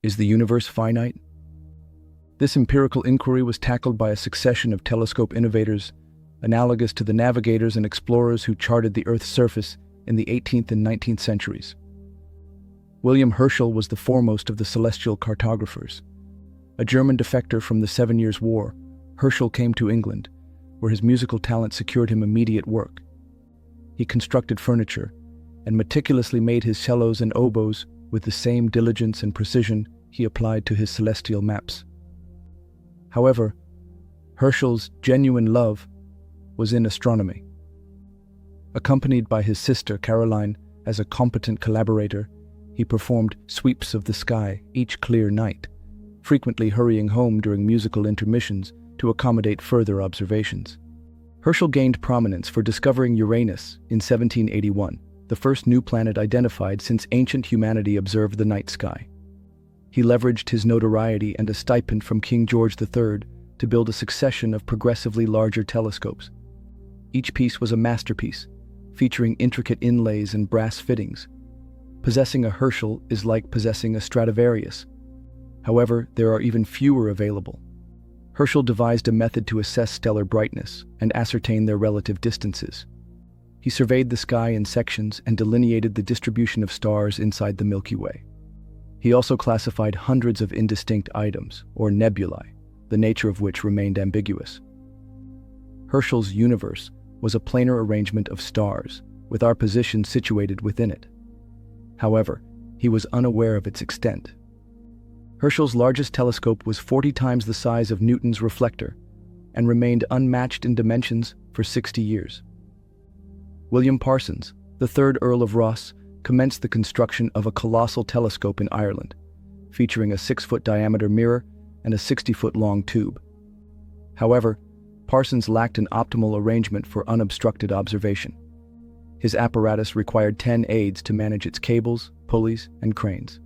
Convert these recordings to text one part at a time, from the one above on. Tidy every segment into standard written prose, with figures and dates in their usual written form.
Is the universe finite? This empirical inquiry was tackled by a succession of telescope innovators, analogous to the navigators and explorers who charted the Earth's surface in the 18th and 19th centuries. William Herschel was the foremost of the celestial cartographers. A German defector from the 7 Years' War, Herschel came to England, where his musical talent secured him immediate work. He constructed furniture and meticulously made his cellos and oboes with the same diligence and precision he applied to his celestial maps. However, Herschel's genuine love was in astronomy. Accompanied by his sister Caroline as a competent collaborator, he performed sweeps of the sky each clear night, frequently hurrying home during musical intermissions to accommodate further observations. Herschel gained prominence for discovering Uranus in 1781, the first new planet identified since ancient humanity observed the night sky. He leveraged his notoriety and a stipend from King George III to build a succession of progressively larger telescopes. Each piece was a masterpiece, featuring intricate inlays and brass fittings. Possessing a Herschel is like possessing a Stradivarius. However, there are even fewer available. Herschel devised a method to assess stellar brightness and ascertain their relative distances. He surveyed the sky in sections and delineated the distribution of stars inside the Milky Way. He also classified hundreds of indistinct items, or nebulae, the nature of which remained ambiguous. Herschel's universe was a planar arrangement of stars, with our position situated within it. However, he was unaware of its extent. Herschel's largest telescope was 40 times the size of Newton's reflector and remained unmatched in dimensions for 60 years. William Parsons, the third Earl of Rosse, commenced the construction of a colossal telescope in Ireland, featuring a 6-foot diameter mirror and a 60-foot long tube. However, Parsons lacked an optimal arrangement for unobstructed observation. His apparatus required 10 aides to manage its cables, pulleys, and cranes.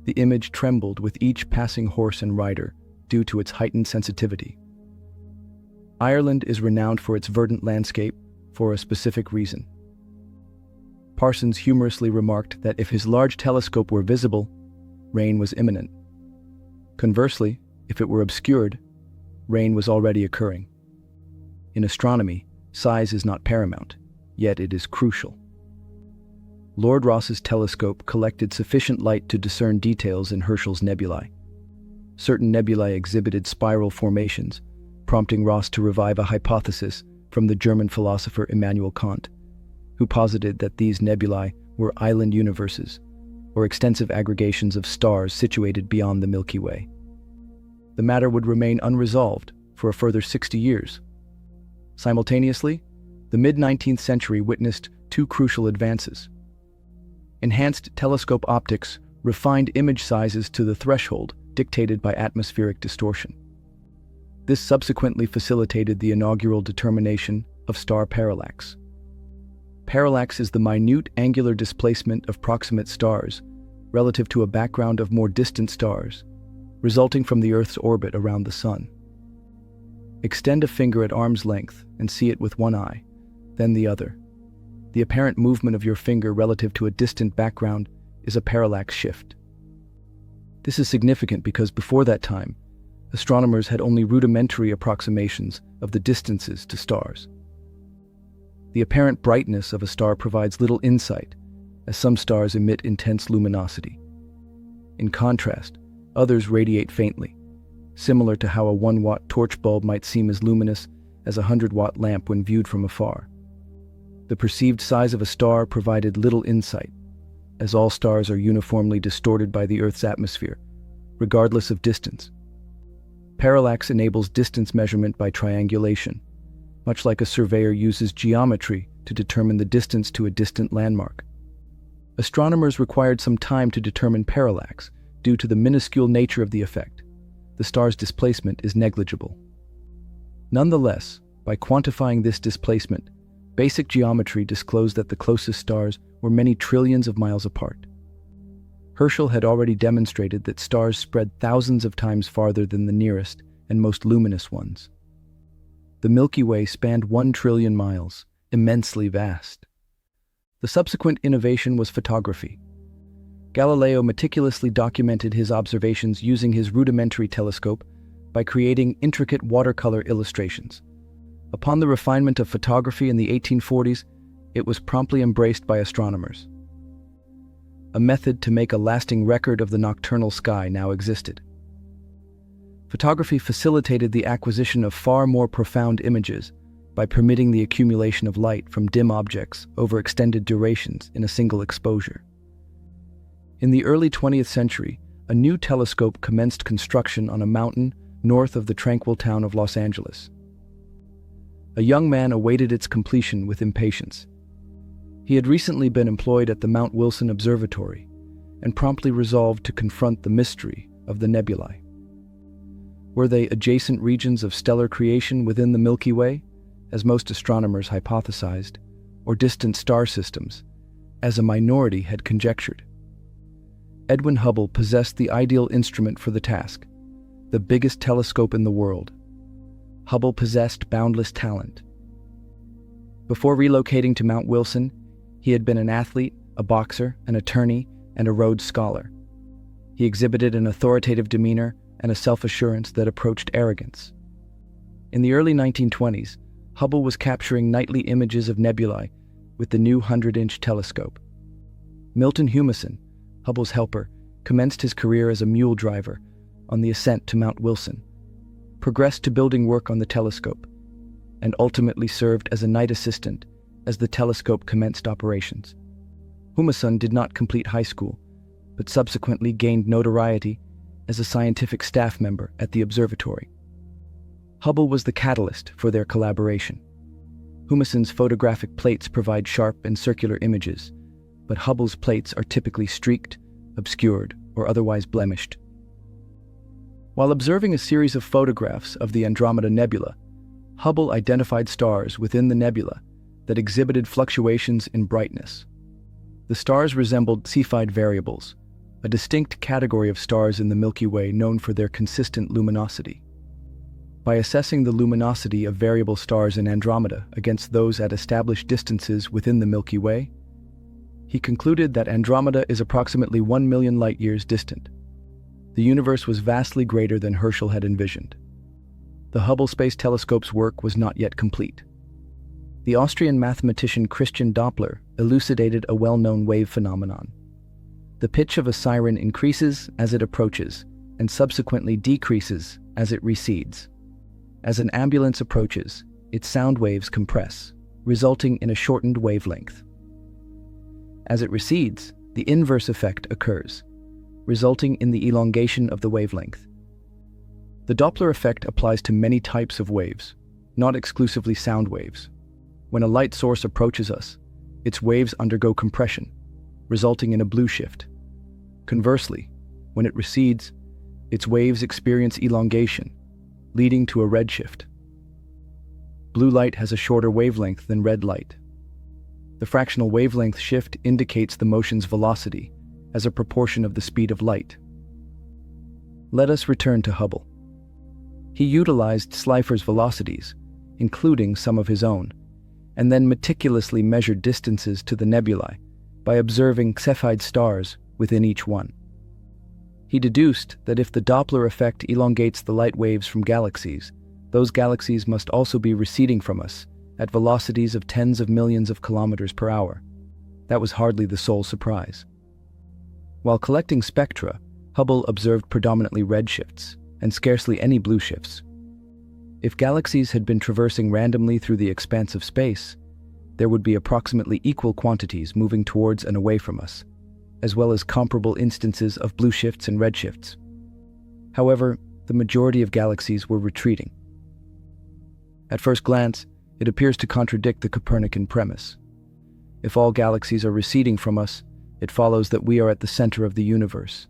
The image trembled with each passing horse and rider due to its heightened sensitivity. Ireland is renowned for its verdant landscape for a specific reason. Parsons humorously remarked that if his large telescope were visible, rain was imminent. Conversely, if it were obscured, rain was already occurring. In astronomy, size is not paramount, yet it is crucial. Lord Rosse's telescope collected sufficient light to discern details in Herschel's nebulae. Certain nebulae exhibited spiral formations, prompting Rosse to revive a hypothesis from the German philosopher Immanuel Kant, who posited that these nebulae were island universes, or extensive aggregations of stars situated beyond the Milky Way. The matter would remain unresolved for a further 60 years. Simultaneously, the mid-19th century witnessed two crucial advances. Enhanced telescope optics refined image sizes to the threshold dictated by atmospheric distortion. This subsequently facilitated the inaugural determination of star parallax. Parallax is the minute angular displacement of proximate stars relative to a background of more distant stars, resulting from the Earth's orbit around the Sun. Extend a finger at arm's length and see it with one eye, then the other. The apparent movement of your finger relative to a distant background is a parallax shift. This is significant because before that time, astronomers had only rudimentary approximations of the distances to stars. The apparent brightness of a star provides little insight, as some stars emit intense luminosity. In contrast, others radiate faintly, similar to how a 1-watt torch bulb might seem as luminous as a 100-watt lamp when viewed from afar. The perceived size of a star provided little insight, as all stars are uniformly distorted by the Earth's atmosphere, regardless of distance. Parallax enables distance measurement by triangulation, much like a surveyor uses geometry to determine the distance to a distant landmark. Astronomers required some time to determine parallax due to the minuscule nature of the effect. The star's displacement is negligible. Nonetheless, by quantifying this displacement, basic geometry disclosed that the closest stars were many trillions of miles apart. Herschel had already demonstrated that stars spread thousands of times farther than the nearest and most luminous ones. The Milky Way spanned 1 trillion miles, immensely vast. The subsequent innovation was photography. Galileo meticulously documented his observations using his rudimentary telescope by creating intricate watercolor illustrations. Upon the refinement of photography in the 1840s, it was promptly embraced by astronomers. A method to make a lasting record of the nocturnal sky now existed. Photography facilitated the acquisition of far more profound images by permitting the accumulation of light from dim objects over extended durations in a single exposure. In the early 20th century, a new telescope commenced construction on a mountain north of the tranquil town of Los Angeles. A young man awaited its completion with impatience. He had recently been employed at the Mount Wilson Observatory and promptly resolved to confront the mystery of the nebulae. Were they adjacent regions of stellar creation within the Milky Way, as most astronomers hypothesized, or distant star systems, as a minority had conjectured? Edwin Hubble possessed the ideal instrument for the task, the biggest telescope in the world. Hubble possessed boundless talent. Before relocating to Mount Wilson, he had been an athlete, a boxer, an attorney, and a Rhodes Scholar. He exhibited an authoritative demeanor and a self-assurance that approached arrogance. In the early 1920s, Hubble was capturing nightly images of nebulae with the new 100-inch telescope. Milton Humason, Hubble's helper, commenced his career as a mule driver on the ascent to Mount Wilson, progressed to building work on the telescope, and ultimately served as a night assistant as the telescope commenced operations. Humason did not complete high school, but subsequently gained notoriety as a scientific staff member at the observatory. Hubble was the catalyst for their collaboration. Humason's photographic plates provide sharp and circular images, but Hubble's plates are typically streaked, obscured, or otherwise blemished. While observing a series of photographs of the Andromeda Nebula, Hubble identified stars within the nebula that exhibited fluctuations in brightness. The stars resembled Cepheid variables, a distinct category of stars in the Milky Way known for their consistent luminosity. By assessing the luminosity of variable stars in Andromeda against those at established distances within the Milky Way, he concluded that Andromeda is approximately 1 million light-years distant. The universe was vastly greater than Herschel had envisioned. The Hubble Space Telescope's work was not yet complete. The Austrian mathematician Christian Doppler elucidated a well-known wave phenomenon. The pitch of a siren increases as it approaches and subsequently decreases as it recedes. As an ambulance approaches, its sound waves compress, resulting in a shortened wavelength. As it recedes, the inverse effect occurs, resulting in the elongation of the wavelength. The Doppler effect applies to many types of waves, not exclusively sound waves. When a light source approaches us, its waves undergo compression, resulting in a blue shift. Conversely, when it recedes, its waves experience elongation, leading to a red shift. Blue light has a shorter wavelength than red light. The fractional wavelength shift indicates the motion's velocity as a proportion of the speed of light. Let us return to Hubble. He utilized Slipher's velocities, including some of his own, and then meticulously measured distances to the nebulae by observing Cepheid stars within each one. He deduced that if the Doppler effect elongates the light waves from galaxies, those galaxies must also be receding from us at velocities of tens of millions of kilometers per hour. That was hardly the sole surprise. While collecting spectra, Hubble observed predominantly red shifts and scarcely any blue shifts. If galaxies had been traversing randomly through the expanse of space, there would be approximately equal quantities moving towards and away from us, as well as comparable instances of blue shifts and red shifts. However, the majority of galaxies were retreating. At first glance, it appears to contradict the Copernican premise. If all galaxies are receding from us, it follows that we are at the center of the universe.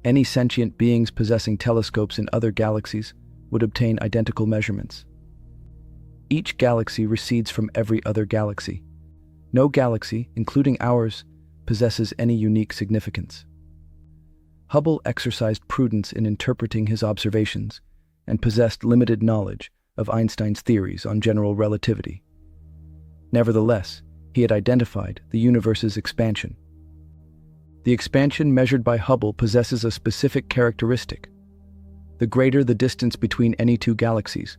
Any sentient beings possessing telescopes in other galaxies would obtain identical measurements. Each galaxy recedes from every other galaxy. No galaxy, including ours, possesses any unique significance. Hubble exercised prudence in interpreting his observations and possessed limited knowledge of Einstein's theories on general relativity. Nevertheless, he had identified the universe's expansion. The expansion measured by Hubble possesses a specific characteristic. The greater the distance between any two galaxies,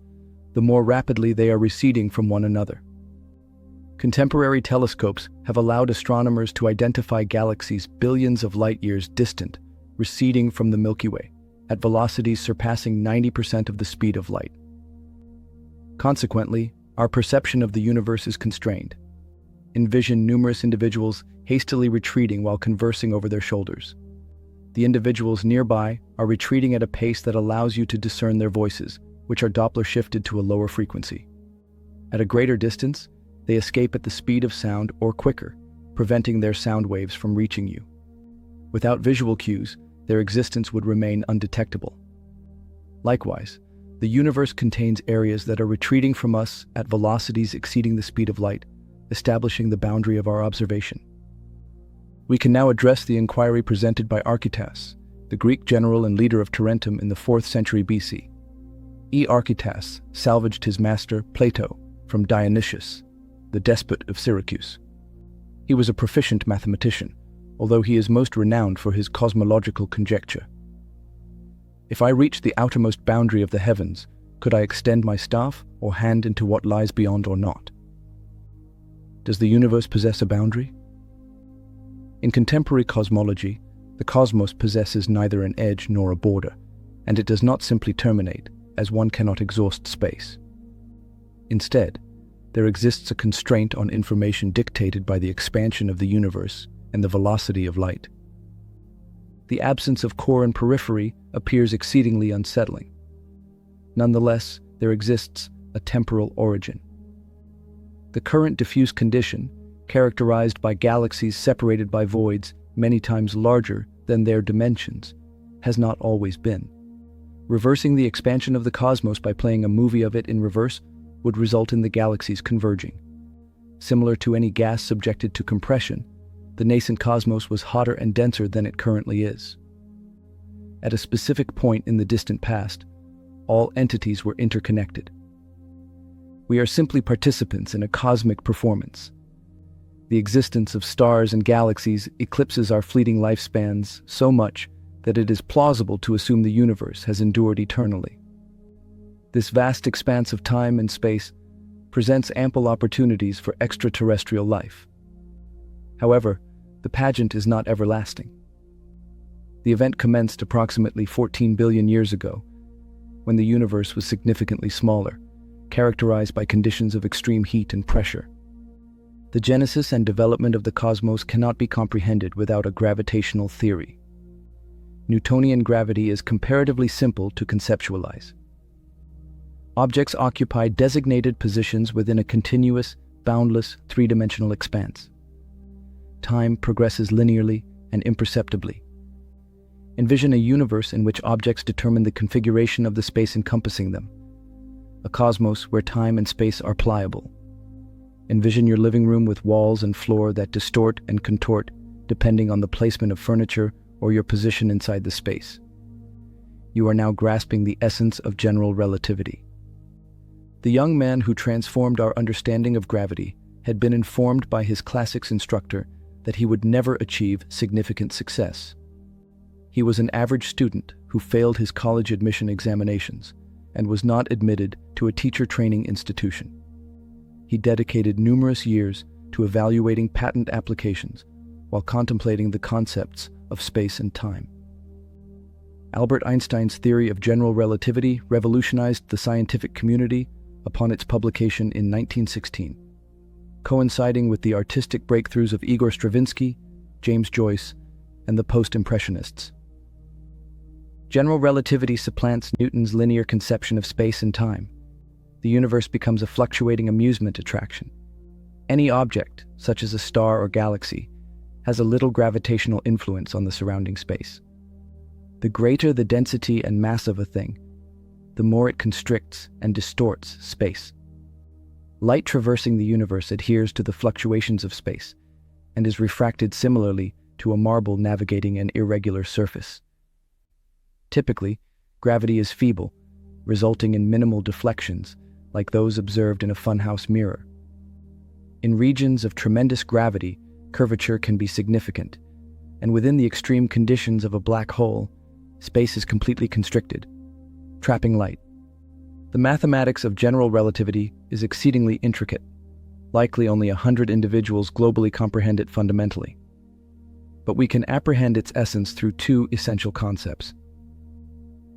the more rapidly they are receding from one another. Contemporary telescopes have allowed astronomers to identify galaxies billions of light-years distant, receding from the Milky Way, at velocities surpassing 90% of the speed of light. Consequently, our perception of the universe is constrained. Envision numerous individuals hastily retreating while conversing over their shoulders. The individuals nearby are retreating at a pace that allows you to discern their voices, which are Doppler shifted to a lower frequency. At a greater distance, they escape at the speed of sound or quicker, preventing their sound waves from reaching you. Without visual cues, their existence would remain undetectable. Likewise, the universe contains areas that are retreating from us at velocities exceeding the speed of light, establishing the boundary of our observation. We can now address the inquiry presented by Archytas, the Greek general and leader of Tarentum in the 4th century BC. Archytas salvaged his master, Plato, from Dionysius, the despot of Syracuse. He was a proficient mathematician, although he is most renowned for his cosmological conjecture. If I reach the outermost boundary of the heavens, could I extend my staff or hand into what lies beyond or not? Does the universe possess a boundary? In contemporary cosmology, the cosmos possesses neither an edge nor a border, and it does not simply terminate, as one cannot exhaust space. Instead, there exists a constraint on information dictated by the expansion of the universe and the velocity of light. The absence of core and periphery appears exceedingly unsettling. Nonetheless, there exists a temporal origin. The current diffuse condition, characterized by galaxies separated by voids many times larger than their dimensions, has not always been. Reversing the expansion of the cosmos by playing a movie of it in reverse would result in the galaxies converging. Similar to any gas subjected to compression, the nascent cosmos was hotter and denser than it currently is. At a specific point in the distant past, all entities were interconnected. We are simply participants in a cosmic performance. The existence of stars and galaxies eclipses our fleeting lifespans so much that it is plausible to assume the universe has endured eternally. This vast expanse of time and space presents ample opportunities for extraterrestrial life. However, the pageant is not everlasting. The event commenced approximately 14 billion years ago, when the universe was significantly smaller, characterized by conditions of extreme heat and pressure. The genesis and development of the cosmos cannot be comprehended without a gravitational theory. Newtonian gravity is comparatively simple to conceptualize. Objects occupy designated positions within a continuous, boundless, three-dimensional expanse. Time progresses linearly and imperceptibly. Envision a universe in which objects determine the configuration of the space encompassing them, a cosmos where time and space are pliable. Envision your living room with walls and floor that distort and contort depending on the placement of furniture or your position inside the space. You are now grasping the essence of general relativity. The young man who transformed our understanding of gravity had been informed by his classics instructor that he would never achieve significant success. He was an average student who failed his college admission examinations and was not admitted to a teacher training institution. He dedicated numerous years to evaluating patent applications while contemplating the concepts of space and time. Albert Einstein's theory of general relativity revolutionized the scientific community upon its publication in 1916, coinciding with the artistic breakthroughs of Igor Stravinsky, James Joyce, and the post-impressionists. General relativity supplants Newton's linear conception of space and time. The universe becomes a fluctuating amusement attraction. Any object, such as a star or galaxy, has a little gravitational influence on the surrounding space. The greater the density and mass of a thing, the more it constricts and distorts space. Light traversing the universe adheres to the fluctuations of space and is refracted similarly to a marble navigating an irregular surface. Typically, gravity is feeble, resulting in minimal deflections like those observed in a funhouse mirror. In regions of tremendous gravity, curvature can be significant, and within the extreme conditions of a black hole, space is completely constricted, trapping light. The mathematics of general relativity is exceedingly intricate. Likely only 100 individuals globally comprehend it fundamentally. But we can apprehend its essence through two essential concepts.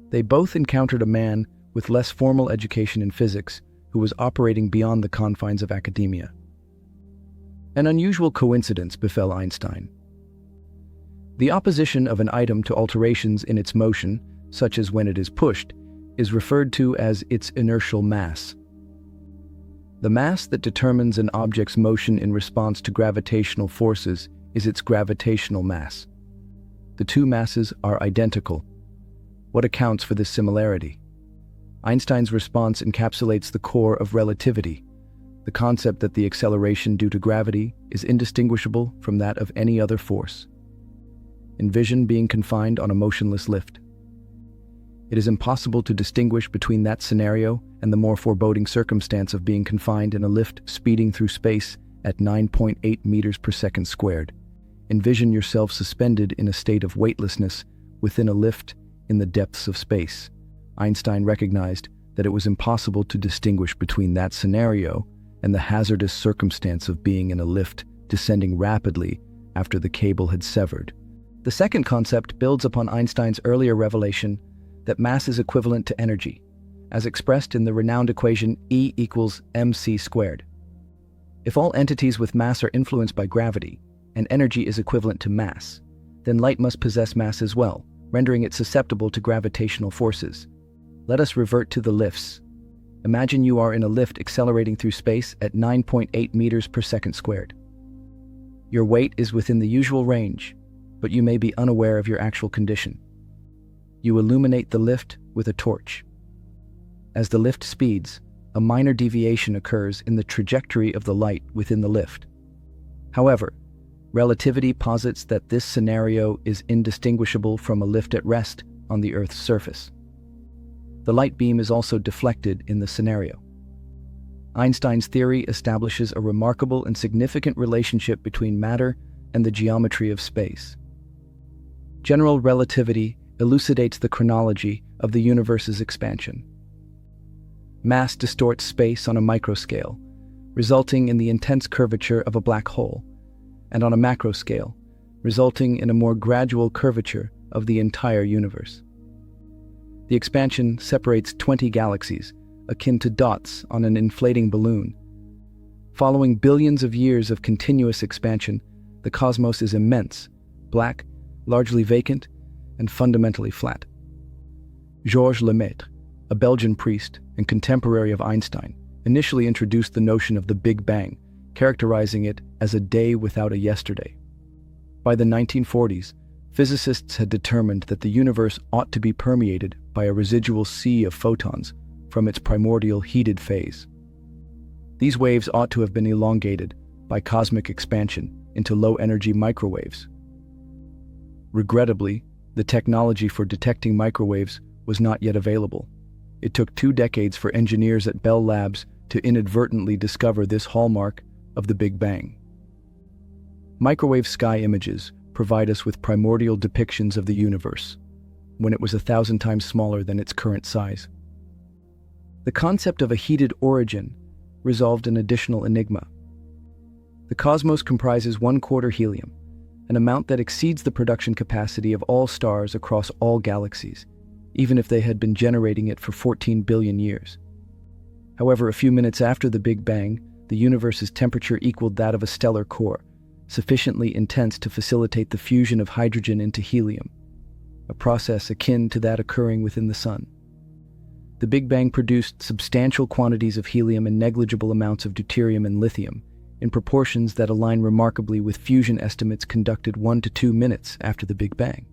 They both encountered a man with less formal education in physics who was operating beyond the confines of academia. An unusual coincidence befell Einstein. The opposition of an item to alterations in its motion, such as when it is pushed, is referred to as its inertial mass. The mass that determines an object's motion in response to gravitational forces is its gravitational mass. The two masses are identical. What accounts for this similarity? Einstein's response encapsulates the core of relativity, the concept that the acceleration due to gravity is indistinguishable from that of any other force. Envision being confined on a motionless lift. It is impossible to distinguish between that scenario and the more foreboding circumstance of being confined in a lift speeding through space at 9.8 meters per second squared. Envision yourself suspended in a state of weightlessness within a lift in the depths of space. Einstein recognized that it was impossible to distinguish between that scenario and the hazardous circumstance of being in a lift descending rapidly after the cable had severed. The second concept builds upon Einstein's earlier revelation that mass is equivalent to energy, as expressed in the renowned equation E equals mc squared. If all entities with mass are influenced by gravity, and energy is equivalent to mass, then light must possess mass as well, rendering it susceptible to gravitational forces. Let us revert to the lifts. Imagine you are in a lift accelerating through space at 9.8 meters per second squared. Your weight is within the usual range, but you may be unaware of your actual condition. You illuminate the lift with a torch. As the lift speeds, a minor deviation occurs in the trajectory of the light within the lift. However, relativity posits that this scenario is indistinguishable from a lift at rest on the Earth's surface. The light beam is also deflected in the scenario. Einstein's theory establishes a remarkable and significant relationship between matter and the geometry of space. General relativity elucidates the chronology of the universe's expansion. Mass distorts space on a microscale, resulting in the intense curvature of a black hole, and on a macro scale, resulting in a more gradual curvature of the entire universe. The expansion separates 20 galaxies, akin to dots on an inflating balloon. Following billions of years of continuous expansion, the cosmos is immense, black, largely vacant, and fundamentally flat. Georges Lemaitre, a Belgian priest and contemporary of Einstein, initially introduced the notion of the Big Bang, characterizing it as a day without a yesterday. By the 1940s, physicists had determined that the universe ought to be permeated by a residual sea of photons from its primordial heated phase. These waves ought to have been elongated by cosmic expansion into low-energy microwaves. Regrettably, the technology for detecting microwaves was not yet available. It took 2 decades for engineers at Bell Labs to inadvertently discover this hallmark of the Big Bang. Microwave sky images provide us with primordial depictions of the universe, when it was 1,000 times smaller than its current size. The concept of a heated origin resolved an additional enigma. The cosmos comprises 1/4 helium, an amount that exceeds the production capacity of all stars across all galaxies, even if they had been generating it for 14 billion years. However, a few minutes after the Big Bang, the universe's temperature equaled that of a stellar core, sufficiently intense to facilitate the fusion of hydrogen into helium, a process akin to that occurring within the Sun. The Big Bang produced substantial quantities of helium and negligible amounts of deuterium and lithium, in proportions that align remarkably with fusion estimates conducted 1 to 2 minutes after the Big Bang.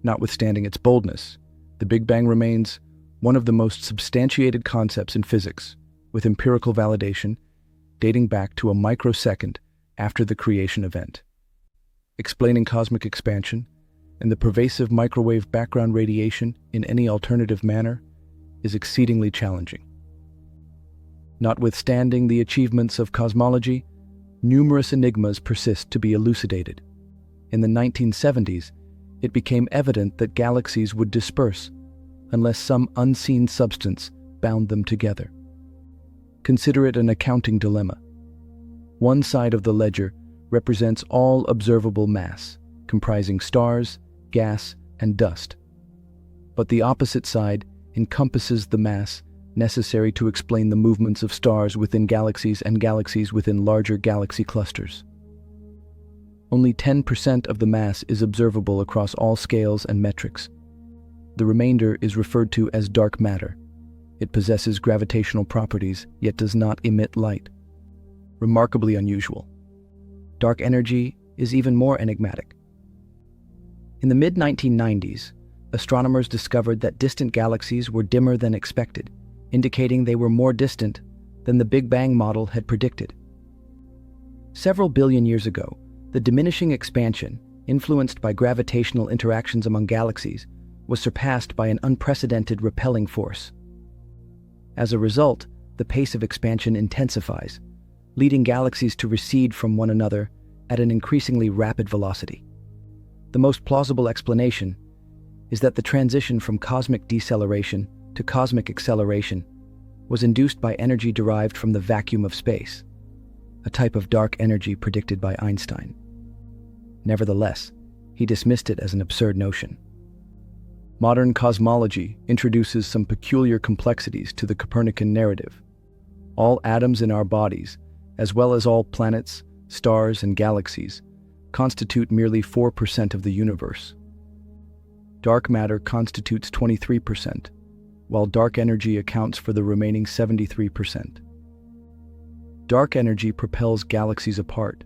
Notwithstanding its boldness, the Big Bang remains one of the most substantiated concepts in physics, with empirical validation dating back to a microsecond after the creation event. Explaining cosmic expansion and the pervasive microwave background radiation in any alternative manner is exceedingly challenging. Notwithstanding the achievements of cosmology, numerous enigmas persist to be elucidated. In the 1970s, it became evident that galaxies would disperse unless some unseen substance bound them together. Consider it an accounting dilemma. One side of the ledger represents all observable mass, comprising stars, gas, and dust. But the opposite side encompasses the mass necessary to explain the movements of stars within galaxies and galaxies within larger galaxy clusters. Only 10% of the mass is observable across all scales and metrics. The remainder is referred to as dark matter. It possesses gravitational properties, yet does not emit light. Remarkably unusual. Dark energy is even more enigmatic. In the mid-1990s, astronomers discovered that distant galaxies were dimmer than expected, indicating they were more distant than the Big Bang model had predicted. Several billion years ago, the diminishing expansion, influenced by gravitational interactions among galaxies, was surpassed by an unprecedented repelling force. As a result, the pace of expansion intensifies, leading galaxies to recede from one another at an increasingly rapid velocity. The most plausible explanation is that the transition from cosmic deceleration to cosmic acceleration was induced by energy derived from the vacuum of space, a type of dark energy predicted by Einstein. Nevertheless, he dismissed it as an absurd notion. Modern cosmology introduces some peculiar complexities to the Copernican narrative. All atoms in our bodies, as well as all planets, stars, and galaxies, constitute merely 4% of the universe. Dark matter constitutes 23%, while dark energy accounts for the remaining 73%. Dark energy propels galaxies apart,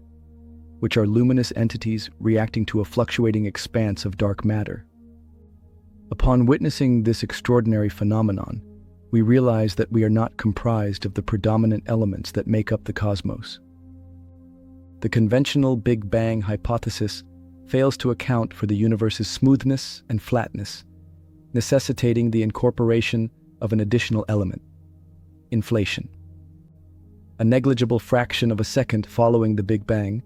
which are luminous entities reacting to a fluctuating expanse of dark matter. Upon witnessing this extraordinary phenomenon, we realize that we are not comprised of the predominant elements that make up the cosmos. The conventional Big Bang hypothesis fails to account for the universe's smoothness and flatness, necessitating the incorporation of an additional element: inflation. A negligible fraction of a second following the Big Bang,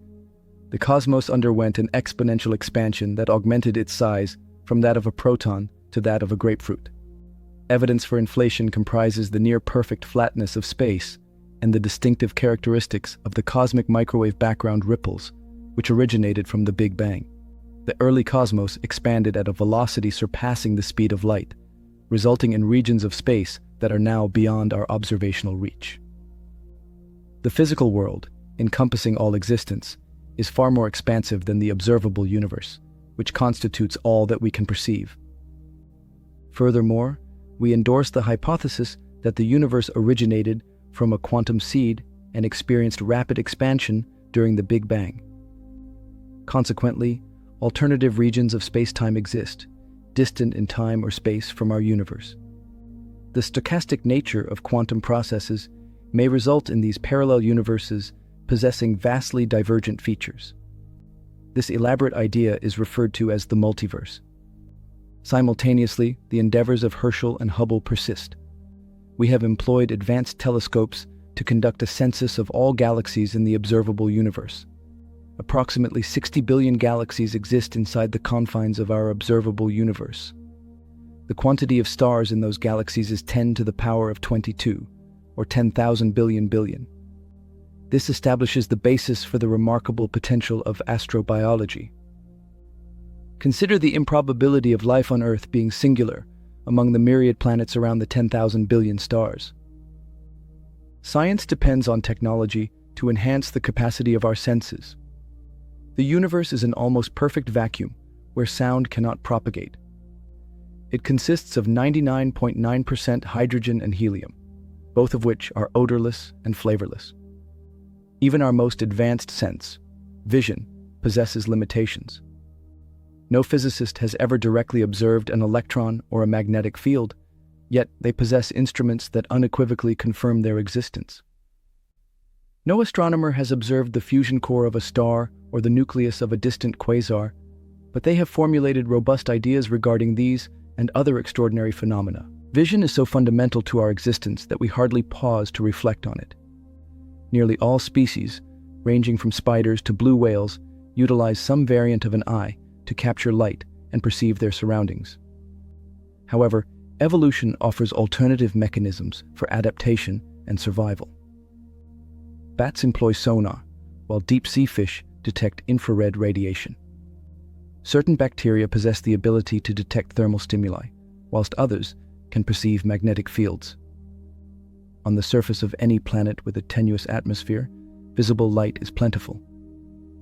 the cosmos underwent an exponential expansion that augmented its size from that of a proton to that of a grapefruit. Evidence for inflation comprises the near-perfect flatness of space and the distinctive characteristics of the cosmic microwave background ripples, which originated from the Big Bang. The early cosmos expanded at a velocity surpassing the speed of light, resulting in regions of space that are now beyond our observational reach. The physical world, encompassing all existence, is far more expansive than the observable universe, which constitutes all that we can perceive. Furthermore, we endorse the hypothesis that the universe originated from a quantum seed and experienced rapid expansion during the Big Bang. Consequently, alternative regions of space-time exist, distant in time or space from our universe. The stochastic nature of quantum processes may result in these parallel universes possessing vastly divergent features. This elaborate idea is referred to as the multiverse. Simultaneously, the endeavors of Herschel and Hubble persist. We have employed advanced telescopes to conduct a census of all galaxies in the observable universe. Approximately 60 billion galaxies exist inside the confines of our observable universe. The quantity of stars in those galaxies is 10 to the power of 22, or 10,000 billion. This establishes the basis for the remarkable potential of astrobiology. Consider the improbability of life on Earth being singular among the myriad planets around the 10,000 billion stars. Science depends on technology to enhance the capacity of our senses. The universe is an almost perfect vacuum where sound cannot propagate. It consists of 99.9% hydrogen and helium, both of which are odorless and flavorless. Even our most advanced sense, vision, possesses limitations. No physicist has ever directly observed an electron or a magnetic field, yet they possess instruments that unequivocally confirm their existence. No astronomer has observed the fusion core of a star or the nucleus of a distant quasar, but they have formulated robust ideas regarding these and other extraordinary phenomena. Vision is so fundamental to our existence that we hardly pause to reflect on it. Nearly all species, ranging from spiders to blue whales, utilize some variant of an eye to capture light and perceive their surroundings. However, evolution offers alternative mechanisms for adaptation and survival. Bats employ sonar, while deep-sea fish detect infrared radiation. Certain bacteria possess the ability to detect thermal stimuli, whilst others can perceive magnetic fields. On the surface of any planet with a tenuous atmosphere, visible light is plentiful.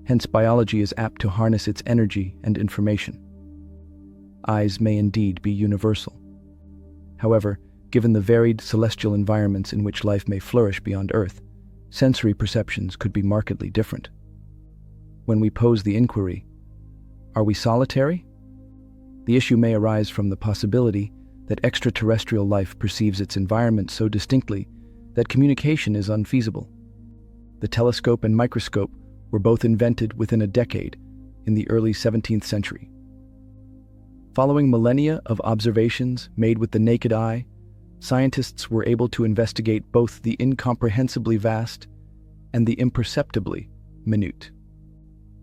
Hence, biology is apt to harness its energy and information. Eyes may indeed be universal. However, given the varied celestial environments in which life may flourish beyond Earth, sensory perceptions could be markedly different. When we pose the inquiry, are we solitary? The issue may arise from the possibility that extraterrestrial life perceives its environment so distinctly that communication is unfeasible. The telescope and microscope were both invented within a decade, in the early 17th century. Following millennia of observations made with the naked eye, scientists were able to investigate both the incomprehensibly vast and the imperceptibly minute.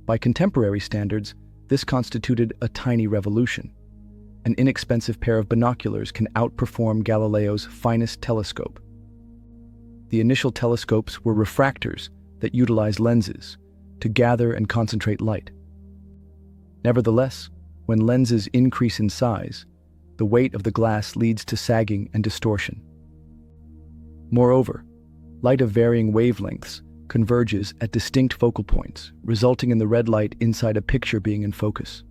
By contemporary standards, this constituted a tiny revolution. An inexpensive pair of binoculars can outperform Galileo's finest telescope. The initial telescopes were refractors that utilized lenses to gather and concentrate light. Nevertheless, when lenses increase in size, the weight of the glass leads to sagging and distortion. Moreover, light of varying wavelengths converges at distinct focal points, resulting in the red light inside a picture being in focus.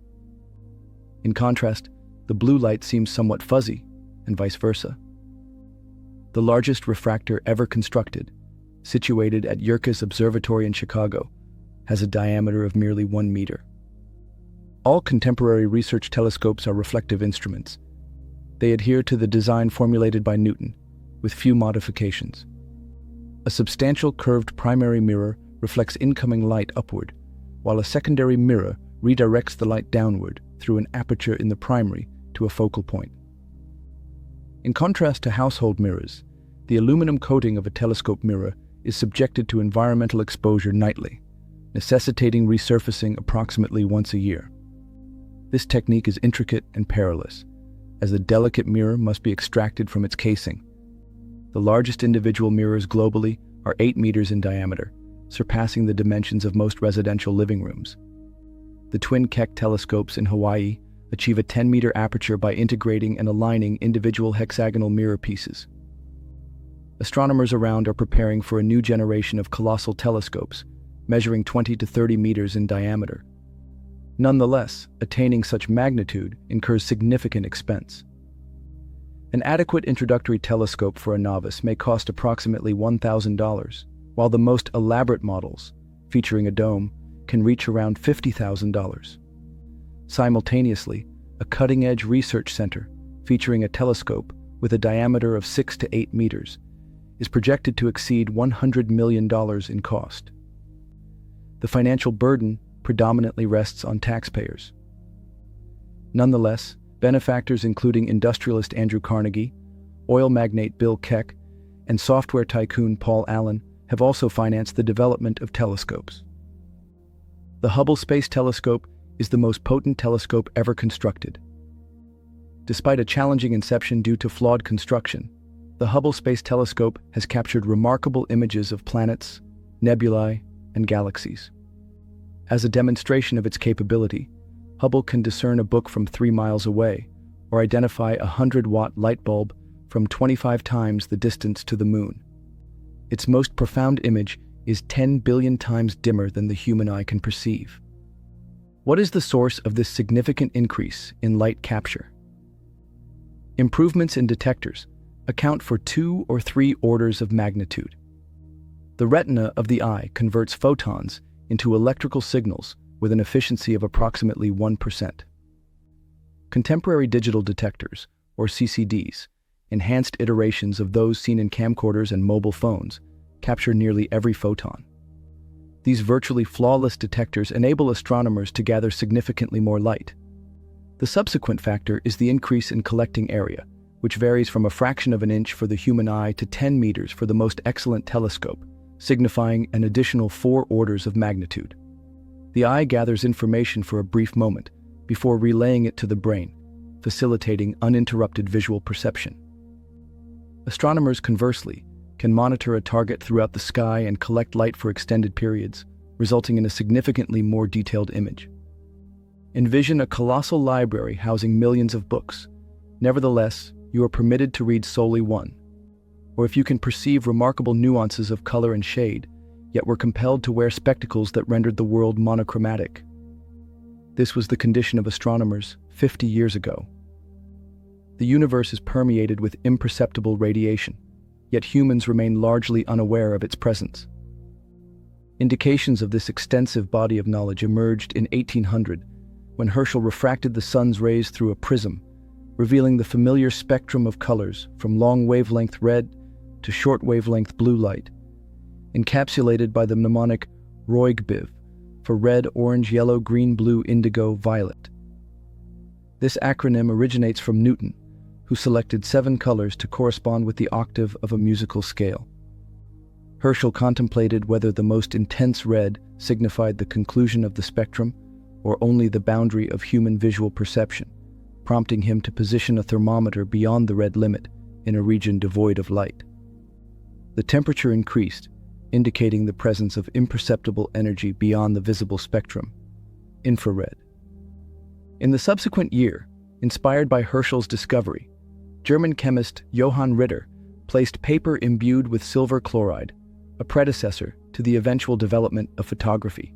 In contrast, the blue light seems somewhat fuzzy, and vice versa. The largest refractor ever constructed, situated at Yerkes Observatory in Chicago, has a diameter of merely 1 meter. All contemporary research telescopes are reflective instruments. They adhere to the design formulated by Newton, with few modifications. A substantial curved primary mirror reflects incoming light upward, while a secondary mirror redirects the light downward through an aperture in the primary to a focal point. In contrast to household mirrors, the aluminum coating of a telescope mirror is subjected to environmental exposure nightly, necessitating resurfacing approximately once a year. This technique is intricate and perilous, as the delicate mirror must be extracted from its casing. The largest individual mirrors globally are 8 meters in diameter, surpassing the dimensions of most residential living rooms. The twin Keck telescopes in Hawaii achieve a 10-meter aperture by integrating and aligning individual hexagonal mirror pieces. Astronomers around are preparing for a new generation of colossal telescopes, measuring 20 to 30 meters in diameter. Nonetheless, attaining such magnitude incurs significant expense. An adequate introductory telescope for a novice may cost approximately $1,000, while the most elaborate models, featuring a dome, can reach around $50,000. Simultaneously, a cutting-edge research center, featuring a telescope with a diameter of 6 to 8 meters, is projected to exceed $100 million in cost. The financial burden predominantly rests on taxpayers. Nonetheless, benefactors including industrialist Andrew Carnegie, oil magnate Bill Keck, and software tycoon Paul Allen have also financed the development of telescopes. The Hubble Space Telescope is the most potent telescope ever constructed. Despite a challenging inception due to flawed construction, the Hubble Space Telescope has captured remarkable images of planets, nebulae, and galaxies. As a demonstration of its capability, Hubble can discern a book from 3 miles away, or identify a 100-watt light bulb from 25 times the distance to the moon. Its most profound image is 10 billion times dimmer than the human eye can perceive. What is the source of this significant increase in light capture? Improvements in detectors account for 2 or 3 orders of magnitude. The retina of the eye converts photons into electrical signals with an efficiency of approximately 1%. Contemporary digital detectors, or CCDs, enhanced iterations of those seen in camcorders and mobile phones, capture nearly every photon. These virtually flawless detectors enable astronomers to gather significantly more light. The subsequent factor is the increase in collecting area, which varies from a fraction of an inch for the human eye to 10 meters for the most excellent telescope, signifying an additional 4 orders of magnitude. The eye gathers information for a brief moment before relaying it to the brain, facilitating uninterrupted visual perception. Astronomers, conversely, can monitor a target throughout the sky and collect light for extended periods, resulting in a significantly more detailed image. Envision a colossal library housing millions of books. Nevertheless, you are permitted to read solely one. Or if you can perceive remarkable nuances of color and shade, yet were compelled to wear spectacles that rendered the world monochromatic. This was the condition of astronomers 50 years ago. The universe is permeated with imperceptible radiation, yet humans remain largely unaware of its presence. Indications of this extensive body of knowledge emerged in 1800, when Herschel refracted the sun's rays through a prism, revealing the familiar spectrum of colors from long wavelength red to short wavelength blue light, encapsulated by the mnemonic Roygbiv for red, orange, yellow, green, blue, indigo, violet. This acronym originates from Newton, who selected 7 colors to correspond with the octave of a musical scale. Herschel contemplated whether the most intense red signified the conclusion of the spectrum or only the boundary of human visual perception, prompting him to position a thermometer beyond the red limit in a region devoid of light. The temperature increased, indicating the presence of imperceptible energy beyond the visible spectrum, infrared. In the subsequent year, inspired by Herschel's discovery, German chemist Johann Ritter placed paper imbued with silver chloride, a predecessor to the eventual development of photography,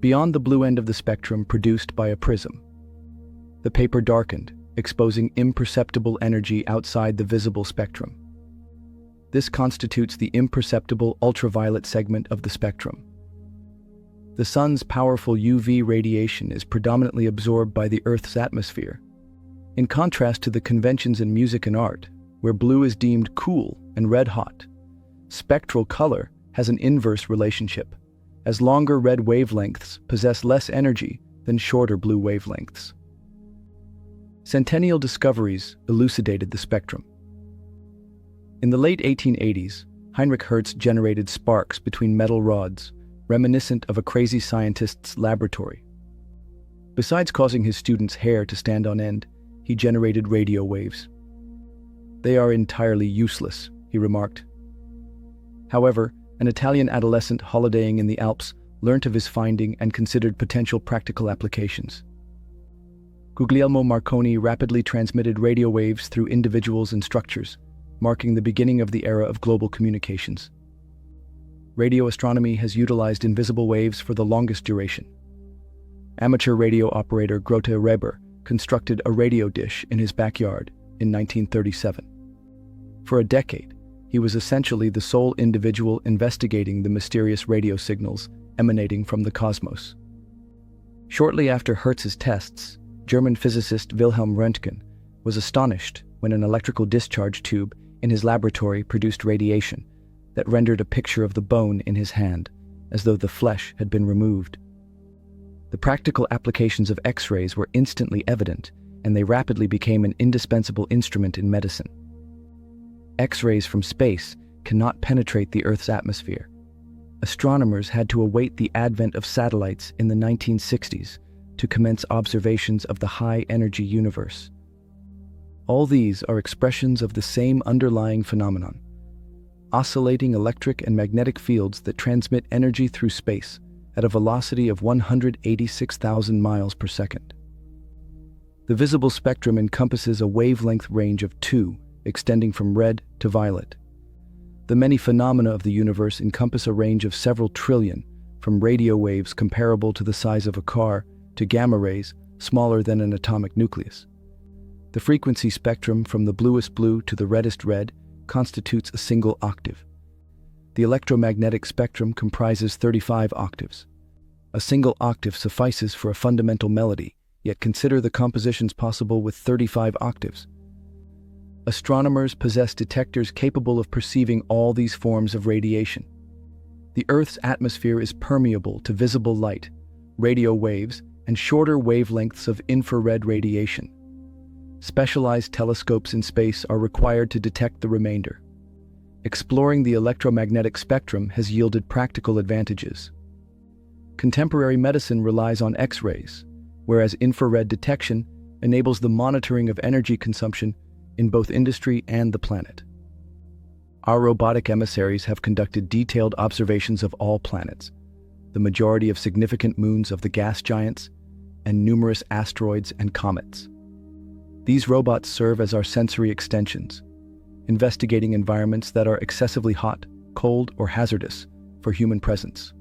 beyond the blue end of the spectrum produced by a prism. The paper darkened, exposing imperceptible energy outside the visible spectrum. This constitutes the imperceptible ultraviolet segment of the spectrum. The sun's powerful UV radiation is predominantly absorbed by the Earth's atmosphere. In contrast to the conventions in music and art, where blue is deemed cool and red hot, spectral color has an inverse relationship, as longer red wavelengths possess less energy than shorter blue wavelengths. Centennial discoveries elucidated the spectrum. In the late 1880s, Heinrich Hertz generated sparks between metal rods, reminiscent of a crazy scientist's laboratory. Besides causing his students' hair to stand on end, he generated radio waves. "They are entirely useless," he remarked. However, an Italian adolescent holidaying in the Alps learnt of his finding and considered potential practical applications. Guglielmo Marconi rapidly transmitted radio waves through individuals and structures, marking the beginning of the era of global communications. Radio astronomy has utilized invisible waves for the longest duration. Amateur radio operator Grote Reber constructed a radio dish in his backyard in 1937. For a decade, he was essentially the sole individual investigating the mysterious radio signals emanating from the cosmos. Shortly after Hertz's tests, German physicist Wilhelm Röntgen was astonished when an electrical discharge tube in his laboratory produced radiation that rendered a picture of the bone in his hand, as though the flesh had been removed. The practical applications of X-rays were instantly evident, and they rapidly became an indispensable instrument in medicine. X-rays from space cannot penetrate the Earth's atmosphere. Astronomers had to await the advent of satellites in the 1960s to commence observations of the high-energy universe. All these are expressions of the same underlying phenomenon: oscillating electric and magnetic fields that transmit energy through space at a velocity of 186,000 miles per second. The visible spectrum encompasses a wavelength range of 2, extending from red to violet. The many phenomena of the universe encompass a range of several trillion, from radio waves comparable to the size of a car to gamma rays smaller than an atomic nucleus. The frequency spectrum from the bluest blue to the reddest red constitutes a single octave. The electromagnetic spectrum comprises 35 octaves. A single octave suffices for a fundamental melody, yet consider the compositions possible with 35 octaves. Astronomers possess detectors capable of perceiving all these forms of radiation. The Earth's atmosphere is permeable to visible light, radio waves, and shorter wavelengths of infrared radiation. Specialized telescopes in space are required to detect the remainder. Exploring the electromagnetic spectrum has yielded practical advantages. Contemporary medicine relies on X-rays, whereas infrared detection enables the monitoring of energy consumption in both industry and the planet. Our robotic emissaries have conducted detailed observations of all planets, the majority of significant moons of the gas giants, and numerous asteroids and comets. These robots serve as our sensory extensions, investigating environments that are excessively hot, cold, or hazardous for human presence.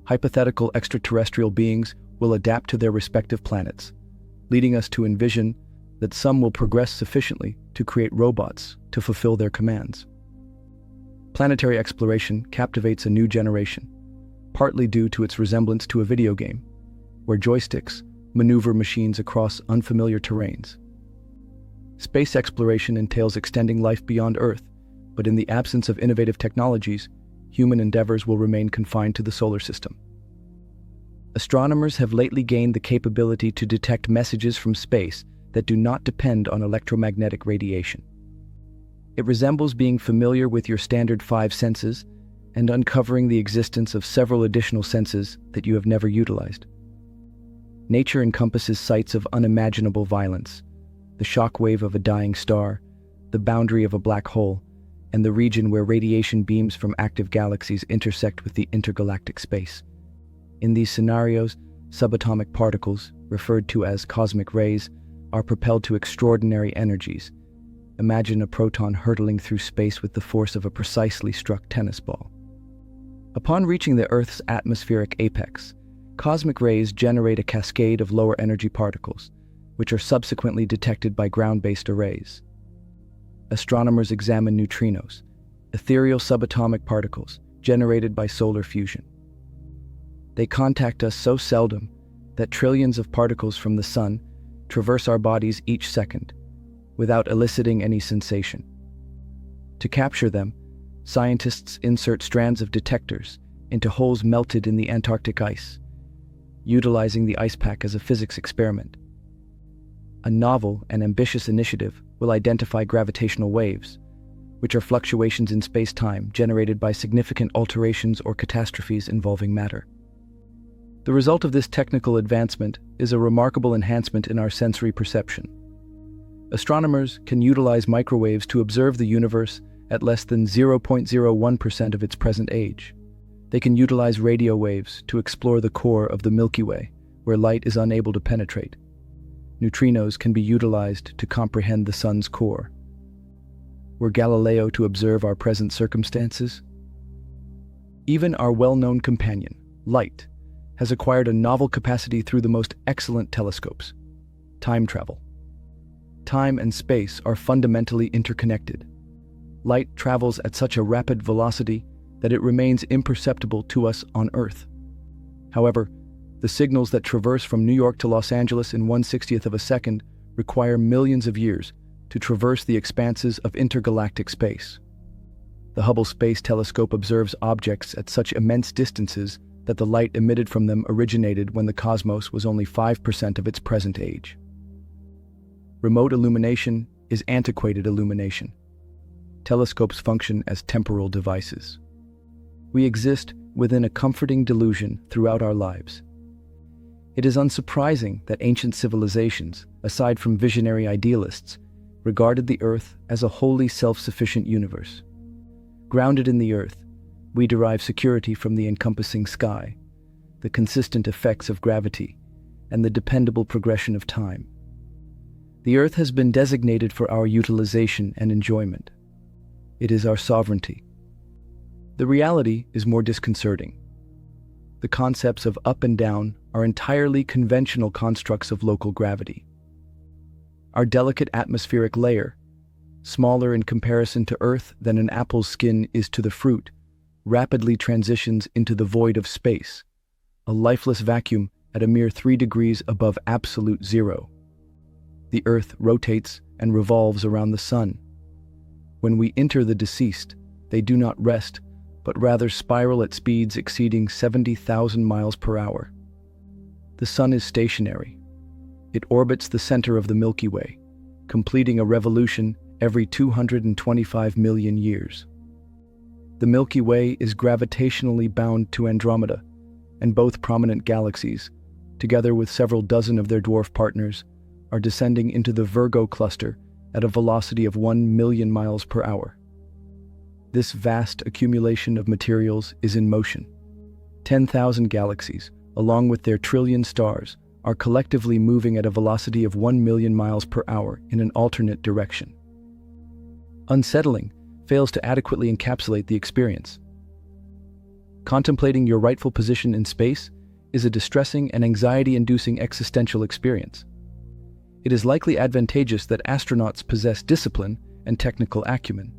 Hypothetical extraterrestrial beings will adapt to their respective planets, leading us to envision that some will progress sufficiently to create robots to fulfill their commands. Planetary exploration captivates a new generation, partly due to its resemblance to a video game, where joysticks maneuver machines across unfamiliar terrains. Space exploration entails extending life beyond Earth, but in the absence of innovative technologies, human endeavors will remain confined to the solar system. Astronomers have lately gained the capability to detect messages from space that do not depend on electromagnetic radiation. It resembles being familiar with your standard 5 senses and uncovering the existence of several additional senses that you have never utilized. Nature encompasses sites of unimaginable violence, the shockwave of a dying star, the boundary of a black hole, and the region where radiation beams from active galaxies intersect with the intergalactic space. In these scenarios, subatomic particles, referred to as cosmic rays, are propelled to extraordinary energies. Imagine a proton hurtling through space with the force of a precisely struck tennis ball. Upon reaching the Earth's atmospheric apex, cosmic rays generate a cascade of lower energy particles, which are subsequently detected by ground-based arrays. Astronomers examine neutrinos, ethereal subatomic particles generated by solar fusion. They contact us so seldom that trillions of particles from the Sun traverse our bodies each second, without eliciting any sensation. To capture them, scientists insert strands of detectors into holes melted in the Antarctic ice, utilizing the ice pack as a physics experiment. A novel and ambitious initiative will identify gravitational waves, which are fluctuations in space-time generated by significant alterations or catastrophes involving matter. The result of this technical advancement is a remarkable enhancement in our sensory perception. Astronomers can utilize microwaves to observe the universe at less than 0.01% of its present age. They can utilize radio waves to explore the core of the Milky Way, where light is unable to penetrate. Neutrinos can be utilized to comprehend the Sun's core. Were Galileo to observe our present circumstances? Even our well-known companion, light, has acquired a novel capacity through the most excellent telescopes: time travel. Time and space are fundamentally interconnected. Light travels at such a rapid velocity that it remains imperceptible to us on Earth. However, the signals that traverse from New York to Los Angeles in 1/60th of a second require millions of years to traverse the expanses of intergalactic space. The Hubble Space Telescope observes objects at such immense distances that the light emitted from them originated when the cosmos was only 5% of its present age. Remote illumination is antiquated illumination. Telescopes function as temporal devices. We exist within a comforting delusion throughout our lives. It is unsurprising that ancient civilizations, aside from visionary idealists, regarded the Earth as a wholly self-sufficient universe. Grounded in the Earth, we derive security from the encompassing sky, the consistent effects of gravity, and the dependable progression of time. The Earth has been designated for our utilization and enjoyment. It is our sovereignty. The reality is more disconcerting. The concepts of up and down are entirely conventional constructs of local gravity. Our delicate atmospheric layer, smaller in comparison to Earth than an apple's skin is to the fruit, rapidly transitions into the void of space, a lifeless vacuum at a mere 3 degrees above absolute zero. The Earth rotates and revolves around the Sun. When we enter the deceased, they do not rest, but rather spiral at speeds exceeding 70,000 miles per hour. The Sun is stationary. It orbits the center of the Milky Way, completing a revolution every 225 million years. The Milky Way is gravitationally bound to Andromeda, and both prominent galaxies, together with several dozen of their dwarf partners, are descending into the Virgo cluster at a velocity of 1 million miles per hour. This vast accumulation of materials is in motion. 10,000 galaxies, along with their trillion stars, are collectively moving at a velocity of 1 million miles per hour in an alternate direction. Unsettling fails to adequately encapsulate the experience. Contemplating your rightful position in space is a distressing and anxiety-inducing existential experience. It is likely advantageous that astronauts possess discipline and technical acumen.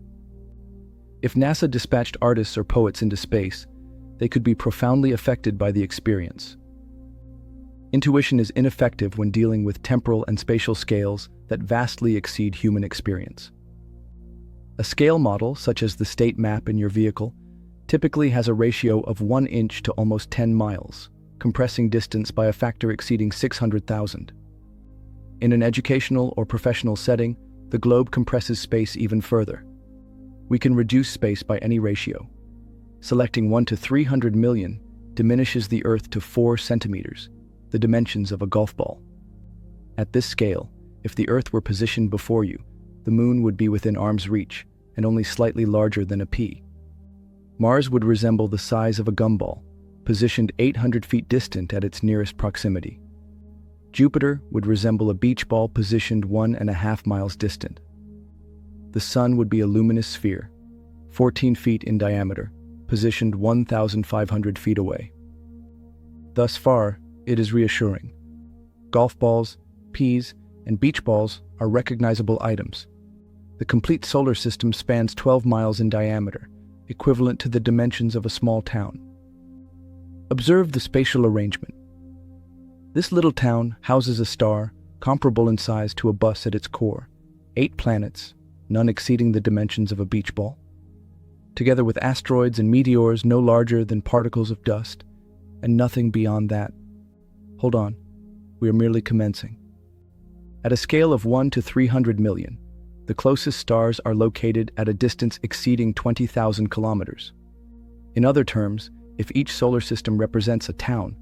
If NASA dispatched artists or poets into space, they could be profoundly affected by the experience. Intuition is ineffective when dealing with temporal and spatial scales that vastly exceed human experience. A scale model, such as the state map in your vehicle, typically has a ratio of 1 inch to almost 10 miles, compressing distance by a factor exceeding 600,000. In an educational or professional setting, the globe compresses space even further. We can reduce space by any ratio. Selecting 1 to 300 million diminishes the Earth to 4 centimeters, the dimensions of a golf ball. At this scale, if the Earth were positioned before you, the Moon would be within arm's reach and only slightly larger than a pea. Mars would resemble the size of a gumball, positioned 800 feet distant at its nearest proximity. Jupiter would resemble a beach ball positioned 1.5 miles distant. The Sun would be a luminous sphere, 14 feet in diameter, positioned 1,500 feet away. Thus far, it is reassuring. Golf balls, peas, and beach balls are recognizable items. The complete solar system spans 12 miles in diameter, equivalent to the dimensions of a small town. Observe the spatial arrangement. This little town houses a star comparable in size to a bus at its core, 8 planets, none exceeding the dimensions of a beach ball, together with asteroids and meteors no larger than particles of dust, and nothing beyond that. Hold on, we are merely commencing. At a scale of 1 to 300 million, the closest stars are located at a distance exceeding 20,000 kilometers. In other terms, if each solar system represents a town,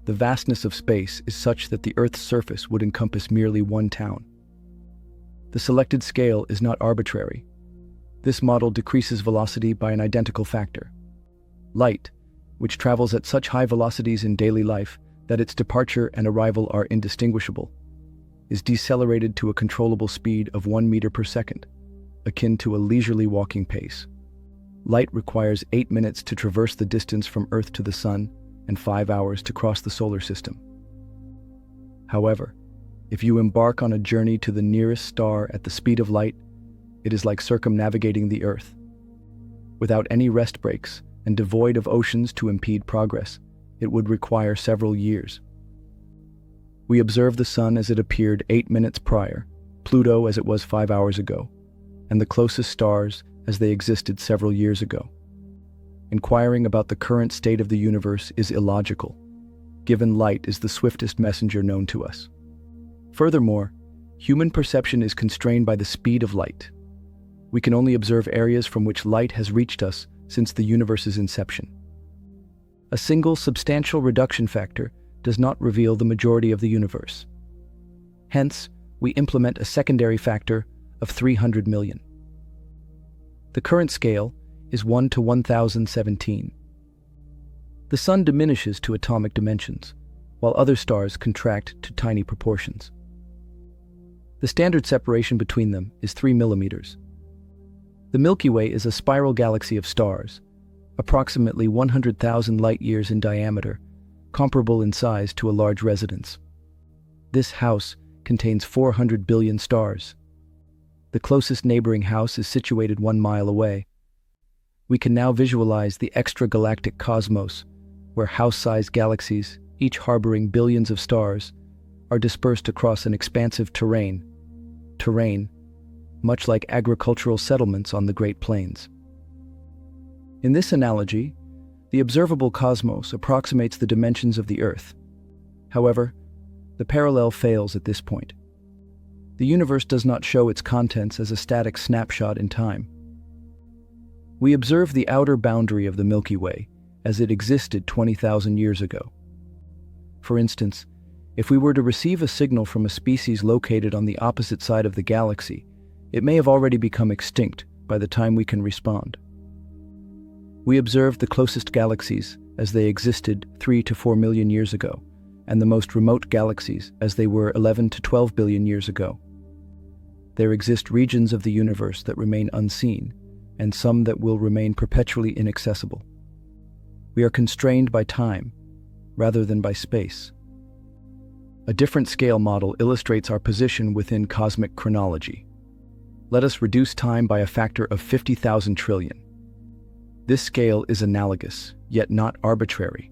the vastness of space is such that the Earth's surface would encompass merely one town. The selected scale is not arbitrary. This model decreases velocity by an identical factor. Light, which travels at such high velocities in daily life that its departure and arrival are indistinguishable, is decelerated to a controllable speed of 1 meter per second, akin to a leisurely walking pace. Light requires 8 minutes to traverse the distance from Earth to the Sun and 5 hours to cross the solar system. However, if you embark on a journey to the nearest star at the speed of light, it is like circumnavigating the Earth. Without any rest breaks and devoid of oceans to impede progress, it would require several years. We observe the Sun as it appeared 8 minutes prior, Pluto as it was 5 hours ago, and the closest stars as they existed several years ago. Inquiring about the current state of the universe is illogical, given light is the swiftest messenger known to us. Furthermore, human perception is constrained by the speed of light. We can only observe areas from which light has reached us since the universe's inception. A single substantial reduction factor does not reveal the majority of the universe. Hence, we implement a secondary factor of 300 million. The current scale is 1 to 1017. The Sun diminishes to atomic dimensions, while other stars contract to tiny proportions. The standard separation between them is 3 millimeters. The Milky Way is a spiral galaxy of stars, approximately 100,000 light-years in diameter, comparable in size to a large residence. This house contains 400 billion stars. The closest neighboring house is situated 1 mile away. We can now visualize the extragalactic cosmos, where house-sized galaxies, each harboring billions of stars, are dispersed across an expansive terrain, much like agricultural settlements on the Great Plains. In this analogy, the observable cosmos approximates the dimensions of the Earth. However, the parallel fails at this point. The universe does not show its contents as a static snapshot in time. We observe the outer boundary of the Milky Way as it existed 20,000 years ago. For instance, if we were to receive a signal from a species located on the opposite side of the galaxy, it may have already become extinct by the time we can respond. We observed the closest galaxies as they existed 3 to 4 million years ago, and the most remote galaxies as they were 11 to 12 billion years ago. There exist regions of the universe that remain unseen, and some that will remain perpetually inaccessible. We are constrained by time, rather than by space. A different scale model illustrates our position within cosmic chronology. Let us reduce time by a factor of 50,000 trillion. This scale is analogous, yet not arbitrary.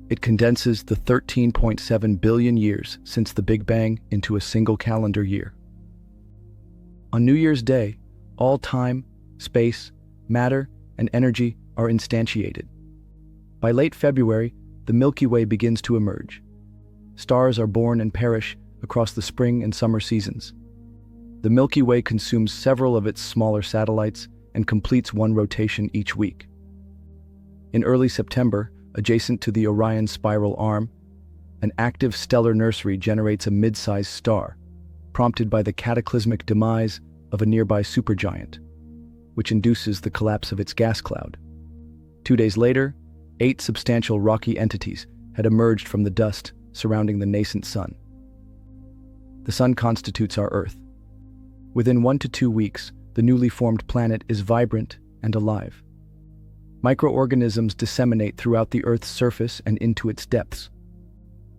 It condenses the 13.7 billion years since the Big Bang into a single calendar year. On New Year's Day, all time, space, matter, and energy are instantiated. By late February, the Milky Way begins to emerge. Stars are born and perish across the spring and summer seasons. The Milky Way consumes several of its smaller satellites and completes one rotation each week. In early September, adjacent to the Orion spiral arm, an active stellar nursery generates a mid-sized star, prompted by the cataclysmic demise of a nearby supergiant, which induces the collapse of its gas cloud. 2 days later, 8 substantial rocky entities had emerged from the dust surrounding the nascent sun. The sun constitutes our Earth. Within 1 to 2 weeks, the newly formed planet is vibrant and alive. Microorganisms disseminate throughout the Earth's surface and into its depths.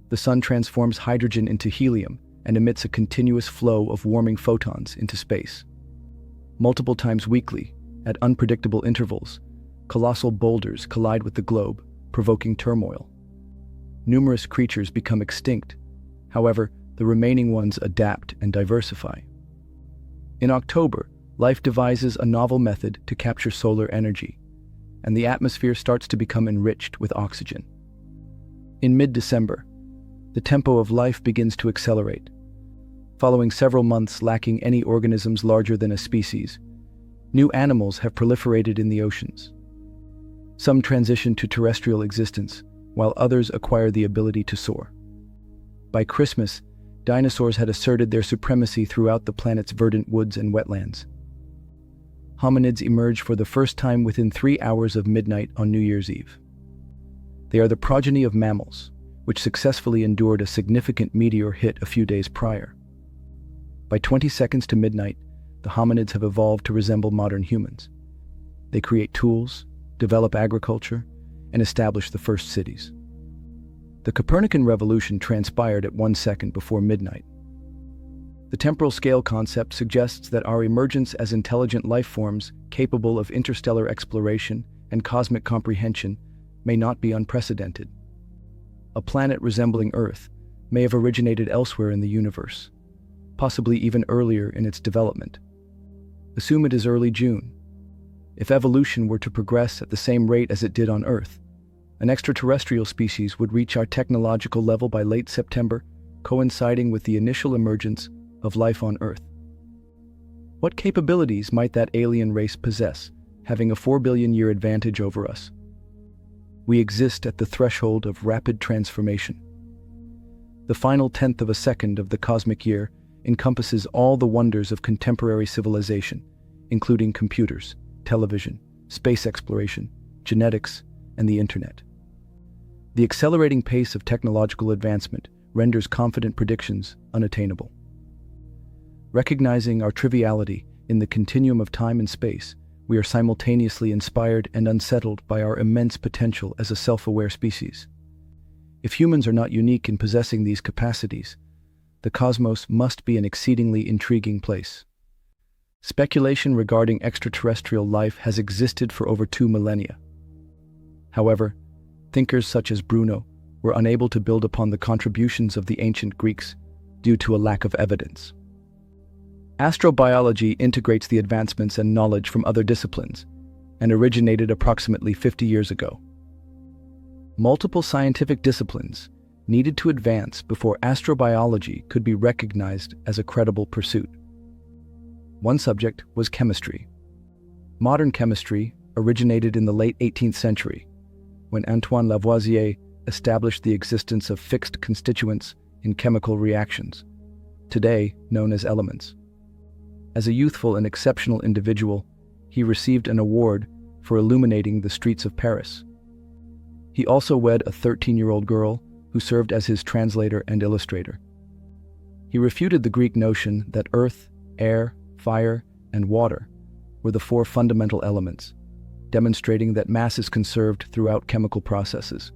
The sun transforms hydrogen into helium and emits a continuous flow of warming photons into space. Multiple times weekly, at unpredictable intervals, colossal boulders collide with the globe, provoking turmoil. Numerous creatures become extinct. However, the remaining ones adapt and diversify. In October, life devises a novel method to capture solar energy, and the atmosphere starts to become enriched with oxygen. In mid-December, the tempo of life begins to accelerate. Following several months lacking any organisms larger than a species, new animals have proliferated in the oceans. Some transition to terrestrial existence, while others acquire the ability to soar. By Christmas, dinosaurs had asserted their supremacy throughout the planet's verdant woods and wetlands. Hominids emerge for the first time within 3 hours of midnight on New Year's Eve. They are the progeny of mammals, which successfully endured a significant meteor hit a few days prior. By 20 seconds to midnight, the hominids have evolved to resemble modern humans. They create tools, develop agriculture, and establish the first cities. The Copernican revolution transpired at 1 second before midnight. The temporal scale concept suggests that our emergence as intelligent life forms capable of interstellar exploration and cosmic comprehension may not be unprecedented. A planet resembling Earth may have originated elsewhere in the universe, possibly even earlier in its development. Assume it is early June. If evolution were to progress at the same rate as it did on Earth, an extraterrestrial species would reach our technological level by late September, coinciding with the initial emergence of life on Earth. What capabilities might that alien race possess, having a 4 billion year advantage over us? We exist at the threshold of rapid transformation. The final tenth of a second of the cosmic year encompasses all the wonders of contemporary civilization, including computers, television, space exploration, genetics, and the internet. The accelerating pace of technological advancement renders confident predictions unattainable. Recognizing our triviality in the continuum of time and space, we are simultaneously inspired and unsettled by our immense potential as a self-aware species. If humans are not unique in possessing these capacities, the cosmos must be an exceedingly intriguing place. Speculation regarding extraterrestrial life has existed for over 2 millennia. However, thinkers such as Bruno were unable to build upon the contributions of the ancient Greeks due to a lack of evidence. Astrobiology integrates the advancements and knowledge from other disciplines and originated approximately 50 years ago. Multiple scientific disciplines needed to advance before astrobiology could be recognized as a credible pursuit. One subject was chemistry. Modern chemistry originated in the late 18th century, when Antoine Lavoisier established the existence of fixed constituents in chemical reactions, today known as elements. As a youthful and exceptional individual, he received an award for illuminating the streets of Paris. He also wed a 13-year-old girl who served as his translator and illustrator. He refuted the Greek notion that earth, air, fire, and water were the four fundamental elements, demonstrating that mass is conserved throughout chemical processes.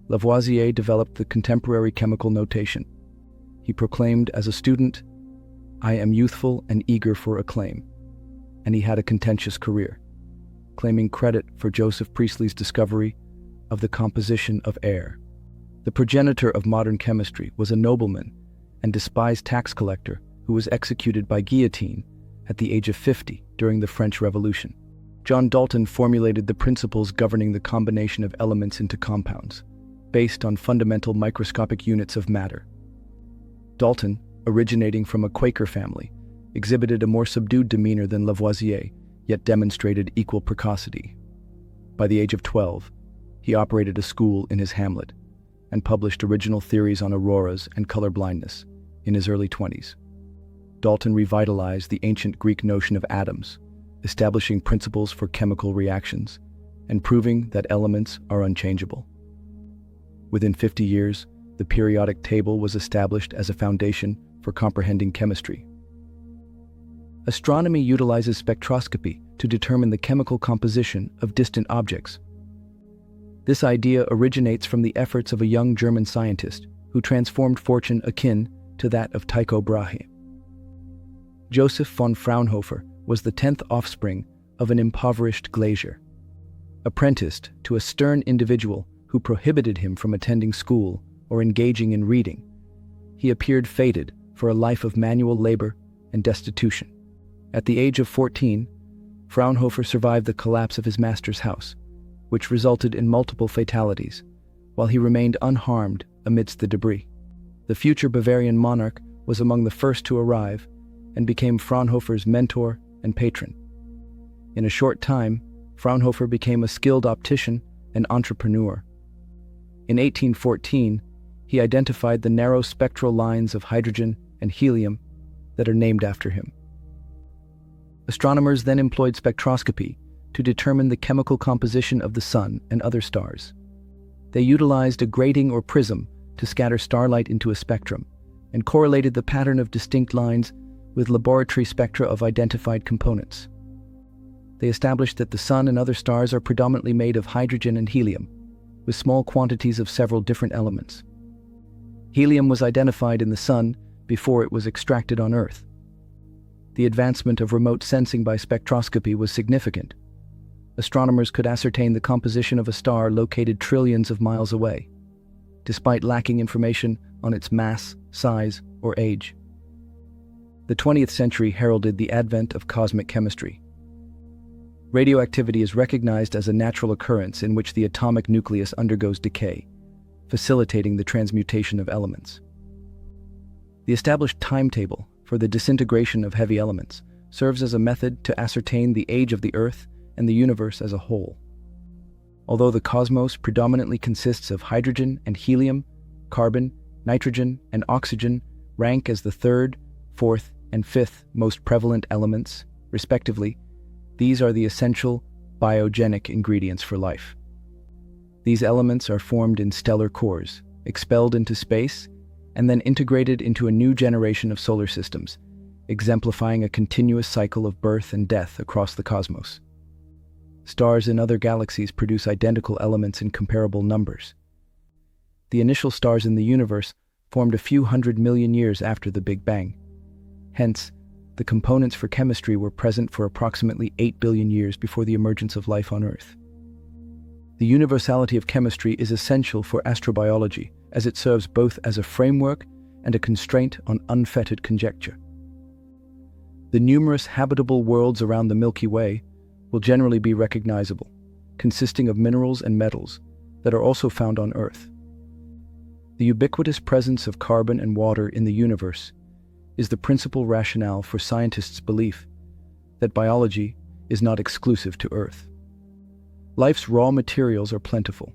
Lavoisier developed the contemporary chemical notation. He proclaimed as a student, "I am youthful and eager for acclaim," and he had a contentious career, claiming credit for Joseph Priestley's discovery of the composition of air. The progenitor of modern chemistry was a nobleman and despised tax collector who was executed by guillotine at the age of 50 during the French Revolution. John Dalton formulated the principles governing the combination of elements into compounds, based on fundamental microscopic units of matter. Dalton, originating from a Quaker family, exhibited a more subdued demeanor than Lavoisier, yet demonstrated equal precocity. By the age of 12, he operated a school in his hamlet and published original theories on auroras and color blindness in his early 20s. Dalton revitalized the ancient Greek notion of atoms, establishing principles for chemical reactions and proving that elements are unchangeable. Within 50 years, the periodic table was established as a foundation for comprehending chemistry. Astronomy utilizes spectroscopy to determine the chemical composition of distant objects. This idea originates from the efforts of a young German scientist who transformed fortune akin to that of Tycho Brahe. Joseph von Fraunhofer was the 10th offspring of an impoverished glazier. Apprenticed to a stern individual who prohibited him from attending school or engaging in reading, he appeared fated for a life of manual labor and destitution. At the age of 14, Fraunhofer survived the collapse of his master's house, which resulted in multiple fatalities, while he remained unharmed amidst the debris. The future Bavarian monarch was among the first to arrive and became Fraunhofer's mentor and patron. In a short time, Fraunhofer became a skilled optician and entrepreneur. In 1814, he identified the narrow spectral lines of hydrogen and helium that are named after him. Astronomers then employed spectroscopy to determine the chemical composition of the sun and other stars. They utilized a grating or prism to scatter starlight into a spectrum and correlated the pattern of distinct lines with laboratory spectra of identified components. They established that the sun and other stars are predominantly made of hydrogen and helium, with small quantities of several different elements. Helium was identified in the sun before it was extracted on Earth. The advancement of remote sensing by spectroscopy was significant. Astronomers could ascertain the composition of a star located trillions of miles away, despite lacking information on its mass, size, or age. The 20th century heralded the advent of cosmic chemistry. Radioactivity is recognized as a natural occurrence in which the atomic nucleus undergoes decay, facilitating the transmutation of elements. The established timetable for the disintegration of heavy elements serves as a method to ascertain the age of the Earth and the universe as a whole. Although the cosmos predominantly consists of hydrogen and helium, carbon, nitrogen, and oxygen rank as the third, fourth, and fifth most prevalent elements, respectively. These are the essential biogenic ingredients for life. These elements are formed in stellar cores, expelled into space, and then integrated into a new generation of solar systems, exemplifying a continuous cycle of birth and death across the cosmos. Stars in other galaxies produce identical elements in comparable numbers. The initial stars in the universe formed a few 100 million years after the Big Bang. Hence, the components for chemistry were present for approximately 8 billion years before the emergence of life on Earth. The universality of chemistry is essential for astrobiology, as it serves both as a framework and a constraint on unfettered conjecture. The numerous habitable worlds around the Milky Way will generally be recognizable, consisting of minerals and metals that are also found on Earth. The ubiquitous presence of carbon and water in the universe is the principal rationale for scientists' belief that biology is not exclusive to Earth. Life's raw materials are plentiful.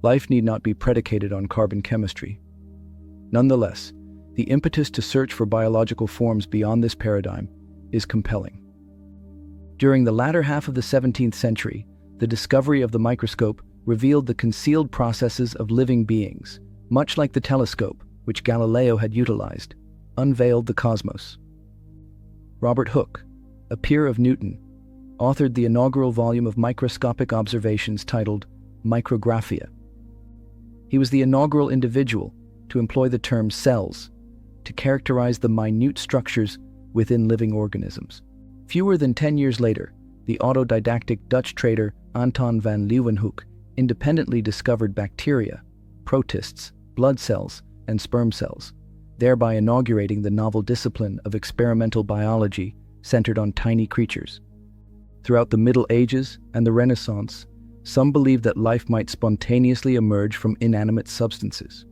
Life need not be predicated on carbon chemistry. Nonetheless, the impetus to search for biological forms beyond this paradigm is compelling. During the latter half of the 17th century, the discovery of the microscope revealed the concealed processes of living beings, much like the telescope, which Galileo had utilized, unveiled the cosmos. Robert Hooke, a peer of Newton, authored the inaugural volume of microscopic observations titled Micrographia. He was the inaugural individual to employ the term cells to characterize the minute structures within living organisms. Fewer than 10 years later, the autodidactic Dutch trader Anton van Leeuwenhoek independently discovered bacteria, protists, blood cells, and sperm cells, thereby inaugurating the novel discipline of experimental biology centered on tiny creatures. Throughout the Middle Ages and the Renaissance, some believed that life might spontaneously emerge from inanimate substances.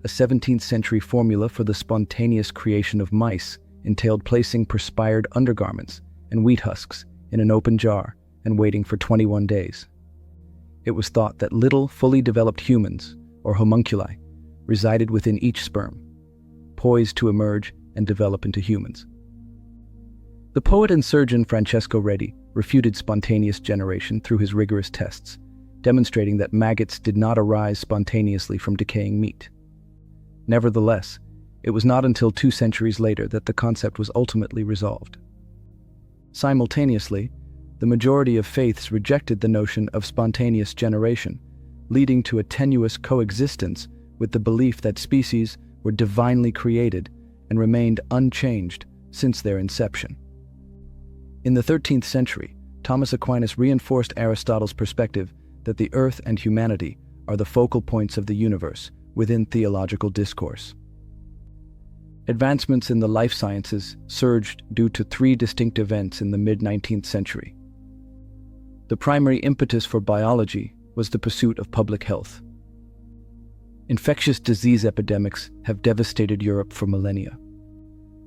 A 17th century formula for the spontaneous creation of mice entailed placing perspired undergarments and wheat husks in an open jar and waiting for 21 days. It was thought that little fully developed humans, or homunculi, resided within each sperm, poised to emerge and develop into humans. The poet and surgeon Francesco Redi refuted spontaneous generation through his rigorous tests, demonstrating that maggots did not arise spontaneously from decaying meat. Nevertheless, it was not until 2 centuries later that the concept was ultimately resolved. Simultaneously, the majority of faiths rejected the notion of spontaneous generation, leading to a tenuous coexistence with the belief that species were divinely created and remained unchanged since their inception. In the 13th century, Thomas Aquinas reinforced Aristotle's perspective that the earth and humanity are the focal points of the universe within theological discourse. Advancements in the life sciences surged due to 3 distinct events in the mid-19th century. The primary impetus for biology was the pursuit of public health. Infectious disease epidemics have devastated Europe for millennia.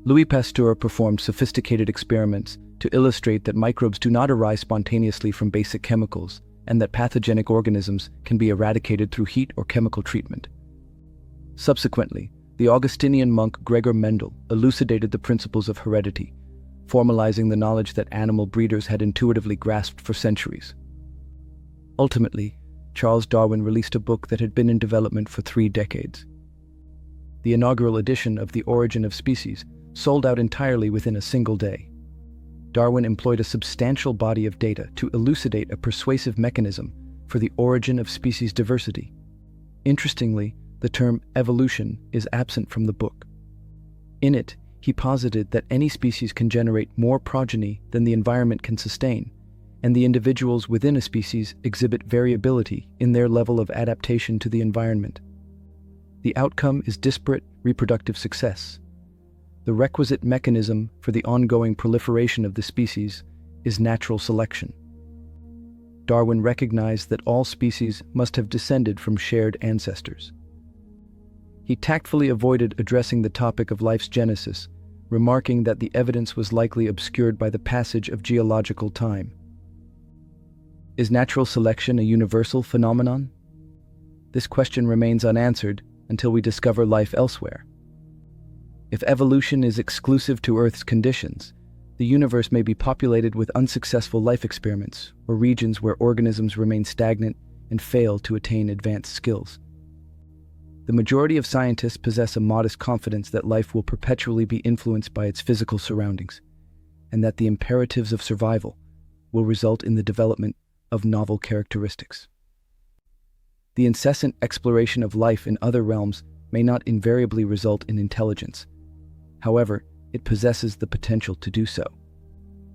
Louis Pasteur performed sophisticated experiments to illustrate that microbes do not arise spontaneously from basic chemicals and that pathogenic organisms can be eradicated through heat or chemical treatment. Subsequently, the Augustinian monk Gregor Mendel elucidated the principles of heredity, formalizing the knowledge that animal breeders had intuitively grasped for centuries. Ultimately, Charles Darwin released a book that had been in development for 3 decades. The inaugural edition of The Origin of Species sold out entirely within a single day. Darwin employed a substantial body of data to elucidate a persuasive mechanism for the origin of species diversity. Interestingly, the term evolution is absent from the book. In it, he posited that any species can generate more progeny than the environment can sustain, and the individuals within a species exhibit variability in their level of adaptation to the environment. The outcome is disparate reproductive success. The requisite mechanism for the ongoing proliferation of the species is natural selection. Darwin recognized that all species must have descended from shared ancestors. He tactfully avoided addressing the topic of life's genesis, remarking that the evidence was likely obscured by the passage of geological time. Is natural selection a universal phenomenon? This question remains unanswered until we discover life elsewhere. If evolution is exclusive to Earth's conditions, the universe may be populated with unsuccessful life experiments or regions where organisms remain stagnant and fail to attain advanced skills. The majority of scientists possess a modest confidence that life will perpetually be influenced by its physical surroundings, and that the imperatives of survival will result in the development of novel characteristics. The incessant exploration of life in other realms may not invariably result in intelligence. However, it possesses the potential to do so.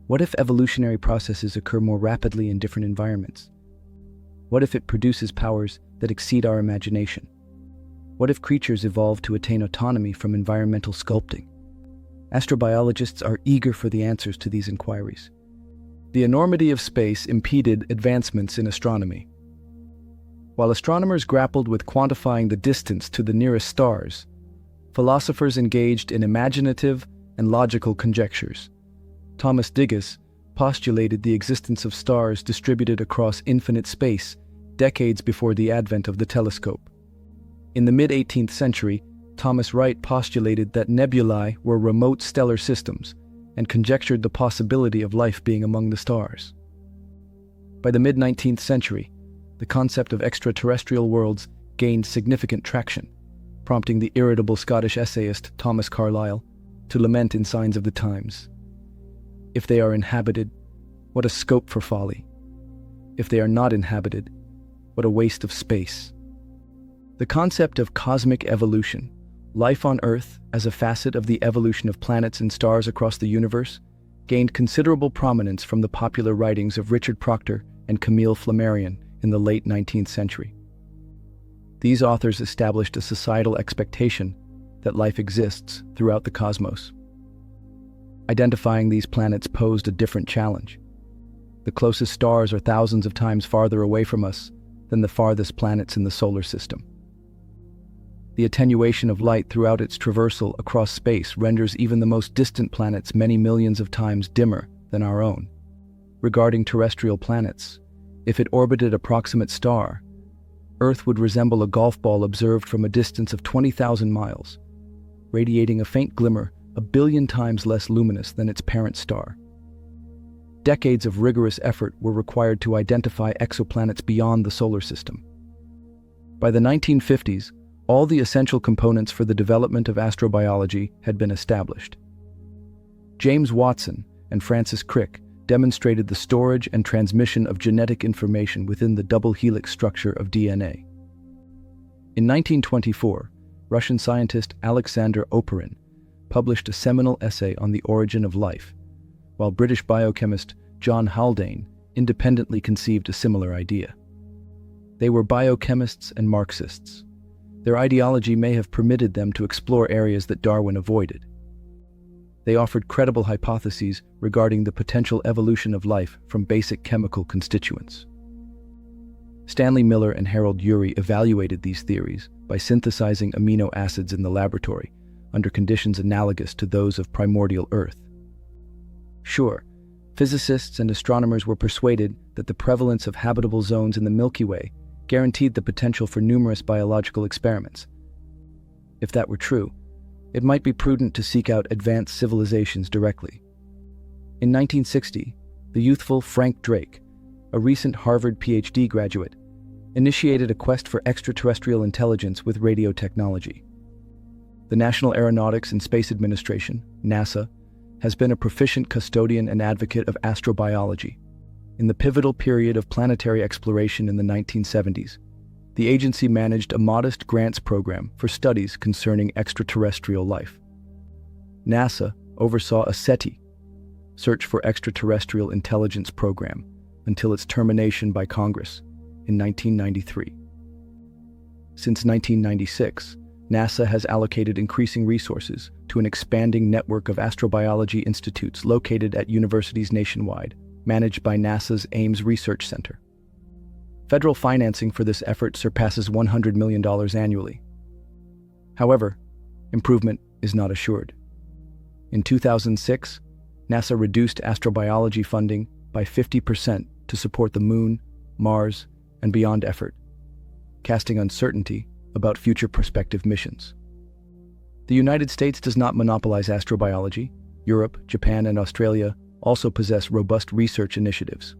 What if evolutionary processes occur more rapidly in different environments? What if it produces powers that exceed our imagination? What if creatures evolve to attain autonomy from environmental sculpting? Astrobiologists are eager for the answers to these inquiries. The enormity of space impeded advancements in astronomy. While astronomers grappled with quantifying the distance to the nearest stars, philosophers engaged in imaginative and logical conjectures. Thomas Digges postulated the existence of stars distributed across infinite space, decades before the advent of the telescope. In the mid-18th century, Thomas Wright postulated that nebulae were remote stellar systems and conjectured the possibility of life being among the stars. By the mid-19th century, the concept of extraterrestrial worlds gained significant traction, prompting the irritable Scottish essayist Thomas Carlyle to lament in Signs of the Times. If they are inhabited, what a scope for folly. If they are not inhabited, what a waste of space. The concept of cosmic evolution, life on Earth as a facet of the evolution of planets and stars across the universe, gained considerable prominence from the popular writings of Richard Proctor and Camille Flammarion in the late 19th century. These authors established a societal expectation that life exists throughout the cosmos. Identifying these planets posed a different challenge. The closest stars are thousands of times farther away from us than the farthest planets in the solar system. The attenuation of light throughout its traversal across space renders even the most distant planets many millions of times dimmer than our own. Regarding terrestrial planets, if it orbited a proximate star, Earth would resemble a golf ball observed from a distance of 20,000 miles, radiating a faint glimmer 1 billion times less luminous than its parent star. Decades of rigorous effort were required to identify exoplanets beyond the solar system. By the 1950s, all the essential components for the development of astrobiology had been established. James Watson and Francis Crick demonstrated the storage and transmission of genetic information within the double helix structure of DNA. In 1924, Russian scientist Alexander Oparin published a seminal essay on the origin of life, while British biochemist John Haldane independently conceived a similar idea. They were biochemists and Marxists. Their ideology may have permitted them to explore areas that Darwin avoided. They offered credible hypotheses regarding the potential evolution of life from basic chemical constituents. Stanley Miller and Harold Urey evaluated these theories by synthesizing amino acids in the laboratory under conditions analogous to those of primordial Earth. Sure, physicists and astronomers were persuaded that the prevalence of habitable zones in the Milky Way guaranteed the potential for numerous biological experiments. If that were true, it might be prudent to seek out advanced civilizations directly. In 1960, the youthful Frank Drake, a recent Harvard PhD graduate, initiated a quest for extraterrestrial intelligence with radio technology. The National Aeronautics and Space Administration, NASA, has been a proficient custodian and advocate of astrobiology. In the pivotal period of planetary exploration in the 1970s, the agency managed a modest grants program for studies concerning extraterrestrial life. NASA oversaw a SETI, Search for Extraterrestrial Intelligence program, until its termination by Congress in 1993. Since 1996, NASA has allocated increasing resources to an expanding network of astrobiology institutes located at universities nationwide, managed by NASA's Ames Research Center. Federal financing for this effort surpasses $100 million annually. However, improvement is not assured. In 2006, NASA reduced astrobiology funding by 50% to support the Moon, Mars, and beyond effort, casting uncertainty about future prospective missions. The United States does not monopolize astrobiology. Europe, Japan, and Australia also possess robust research initiatives.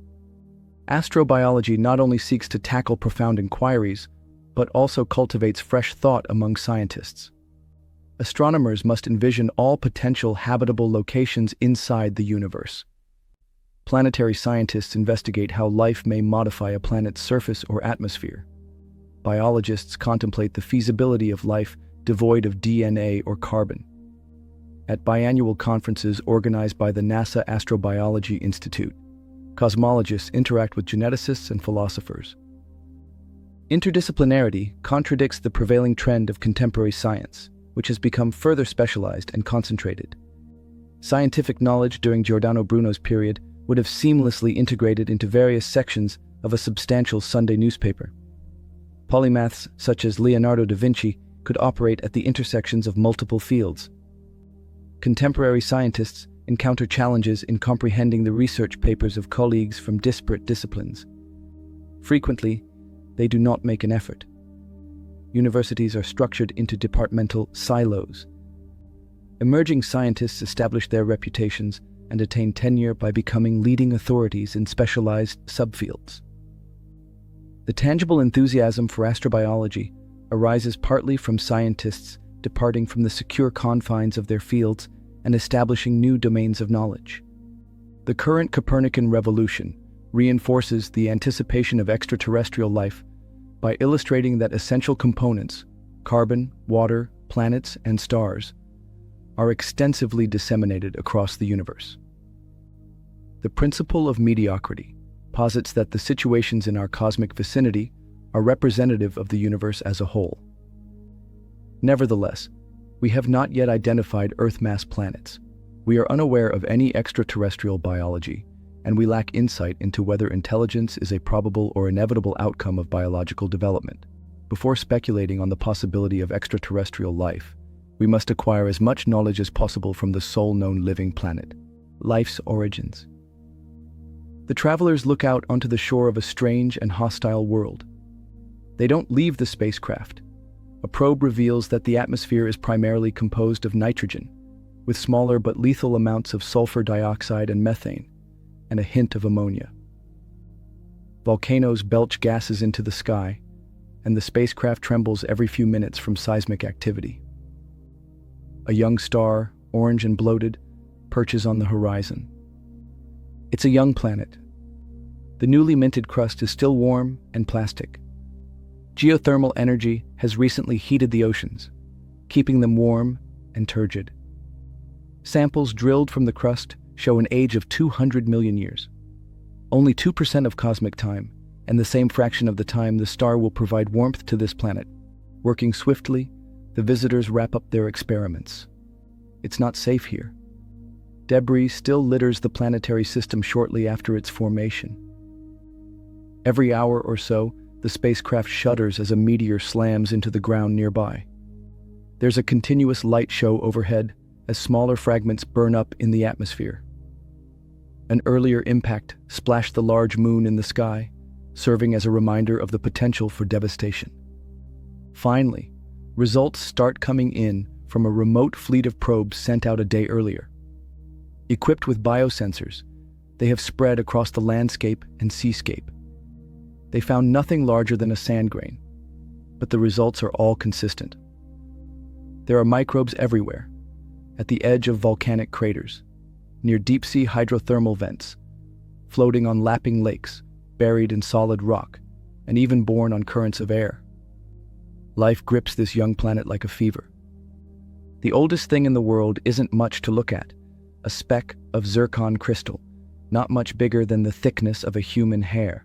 Astrobiology not only seeks to tackle profound inquiries, but also cultivates fresh thought among scientists. Astronomers must envision all potential habitable locations inside the universe. Planetary scientists investigate how life may modify a planet's surface or atmosphere. Biologists contemplate the feasibility of life devoid of DNA or carbon. At biannual conferences organized by the NASA Astrobiology Institute, cosmologists interact with geneticists and philosophers. Interdisciplinarity contradicts the prevailing trend of contemporary science, which has become further specialized and concentrated. Scientific knowledge during Giordano Bruno's period would have seamlessly integrated into various sections of a substantial Sunday newspaper. Polymaths such as Leonardo da Vinci could operate at the intersections of multiple fields. Contemporary scientists encounter challenges in comprehending the research papers of colleagues from disparate disciplines. Frequently, they do not make an effort. Universities are structured into departmental silos. Emerging scientists establish their reputations and attain tenure by becoming leading authorities in specialized subfields. The tangible enthusiasm for astrobiology arises partly from scientists departing from the secure confines of their fields and establishing new domains of knowledge. The current Copernican revolution reinforces the anticipation of extraterrestrial life by illustrating that essential components, carbon, water, planets, and stars, are extensively disseminated across the universe. The principle of mediocrity posits that the situations in our cosmic vicinity are representative of the universe as a whole. Nevertheless, we have not yet identified Earth-mass planets. We are unaware of any extraterrestrial biology, and we lack insight into whether intelligence is a probable or inevitable outcome of biological development. Before speculating on the possibility of extraterrestrial life, we must acquire as much knowledge as possible from the sole known living planet, life's origins. The travelers look out onto the shore of a strange and hostile world. They don't leave the spacecraft. A probe reveals that the atmosphere is primarily composed of nitrogen, with smaller but lethal amounts of sulfur dioxide and methane, and a hint of ammonia. Volcanoes belch gases into the sky, and the spacecraft trembles every few minutes from seismic activity. A young star, orange and bloated, perches on the horizon. It's a young planet. The newly minted crust is still warm and plastic. Geothermal energy has recently heated the oceans, keeping them warm and turgid. Samples drilled from the crust show an age of 200 million years. Only 2% of cosmic time, and the same fraction of the time the star will provide warmth to this planet. Working swiftly, the visitors wrap up their experiments. It's not safe here. Debris still litters the planetary system shortly after its formation. Every hour or so, the spacecraft shudders as a meteor slams into the ground nearby. There's a continuous light show overhead as smaller fragments burn up in the atmosphere. An earlier impact splashed the large moon in the sky, serving as a reminder of the potential for devastation. Finally, results start coming in from a remote fleet of probes sent out a day earlier. Equipped with biosensors, they have spread across the landscape and seascape. They found nothing larger than a sand grain, but the results are all consistent. There are microbes everywhere, at the edge of volcanic craters, near deep-sea hydrothermal vents, floating on lapping lakes, buried in solid rock, and even borne on currents of air. Life grips this young planet like a fever. The oldest thing in the world isn't much to look at, a speck of zircon crystal, not much bigger than the thickness of a human hair.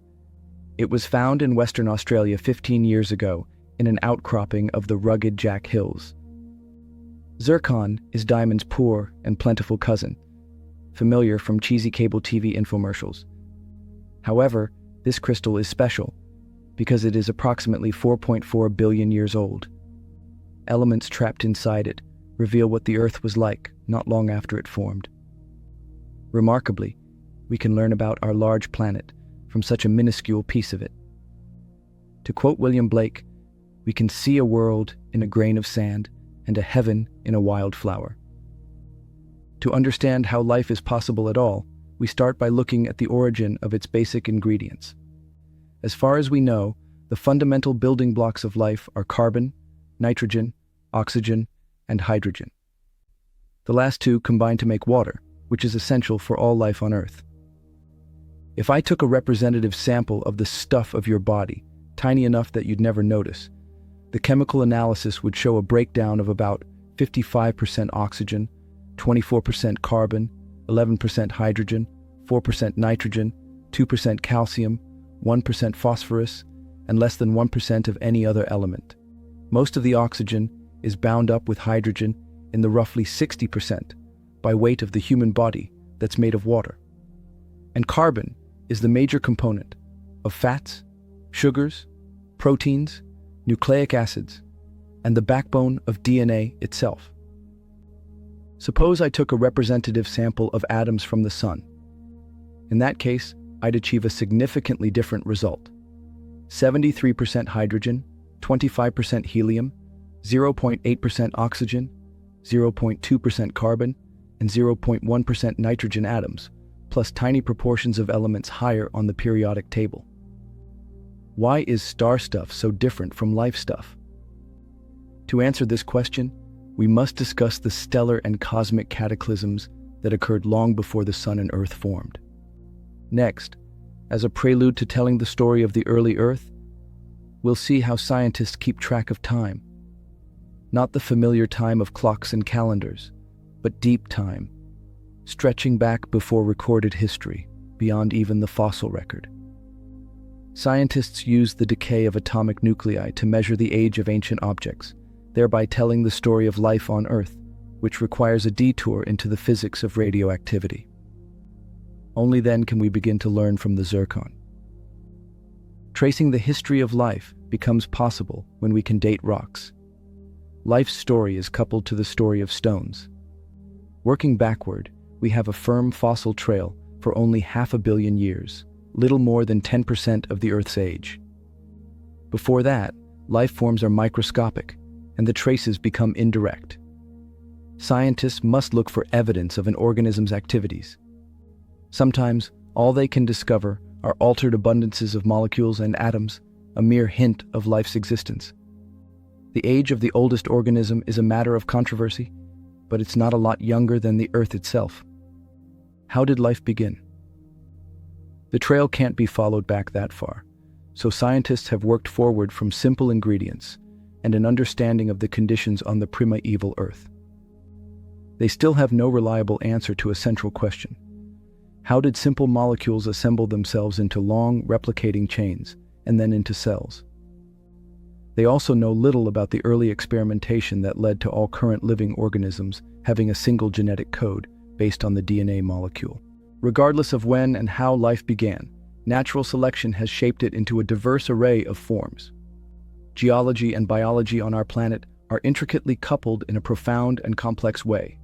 It was found in Western Australia 15 years ago in an outcropping of the rugged Jack Hills. Zircon is diamond's poor and plentiful cousin, familiar from cheesy cable TV infomercials. However, this crystal is special because it is approximately 4.4 billion years old. Elements trapped inside it reveal what the Earth was like not long after it formed. Remarkably, we can learn about our large planet from such a minuscule piece of it. To quote William Blake, we can see a world in a grain of sand and a heaven in a wildflower. To understand how life is possible at all, we start by looking at the origin of its basic ingredients. As far as we know, the fundamental building blocks of life are carbon, nitrogen, oxygen, and hydrogen. The last two combine to make water, which is essential for all life on Earth. If I took a representative sample of the stuff of your body, tiny enough that you'd never notice, the chemical analysis would show a breakdown of about 55% oxygen, 24% carbon, 11% hydrogen, 4% nitrogen, 2% calcium, 1% phosphorus, and less than 1% of any other element. Most of the oxygen is bound up with hydrogen in the roughly 60% by weight of the human body that's made of water. And carbon is the major component of fats, sugars, proteins, nucleic acids, and the backbone of DNA itself. Suppose I took a representative sample of atoms from the Sun. In that case, I'd achieve a significantly different result. 73% hydrogen, 25% helium, 0.8% oxygen, 0.2% carbon, and 0.1% nitrogen atoms, plus tiny proportions of elements higher on the periodic table. Why is star stuff so different from life stuff? To answer this question, we must discuss the stellar and cosmic cataclysms that occurred long before the Sun and Earth formed. Next, as a prelude to telling the story of the early Earth, we'll see how scientists keep track of time. Not the familiar time of clocks and calendars, but deep time, stretching back before recorded history, beyond even the fossil record. Scientists use the decay of atomic nuclei to measure the age of ancient objects, thereby telling the story of life on Earth, which requires a detour into the physics of radioactivity. Only then can we begin to learn from the zircon. Tracing the history of life becomes possible when we can date rocks. Life's story is coupled to the story of stones. Working backward, we have a firm fossil trail for only 500 million years, little more than 10% of the Earth's age. Before that, life forms are microscopic, and the traces become indirect. Scientists must look for evidence of an organism's activities. Sometimes, all they can discover are altered abundances of molecules and atoms, a mere hint of life's existence. The age of the oldest organism is a matter of controversy, but it's not a lot younger than the Earth itself. How did life begin? The trail can't be followed back that far, so scientists have worked forward from simple ingredients and an understanding of the conditions on the primeval Earth. They still have no reliable answer to a central question. How did simple molecules assemble themselves into long, replicating chains, and then into cells? They also know little about the early experimentation that led to all current living organisms having a single genetic code based on the DNA molecule. Regardless of when and how life began, natural selection has shaped it into a diverse array of forms. Geology and biology on our planet are intricately coupled in a profound and complex way,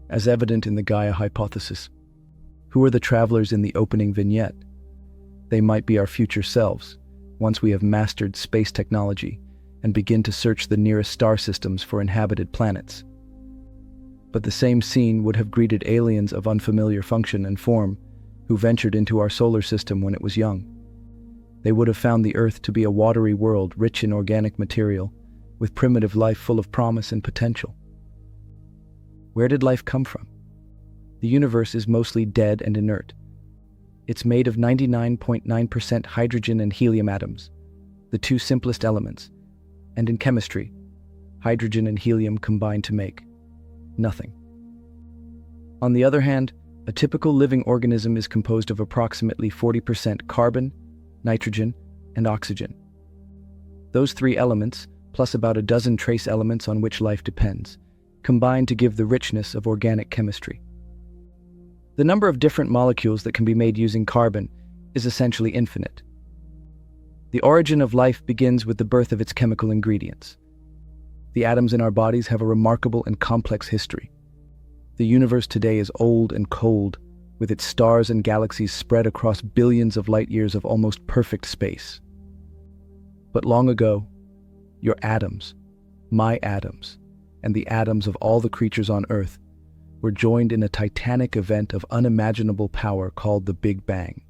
as evident in the Gaia hypothesis. Who are the travelers in the opening vignette? They might be our future selves, once we have mastered space technology and begin to search the nearest star systems for inhabited planets. But the same scene would have greeted aliens of unfamiliar function and form who ventured into our solar system when it was young. They would have found the Earth to be a watery world rich in organic material, with primitive life full of promise and potential. Where did life come from? The universe is mostly dead and inert. It's made of 99.9% hydrogen and helium atoms, the two simplest elements, and in chemistry, hydrogen and helium combine to make nothing. On the other hand, a typical living organism is composed of approximately 40% carbon, nitrogen, and oxygen. Those three elements, plus about a dozen trace elements on which life depends, combine to give the richness of organic chemistry. The number of different molecules that can be made using carbon is essentially infinite. The origin of life begins with the birth of its chemical ingredients. The atoms in our bodies have a remarkable and complex history. The universe today is old and cold, with its stars and galaxies spread across billions of light years of almost perfect space. But long ago, your atoms, my atoms, and the atoms of all the creatures on Earth were joined in a titanic event of unimaginable power called the Big Bang.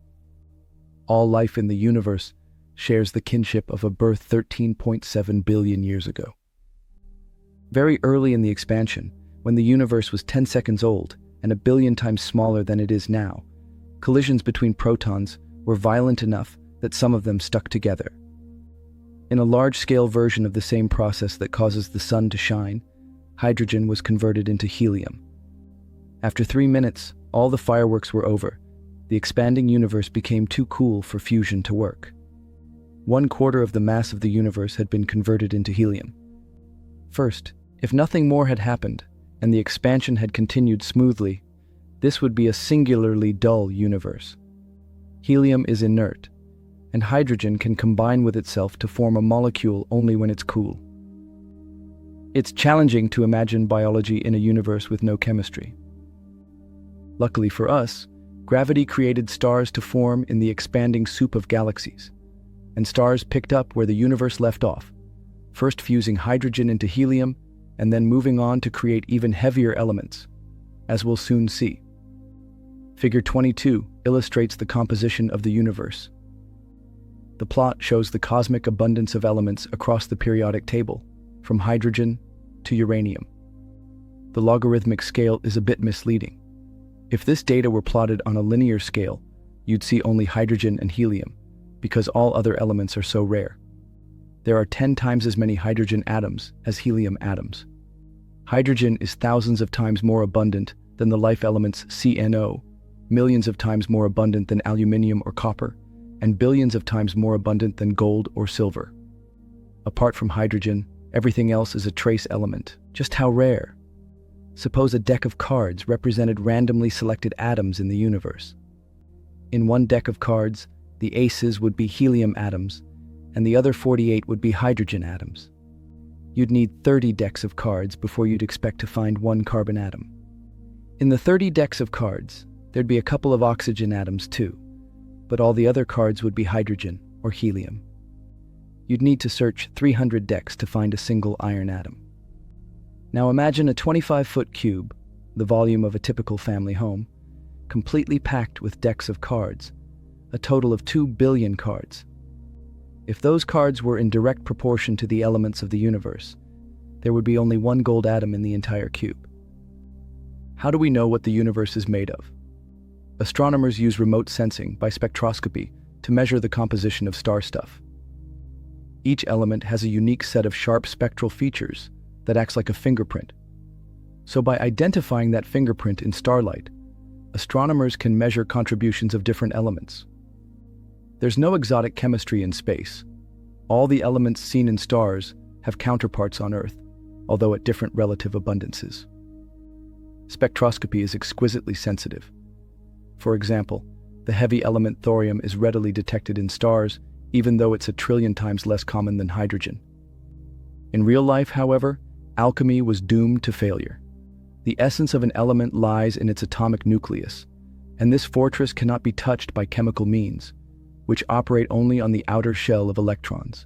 All life in the universe shares the kinship of a birth 13.7 billion years ago. Very early in the expansion, when the universe was 10 seconds old and 1 billion times smaller than it is now, collisions between protons were violent enough that some of them stuck together. In a large-scale version of the same process that causes the sun to shine, hydrogen was converted into helium. After 3 minutes, all the fireworks were over. The expanding universe became too cool for fusion to work. 1/4 of the mass of the universe had been converted into helium. First, if nothing more had happened, and the expansion had continued smoothly, this would be a singularly dull universe. Helium is inert, and hydrogen can combine with itself to form a molecule only when it's cool. It's challenging to imagine biology in a universe with no chemistry. Luckily for us, gravity created stars to form in the expanding soup of galaxies, and stars picked up where the universe left off, first fusing hydrogen into helium and then moving on to create even heavier elements, as we'll soon see. Figure 22 illustrates the composition of the universe. The plot shows the cosmic abundance of elements across the periodic table, from hydrogen to uranium. The logarithmic scale is a bit misleading. If this data were plotted on a linear scale, you'd see only hydrogen and helium, because all other elements are so rare. There are 10 times as many hydrogen atoms as helium atoms. Hydrogen is thousands of times more abundant than the life elements CNO, millions of times more abundant than aluminium or copper, and billions of times more abundant than gold or silver. Apart from hydrogen, everything else is a trace element. Just how rare? Suppose a deck of cards represented randomly selected atoms in the universe. In one deck of cards, the aces would be helium atoms, and the other 48 would be hydrogen atoms. You'd need 30 decks of cards before you'd expect to find one carbon atom. In the 30 decks of cards, there'd be a couple of oxygen atoms too, but all the other cards would be hydrogen or helium. You'd need to search 300 decks to find a single iron atom. Now imagine a 25-foot cube, the volume of a typical family home, completely packed with decks of cards, a total of 2 billion cards. If those cards were in direct proportion to the elements of the universe, there would be only one gold atom in the entire cube. How do we know what the universe is made of? Astronomers use remote sensing by spectroscopy to measure the composition of star stuff. Each element has a unique set of sharp spectral features that acts like a fingerprint. So by identifying that fingerprint in starlight, astronomers can measure contributions of different elements. There's no exotic chemistry in space. All the elements seen in stars have counterparts on Earth, although at different relative abundances. Spectroscopy is exquisitely sensitive. For example, the heavy element thorium is readily detected in stars, even though it's 1 trillion times less common than hydrogen. In real life, however, alchemy was doomed to failure. The essence of an element lies in its atomic nucleus, and this fortress cannot be touched by chemical means, which operate only on the outer shell of electrons.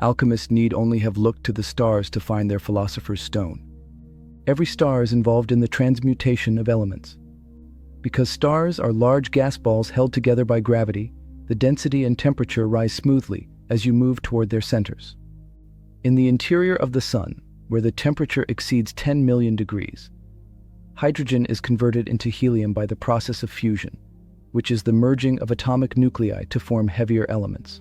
Alchemists need only have looked to the stars to find their philosopher's stone. Every star is involved in the transmutation of elements. Because stars are large gas balls held together by gravity, the density and temperature rise smoothly as you move toward their centers. In the interior of the Sun, where the temperature exceeds 10 million degrees, hydrogen is converted into helium by the process of fusion, which is the merging of atomic nuclei to form heavier elements.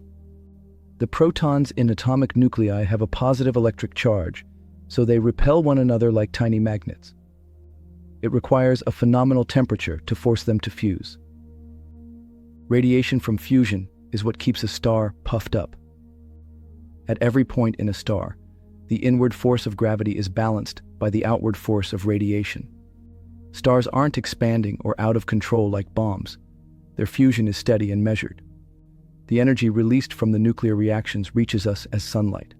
The protons in atomic nuclei have a positive electric charge, so they repel one another like tiny magnets. It requires a phenomenal temperature to force them to fuse. Radiation from fusion is what keeps a star puffed up. At every point in a star, the inward force of gravity is balanced by the outward force of radiation. Stars aren't expanding or out of control like bombs. Their fusion is steady and measured. The energy released from the nuclear reactions reaches us as sunlight.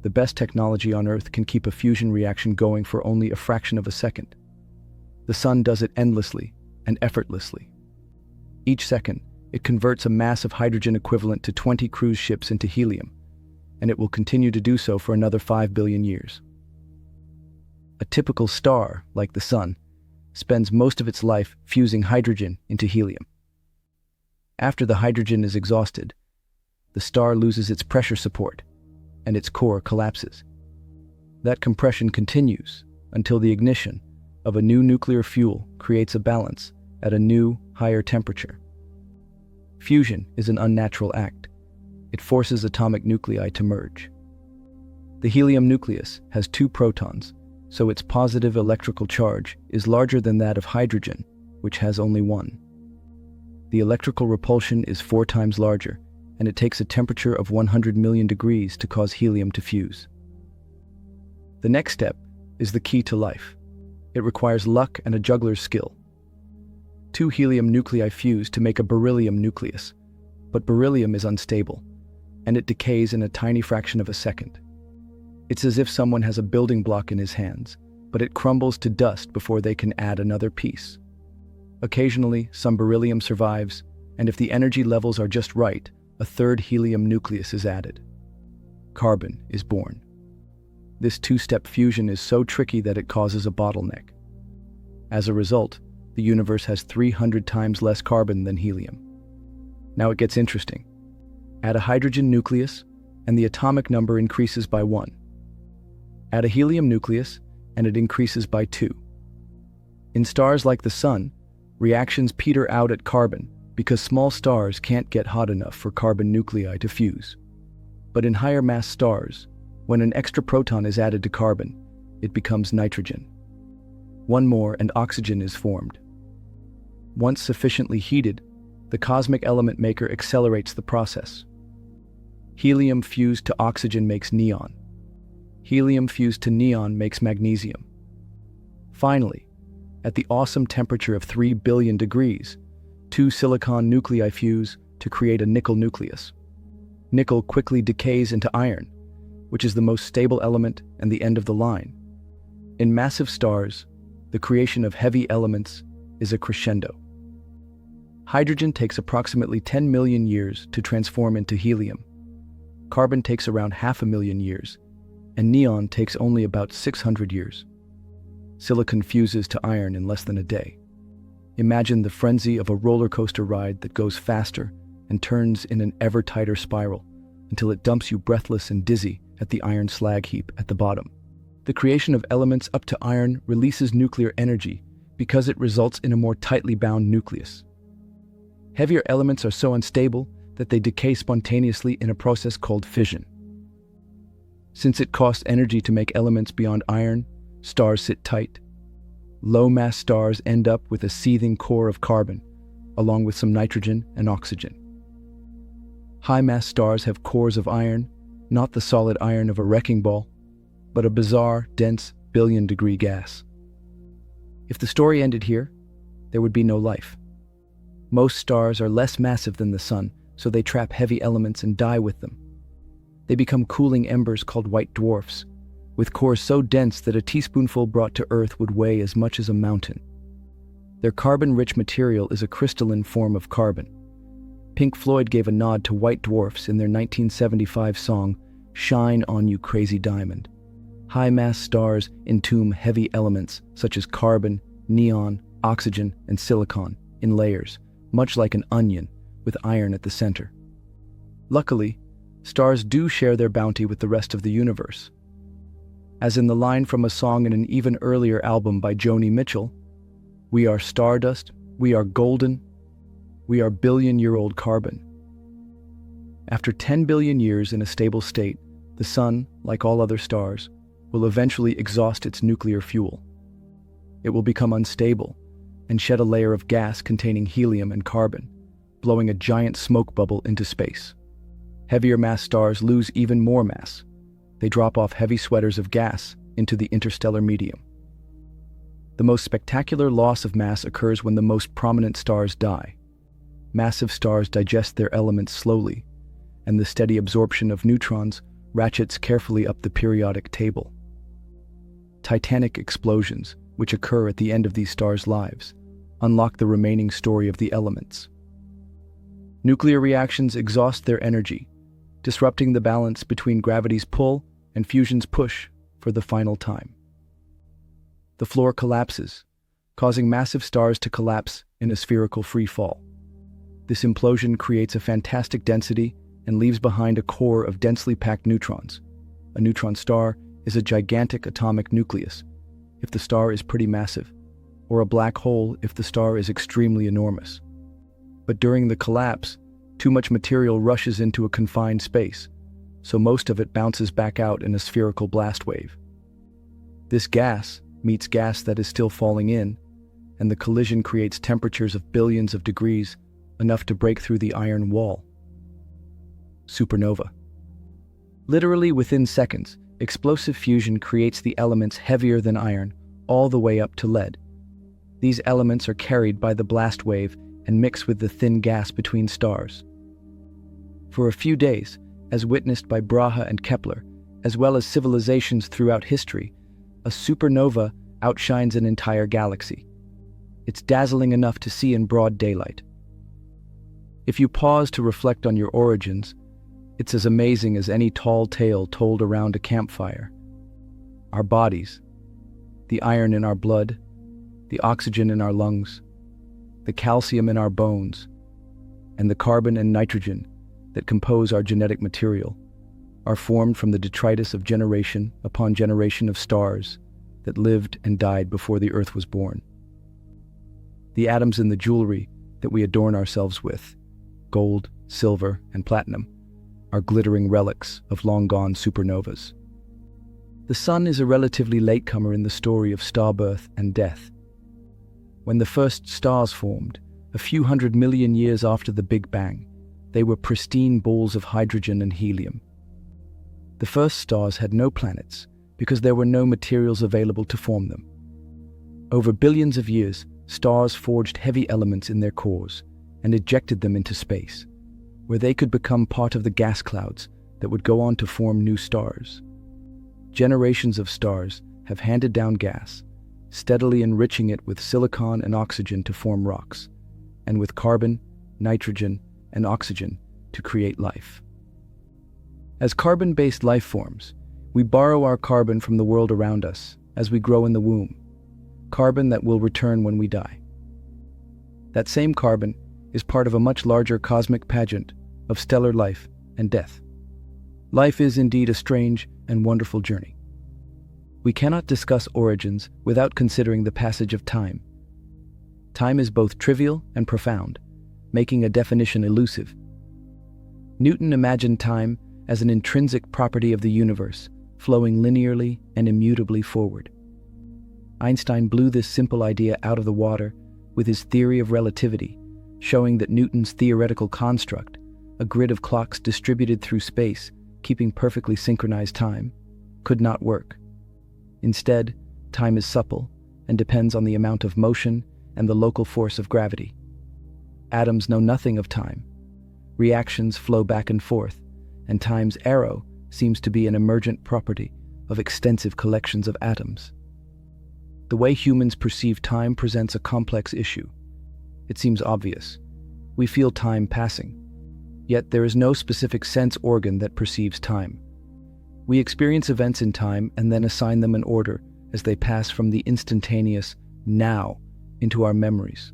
The best technology on Earth can keep a fusion reaction going for only a fraction of a second. The Sun does it endlessly and effortlessly. Each second, it converts a mass of hydrogen equivalent to 20 cruise ships into helium, and it will continue to do so for another 5 billion years. A typical star, like the Sun, spends most of its life fusing hydrogen into helium. After the hydrogen is exhausted, the star loses its pressure support, and its core collapses. That compression continues until the ignition of a new nuclear fuel creates a balance at a new, higher temperature. Fusion is an unnatural act. It forces atomic nuclei to merge. The helium nucleus has 2 protons, so its positive electrical charge is larger than that of hydrogen, which has only 1. The electrical repulsion is 4 times larger, and it takes a temperature of 100 million degrees to cause helium to fuse. The next step is the key to life. It requires luck and a juggler's skill. 2 helium nuclei fuse to make a beryllium nucleus, but beryllium is unstable, and it decays in a tiny fraction of a second. It's as if someone has a building block in his hands, but it crumbles to dust before they can add another piece. Occasionally, some beryllium survives, and if the energy levels are just right, a third helium nucleus is added. Carbon is born. This two-step fusion is so tricky that it causes a bottleneck. As a result, the universe has 300 times less carbon than helium. Now it gets interesting. Add a hydrogen nucleus, and the atomic number increases by 1. Add a helium nucleus, and it increases by 2. In stars like the Sun, reactions peter out at carbon because small stars can't get hot enough for carbon nuclei to fuse. But in higher mass stars, when an extra proton is added to carbon, it becomes nitrogen. One more and oxygen is formed. Once sufficiently heated, the cosmic element maker accelerates the process. Helium fused to oxygen makes neon. Helium fused to neon makes magnesium. Finally, at the awesome temperature of 3 billion degrees, 2 silicon nuclei fuse to create a nickel nucleus. Nickel quickly decays into iron, which is the most stable element and the end of the line. In massive stars, the creation of heavy elements is a crescendo. Hydrogen takes approximately 10 million years to transform into helium. Carbon takes around 500,000 years, and neon takes only about 600 years. Silicon fuses to iron in less than a day. Imagine the frenzy of a roller coaster ride that goes faster and turns in an ever tighter spiral until it dumps you breathless and dizzy at the iron slag heap at the bottom. The creation of elements up to iron releases nuclear energy because it results in a more tightly bound nucleus. Heavier elements are so unstable that they decay spontaneously in a process called fission. Since it costs energy to make elements beyond iron, stars sit tight. Low-mass stars end up with a seething core of carbon, along with some nitrogen and oxygen. High-mass stars have cores of iron, not the solid iron of a wrecking ball, but a bizarre, dense, billion-degree gas. If the story ended here, there would be no life. Most stars are less massive than the Sun, so they trap heavy elements and die with them. They become cooling embers called white dwarfs, with cores so dense that a teaspoonful brought to Earth would weigh as much as a mountain. Their carbon-rich material is a crystalline form of carbon. Pink Floyd gave a nod to white dwarfs in their 1975 song, "Shine On You Crazy Diamond." High-mass stars entomb heavy elements such as carbon, neon, oxygen, and silicon in layers, much like an onion, with iron at the center. Luckily, stars do share their bounty with the rest of the universe. As in the line from a song in an even earlier album by Joni Mitchell, "We are stardust, we are golden, we are billion-year-old carbon." After 10 billion years in a stable state, the Sun, like all other stars, will eventually exhaust its nuclear fuel. It will become unstable and shed a layer of gas containing helium and carbon, blowing a giant smoke bubble into space. Heavier mass stars lose even more mass. They drop off heavy sweaters of gas into the interstellar medium. The most spectacular loss of mass occurs when the most prominent stars die. Massive stars digest their elements slowly, and the steady absorption of neutrons ratchets carefully up the periodic table. Titanic explosions, which occur at the end of these stars' lives, unlock the remaining story of the elements. Nuclear reactions exhaust their energy, disrupting the balance between gravity's pull and fusion's push for the final time. The floor collapses, causing massive stars to collapse in a spherical free fall. This implosion creates a fantastic density and leaves behind a core of densely packed neutrons. A neutron star is a gigantic atomic nucleus, if the star is pretty massive, or a black hole if the star is extremely enormous. But during the collapse, too much material rushes into a confined space, so most of it bounces back out in a spherical blast wave. This gas meets gas that is still falling in, and the collision creates temperatures of billions of degrees, enough to break through the iron wall. Supernova. Literally within seconds, explosive fusion creates the elements heavier than iron, all the way up to lead. These elements are carried by the blast wave and mix with the thin gas between stars. For a few days, as witnessed by Brahe and Kepler, as well as civilizations throughout history, a supernova outshines an entire galaxy. It's dazzling enough to see in broad daylight. If you pause to reflect on your origins, it's as amazing as any tall tale told around a campfire. Our bodies, the iron in our blood, the oxygen in our lungs, the calcium in our bones, and the carbon and nitrogen that compose our genetic material are formed from the detritus of generation upon generation of stars that lived and died before the Earth was born. The atoms in the jewelry that we adorn ourselves with, gold, silver, and platinum, are glittering relics of long-gone supernovas. The Sun is a relatively latecomer in the story of star birth and death. When the first stars formed, a few 100 million years after the Big Bang, they were pristine balls of hydrogen and helium. The first stars had no planets because there were no materials available to form them. Over billions of years, stars forged heavy elements in their cores and ejected them into space, where they could become part of the gas clouds that would go on to form new stars. Generations of stars have handed down gas, steadily enriching it with silicon and oxygen to form rocks, and with carbon, nitrogen, and oxygen to create life. As carbon-based life forms, we borrow our carbon from the world around us as we grow in the womb, carbon that will return when we die. That same carbon is part of a much larger cosmic pageant of stellar life and death. Life is indeed a strange and wonderful journey. We cannot discuss origins without considering the passage of time. Time is both trivial and profound, making a definition elusive. Newton imagined time as an intrinsic property of the universe, flowing linearly and immutably forward. Einstein blew this simple idea out of the water with his theory of relativity, showing that Newton's theoretical construct, a grid of clocks distributed through space, keeping perfectly synchronized time, could not work. Instead, time is supple and depends on the amount of motion and the local force of gravity. Atoms know nothing of time. Reactions flow back and forth, and time's arrow seems to be an emergent property of extensive collections of atoms. The way humans perceive time presents a complex issue. It seems obvious. We feel time passing, yet there is no specific sense organ that perceives time. We experience events in time and then assign them an order as they pass from the instantaneous now into our memories.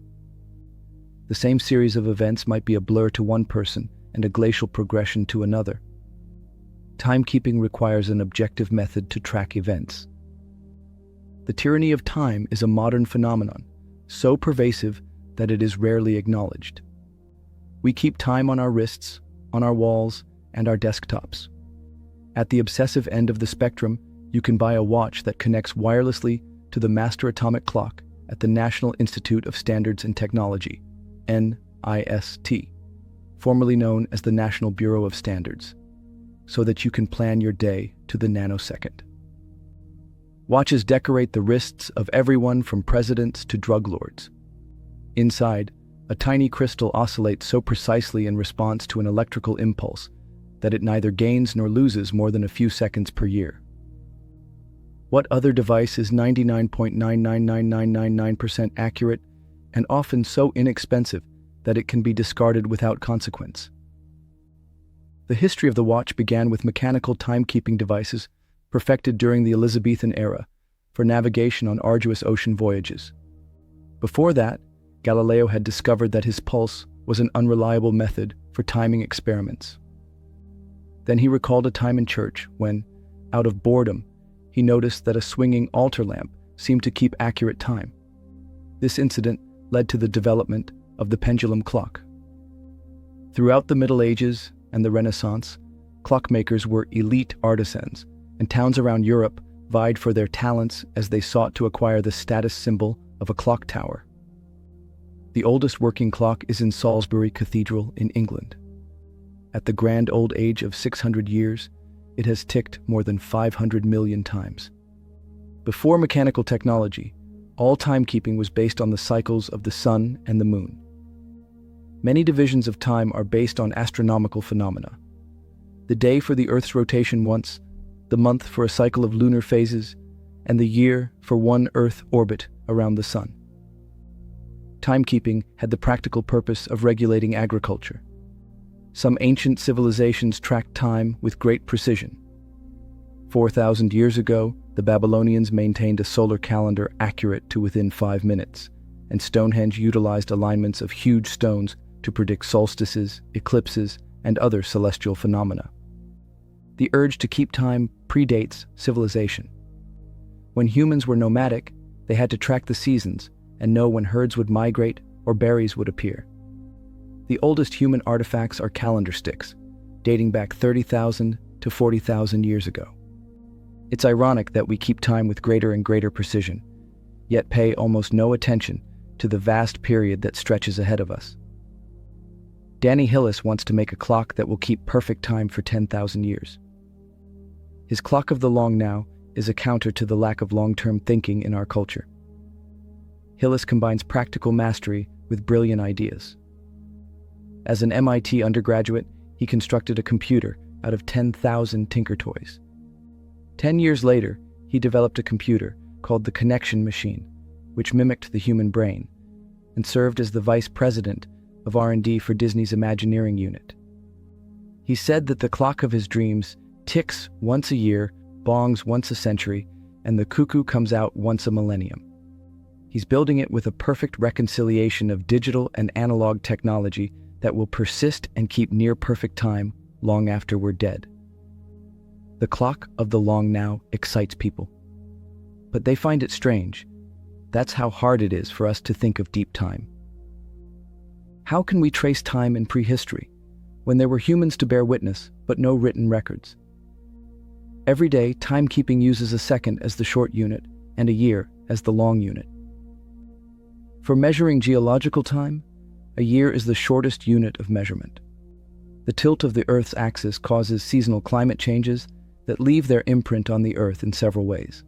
The same series of events might be a blur to one person and a glacial progression to another. Timekeeping requires an objective method to track events. The tyranny of time is a modern phenomenon, so pervasive that it is rarely acknowledged. We keep time on our wrists, on our walls, and our desktops. At the obsessive end of the spectrum, you can buy a watch that connects wirelessly to the master atomic clock at the National Institute of Standards and Technology, NIST, formerly known as the National Bureau of Standards, so that you can plan your day to the nanosecond. Watches decorate the wrists of everyone from presidents to drug lords. Inside, a tiny crystal oscillates so precisely in response to an electrical impulse that it neither gains nor loses more than a few seconds per year. What other device is 99.999999% accurate and often so inexpensive that it can be discarded without consequence? The history of the watch began with mechanical timekeeping devices perfected during the Elizabethan era for navigation on arduous ocean voyages. Before that, Galileo had discovered that his pulse was an unreliable method for timing experiments. Then he recalled a time in church when, out of boredom, he noticed that a swinging altar lamp seemed to keep accurate time. This incident led to the development of the pendulum clock. Throughout the Middle Ages and the Renaissance, clockmakers were elite artisans, and towns around Europe vied for their talents as they sought to acquire the status symbol of a clock tower. The oldest working clock is in Salisbury Cathedral in England. At the grand old age of 600 years, it has ticked more than 500 million times. Before mechanical technology, all timekeeping was based on the cycles of the sun and the moon. Many divisions of time are based on astronomical phenomena. The day for the Earth's rotation once the month for a cycle of lunar phases, and the year for one Earth orbit around the Sun. Timekeeping had the practical purpose of regulating agriculture. Some ancient civilizations tracked time with great precision. 4,000 years ago, the Babylonians maintained a solar calendar accurate to within 5 minutes, and Stonehenge utilized alignments of huge stones to predict solstices, eclipses, and other celestial phenomena. The urge to keep time predates civilization. When humans were nomadic, they had to track the seasons and know when herds would migrate or berries would appear. The oldest human artifacts are calendar sticks, dating back 30,000 to 40,000 years ago. It's ironic that we keep time with greater and greater precision, yet pay almost no attention to the vast period that stretches ahead of us. Danny Hillis wants to make a clock that will keep perfect time for 10,000 years. His clock of the long now is a counter to the lack of long-term thinking in our culture. Hillis combines practical mastery with brilliant ideas. As an MIT undergraduate, he constructed a computer out of 10,000 Tinker Toys. 10 years later, he developed a computer called the Connection Machine, which mimicked the human brain, and served as the vice president of R&D for Disney's Imagineering unit. He said that the clock of his dreams ticks once a year, bongs once a century, and the cuckoo comes out once a millennium. He's building it with a perfect reconciliation of digital and analog technology that will persist and keep near-perfect time long after we're dead. The clock of the long now excites people, but they find it strange. That's how hard it is for us to think of deep time. How can we trace time in prehistory, when there were humans to bear witness, but no written records? Every day, timekeeping uses a second as the short unit and a year as the long unit. For measuring geological time, a year is the shortest unit of measurement. The tilt of the Earth's axis causes seasonal climate changes that leave their imprint on the Earth in several ways.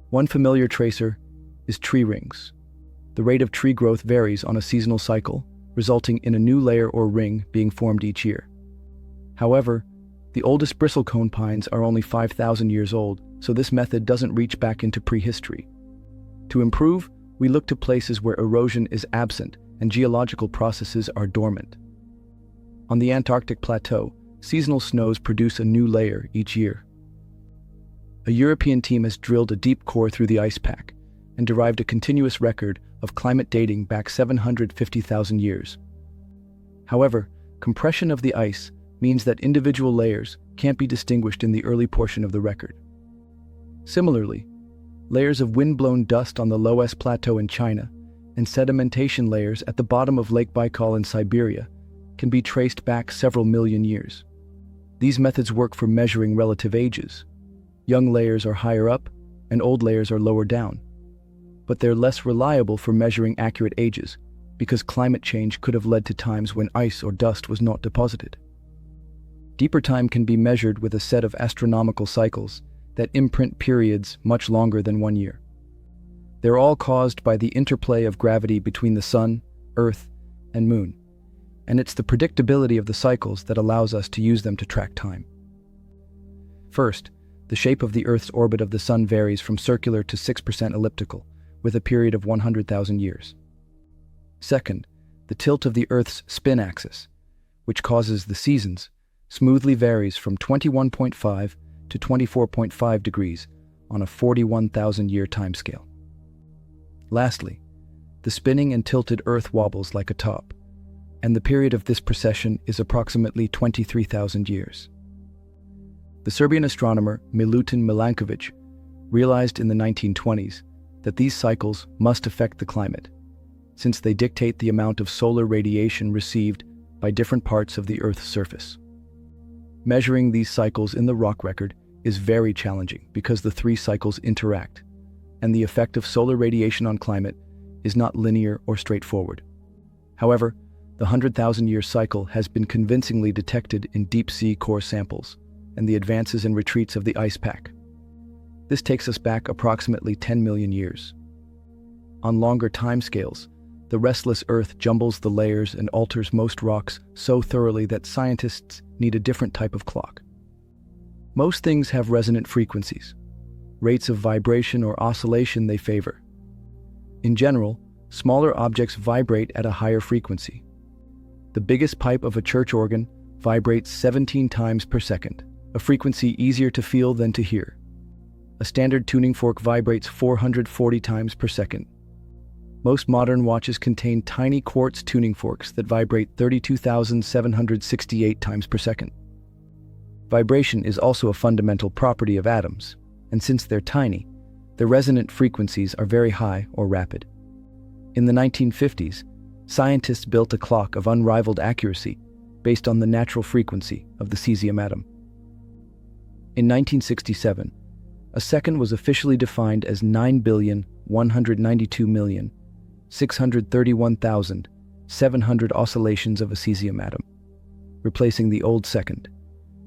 One familiar tracer is tree rings. The rate of tree growth varies on a seasonal cycle, resulting in a new layer or ring being formed each year. However, the oldest bristlecone pines are only 5,000 years old, so this method doesn't reach back into prehistory. To improve, we look to places where erosion is absent and geological processes are dormant. On the Antarctic plateau, seasonal snows produce a new layer each year. A European team has drilled a deep core through the ice pack and derived a continuous record of climate dating back 750,000 years. However, compression of the ice means that individual layers can't be distinguished in the early portion of the record. Similarly, layers of wind-blown dust on the Loess Plateau in China and sedimentation layers at the bottom of Lake Baikal in Siberia can be traced back several million years. These methods work for measuring relative ages. Young layers are higher up and old layers are lower down. But they're less reliable for measuring accurate ages because climate change could have led to times when ice or dust was not deposited. Deeper time can be measured with a set of astronomical cycles that imprint periods much longer than 1 year. They're all caused by the interplay of gravity between the Sun, Earth, and Moon, and it's the predictability of the cycles that allows us to use them to track time. First, the shape of the Earth's orbit of the Sun varies from circular to 6% elliptical, with a period of 100,000 years. Second, the tilt of the Earth's spin axis, which causes the seasons, smoothly varies from 21.5 to 24.5 degrees on a 41,000-year timescale. Lastly, the spinning and tilted Earth wobbles like a top, and the period of this precession is approximately 23,000 years. The Serbian astronomer Milutin Milankovic realized in the 1920s that these cycles must affect the climate, since they dictate the amount of solar radiation received by different parts of the Earth's surface. Measuring these cycles in the rock record is very challenging because the three cycles interact, and the effect of solar radiation on climate is not linear or straightforward. However, the 100,000-year cycle has been convincingly detected in deep-sea core samples and the advances and retreats of the ice pack. This takes us back approximately 10 million years. On longer timescales, the restless Earth jumbles the layers and alters most rocks so thoroughly that scientists need a different type of clock. Most things have resonant frequencies, rates of vibration or oscillation they favor. In general, smaller objects vibrate at a higher frequency. The biggest pipe of a church organ vibrates 17 times per second, a frequency easier to feel than to hear. A standard tuning fork vibrates 440 times per second. Most modern watches contain tiny quartz tuning forks that vibrate 32,768 times per second. Vibration is also a fundamental property of atoms, and since they're tiny, the resonant frequencies are very high or rapid. In the 1950s, scientists built a clock of unrivaled accuracy based on the natural frequency of the cesium atom. In 1967, a second was officially defined as 9,192,631,700 oscillations of a cesium atom, replacing the old second,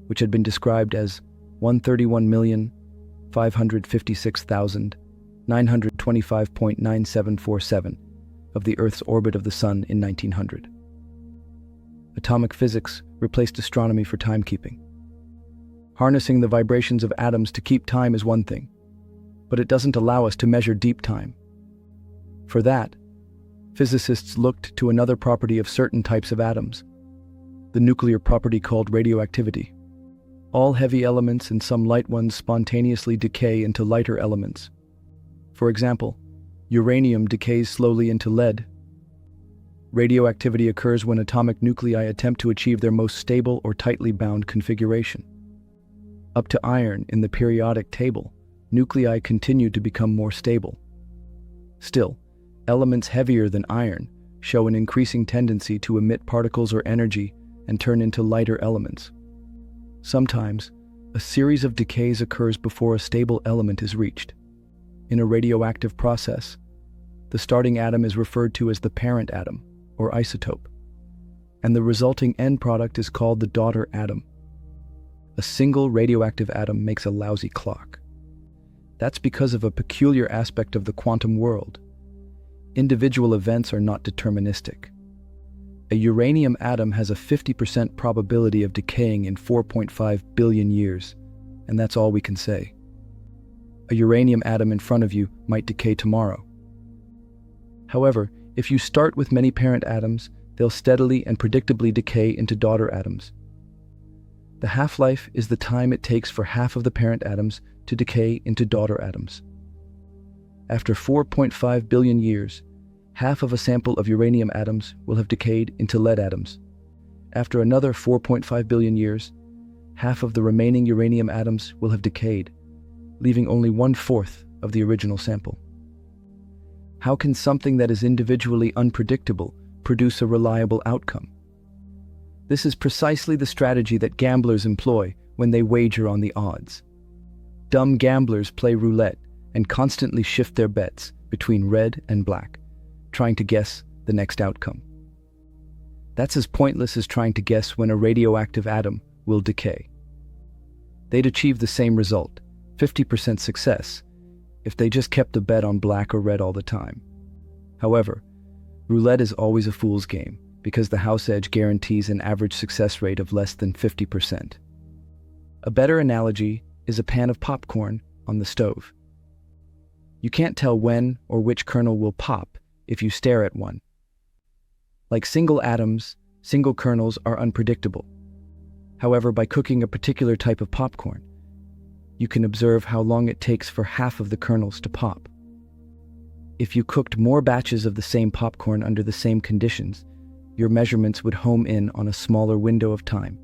which had been described as 131,556,925.9747 of the Earth's orbit of the Sun in 1900. Atomic physics replaced astronomy for timekeeping. Harnessing the vibrations of atoms to keep time is one thing, but it doesn't allow us to measure deep time. For that, physicists looked to another property of certain types of atoms, the nuclear property called radioactivity. All heavy elements and some light ones spontaneously decay into lighter elements. For example, uranium decays slowly into lead. Radioactivity occurs when atomic nuclei attempt to achieve their most stable or tightly bound configuration. Up to iron in the periodic table, nuclei continue to become more stable. Still, elements heavier than iron show an increasing tendency to emit particles or energy and turn into lighter elements. Sometimes, a series of decays occurs before a stable element is reached. In a radioactive process, the starting atom is referred to as the parent atom, or isotope, and the resulting end product is called the daughter atom. A single radioactive atom makes a lousy clock. That's because of a peculiar aspect of the quantum world. Individual events are not deterministic. A uranium atom has a 50% probability of decaying in 4.5 billion years, and that's all we can say. A uranium atom in front of you might decay tomorrow. However, if you start with many parent atoms, they'll steadily and predictably decay into daughter atoms. The half-life is the time it takes for half of the parent atoms to decay into daughter atoms. After 4.5 billion years, half of a sample of uranium atoms will have decayed into lead atoms. After another 4.5 billion years, half of the remaining uranium atoms will have decayed, leaving only 1/4 of the original sample. How can something that is individually unpredictable produce a reliable outcome? This is precisely the strategy that gamblers employ when they wager on the odds. Dumb gamblers play roulette and constantly shift their bets between red and black, trying to guess the next outcome. That's as pointless as trying to guess when a radioactive atom will decay. They'd achieve the same result, 50% success, if they just kept the bet on black or red all the time. However, roulette is always a fool's game because the house edge guarantees an average success rate of less than 50%. A better analogy is a pan of popcorn on the stove. You can't tell when or which kernel will pop if you stare at one. Like single atoms, single kernels are unpredictable. However, by cooking a particular type of popcorn, you can observe how long it takes for half of the kernels to pop. If you cooked more batches of the same popcorn under the same conditions, your measurements would home in on a smaller window of time,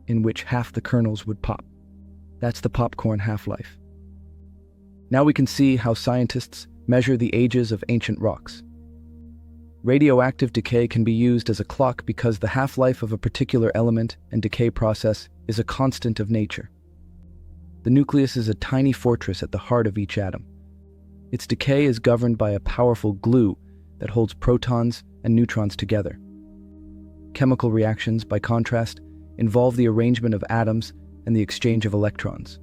in which half the kernels would pop. That's the popcorn half-life. Now we can see how scientists measure the ages of ancient rocks. Radioactive decay can be used as a clock because the half-life of a particular element and decay process is a constant of nature. The nucleus is a tiny fortress at the heart of each atom. Its decay is governed by a powerful glue that holds protons and neutrons together. Chemical reactions, by contrast, involve the arrangement of atoms and the exchange of electrons.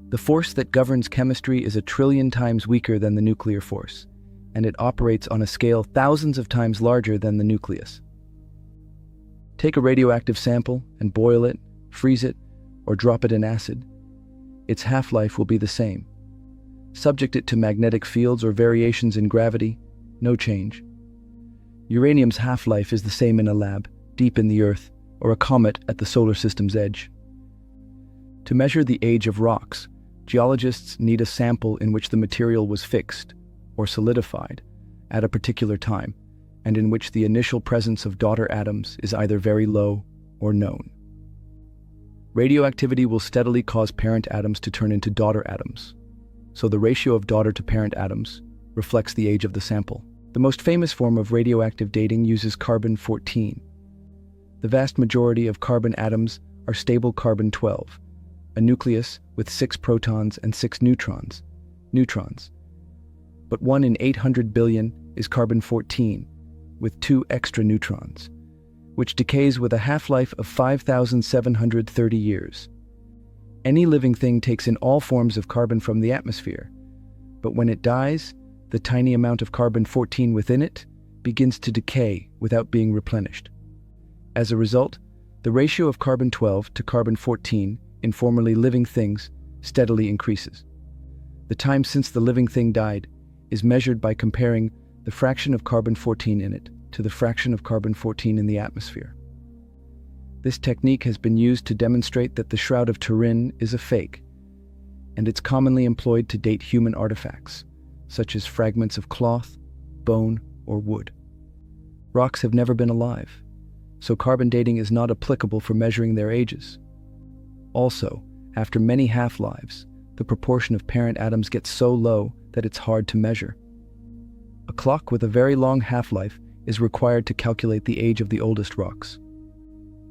The force that governs chemistry is 1,000,000,000 times weaker than the nuclear force, and it operates on a scale thousands of times larger than the nucleus. Take a radioactive sample and boil it, freeze it, or drop it in acid, its half-life will be the same. Subject it to magnetic fields or variations in gravity, no change. Uranium's half-life is the same in a lab, deep in the Earth, or a comet at the solar system's edge. To measure the age of rocks, geologists need a sample in which the material was fixed, or solidified, at a particular time, and in which the initial presence of daughter atoms is either very low or known. Radioactivity will steadily cause parent atoms to turn into daughter atoms, so the ratio of daughter to parent atoms reflects the age of the sample. The most famous form of radioactive dating uses carbon-14. The vast majority of carbon atoms are stable carbon-12, a nucleus with 6 protons and 6 neutrons. But 1 in 800 billion is carbon-14, with 2 extra neutrons, which decays with a half-life of 5,730 years. Any living thing takes in all forms of carbon from the atmosphere, but when it dies, the tiny amount of carbon-14 within it begins to decay without being replenished. As a result, the ratio of carbon-12 to carbon-14 in formerly living things steadily increases. The time since the living thing died is measured by comparing the fraction of carbon-14 in it to the fraction of carbon-14 in the atmosphere. This technique has been used to demonstrate that the Shroud of Turin is a fake, and it's commonly employed to date human artifacts, such as fragments of cloth, bone, or wood. Rocks have never been alive, so carbon dating is not applicable for measuring their ages. Also, after many half-lives, the proportion of parent atoms gets so low that it's hard to measure. A clock with a very long half-life is required to calculate the age of the oldest rocks.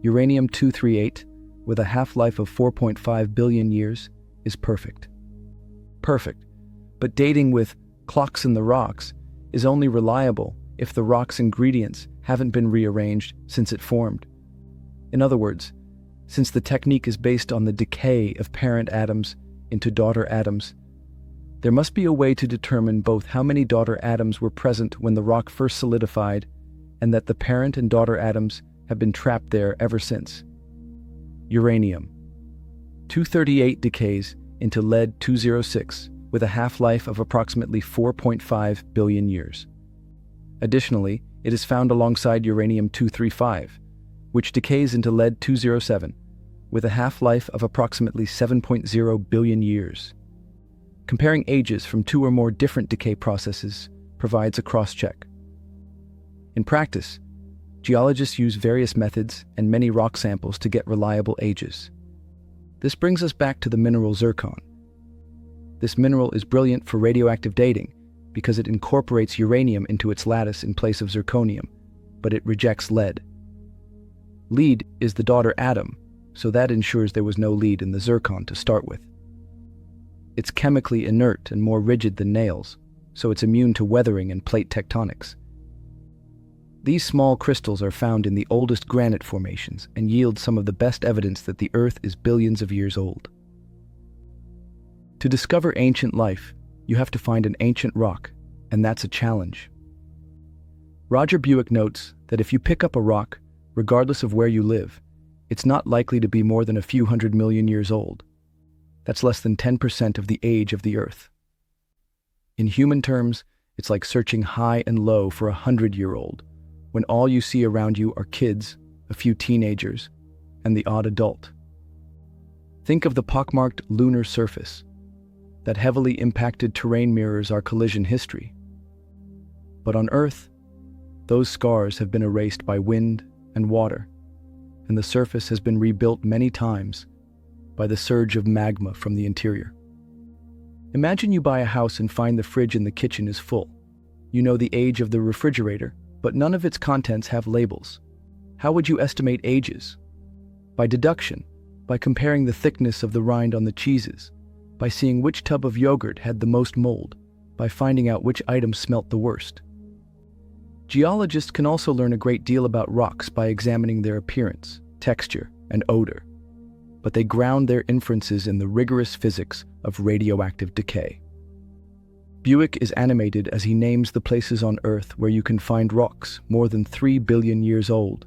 Uranium-238, with a half-life of 4.5 billion years, is perfect. Perfect, but dating with clocks in the rocks is only reliable if the rock's ingredients haven't been rearranged since it formed. In other words, since the technique is based on the decay of parent atoms into daughter atoms, there must be a way to determine both how many daughter atoms were present when the rock first solidified and that the parent and daughter atoms have been trapped there ever since. Uranium-238 decays into lead-206 with a half-life of approximately 4.5 billion years. Additionally, it is found alongside uranium-235, which decays into lead-207 with a half-life of approximately 7.0 billion years. Comparing ages from 2 or more different decay processes provides a cross-check. In practice, geologists use various methods and many rock samples to get reliable ages. This brings us back to the mineral zircon. This mineral is brilliant for radioactive dating because it incorporates uranium into its lattice in place of zirconium, but it rejects lead. Lead is the daughter atom, so that ensures there was no lead in the zircon to start with. It's chemically inert and more rigid than nails, so it's immune to weathering and plate tectonics. These small crystals are found in the oldest granite formations and yield some of the best evidence that the Earth is billions of years old. To discover ancient life, you have to find an ancient rock, and that's a challenge. Roger Buick notes that if you pick up a rock, regardless of where you live, it's not likely to be more than a few 100 million years old. That's less than 10% of the age of the Earth. In human terms, it's like searching high and low for a 100-year-old, when all you see around you are kids, a few teenagers, and the odd adult. Think of the pockmarked lunar surface. That heavily impacted terrain mirrors our collision history. But on Earth, those scars have been erased by wind and water, and the surface has been rebuilt many times by the surge of magma from the interior. Imagine you buy a house and find the fridge in the kitchen is full. You know the age of the refrigerator, but none of its contents have labels. How would you estimate ages? By deduction, by comparing the thickness of the rind on the cheeses, by seeing which tub of yogurt had the most mold, by finding out which item smelt the worst. Geologists can also learn a great deal about rocks by examining their appearance, texture, and odor, but they ground their inferences in the rigorous physics of radioactive decay. Buick is animated as he names the places on Earth where you can find rocks more than 3 billion years old: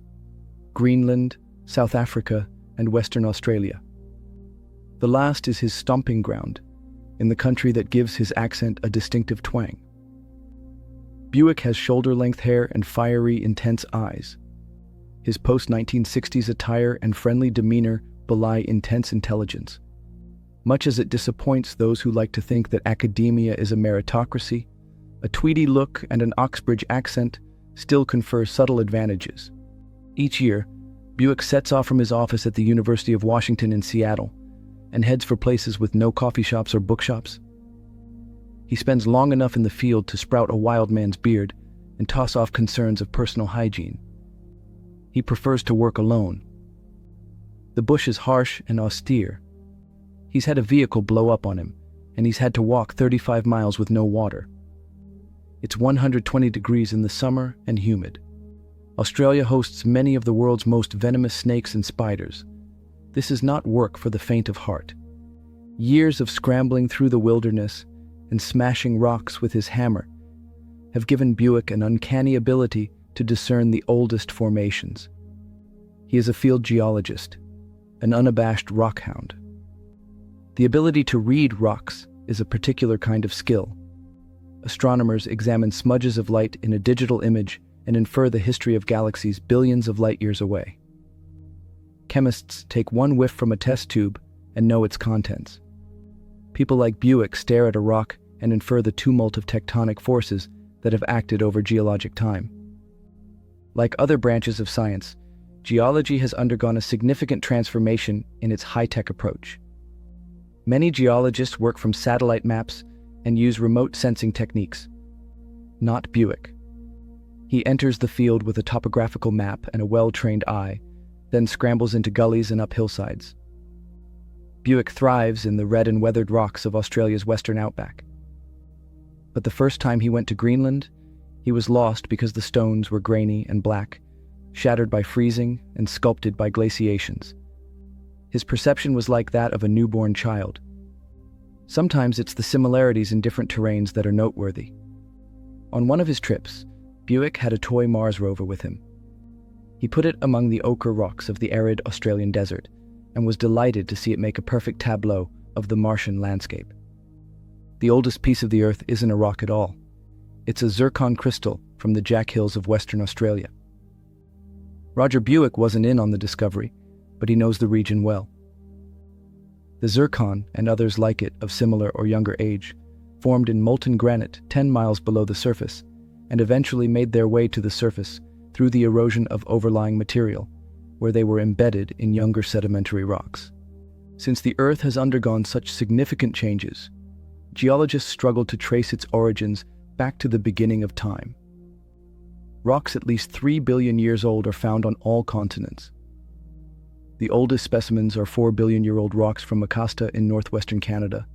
Greenland, South Africa, and Western Australia. The last is his stomping ground, in the country that gives his accent a distinctive twang. Buick has shoulder-length hair and fiery, intense eyes. His post-1960s attire and friendly demeanor belie intense intelligence. Much as it disappoints those who like to think that academia is a meritocracy, a tweedy look and an Oxbridge accent still confer subtle advantages. Each year, Buick sets off from his office at the University of Washington in Seattle and heads for places with no coffee shops or bookshops. He spends long enough in the field to sprout a wild man's beard and toss off concerns of personal hygiene. He prefers to work alone. The bush is harsh and austere. He's had a vehicle blow up on him, and he's had to walk 35 miles with no water. It's 120 degrees in the summer and humid. Australia hosts many of the world's most venomous snakes and spiders. This is not work for the faint of heart. Years of scrambling through the wilderness and smashing rocks with his hammer have given Buick an uncanny ability to discern the oldest formations. He is a field geologist, an unabashed rockhound. The ability to read rocks is a particular kind of skill. Astronomers examine smudges of light in a digital image and infer the history of galaxies billions of light years away. Chemists take one whiff from a test tube and know its contents. People like Buick stare at a rock and infer the tumult of tectonic forces that have acted over geologic time. Like other branches of science, geology has undergone a significant transformation in its high-tech approach. Many geologists work from satellite maps and use remote sensing techniques. Not Buick. He enters the field with a topographical map and a well-trained eye, then scrambles into gullies and up hillsides. Buick thrives in the red and weathered rocks of Australia's western outback. But the first time he went to Greenland, he was lost because the stones were grainy and black, shattered by freezing and sculpted by glaciations. His perception was like that of a newborn child. Sometimes it's the similarities in different terrains that are noteworthy. On one of his trips, Buick had a toy Mars rover with him. He put it among the ochre rocks of the arid Australian desert and was delighted to see it make a perfect tableau of the Martian landscape. The oldest piece of the Earth isn't a rock at all. It's a zircon crystal from the Jack Hills of Western Australia. Roger Buick wasn't in on the discovery, but he knows the region well. The zircon, and others like it of similar or younger age, formed in molten granite 10 miles below the surface and eventually made their way to the surface through the erosion of overlying material, where they were embedded in younger sedimentary rocks. Since the Earth has undergone such significant changes, geologists struggle to trace its origins back to the beginning of time. Rocks at least 3 billion years old are found on all continents. The oldest specimens are 4-billion-year-old rocks from Acasta in northwestern Canada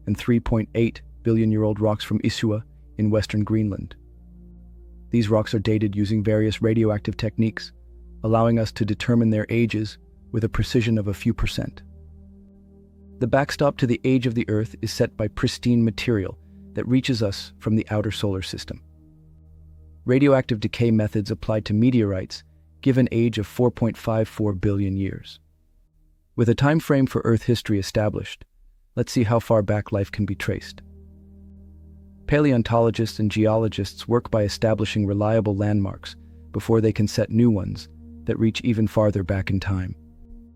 and 3.8-billion-year-old rocks from Isua in western Greenland. These rocks are dated using various radioactive techniques, allowing us to determine their ages with a precision of a few percent. The backstop to the age of the Earth is set by pristine material that reaches us from the outer solar system. Radioactive decay methods applied to meteorites give an age of 4.54 billion years. With a time frame for Earth history established, let's see how far back life can be traced. Paleontologists and geologists work by establishing reliable landmarks before they can set new ones that reach even farther back in time.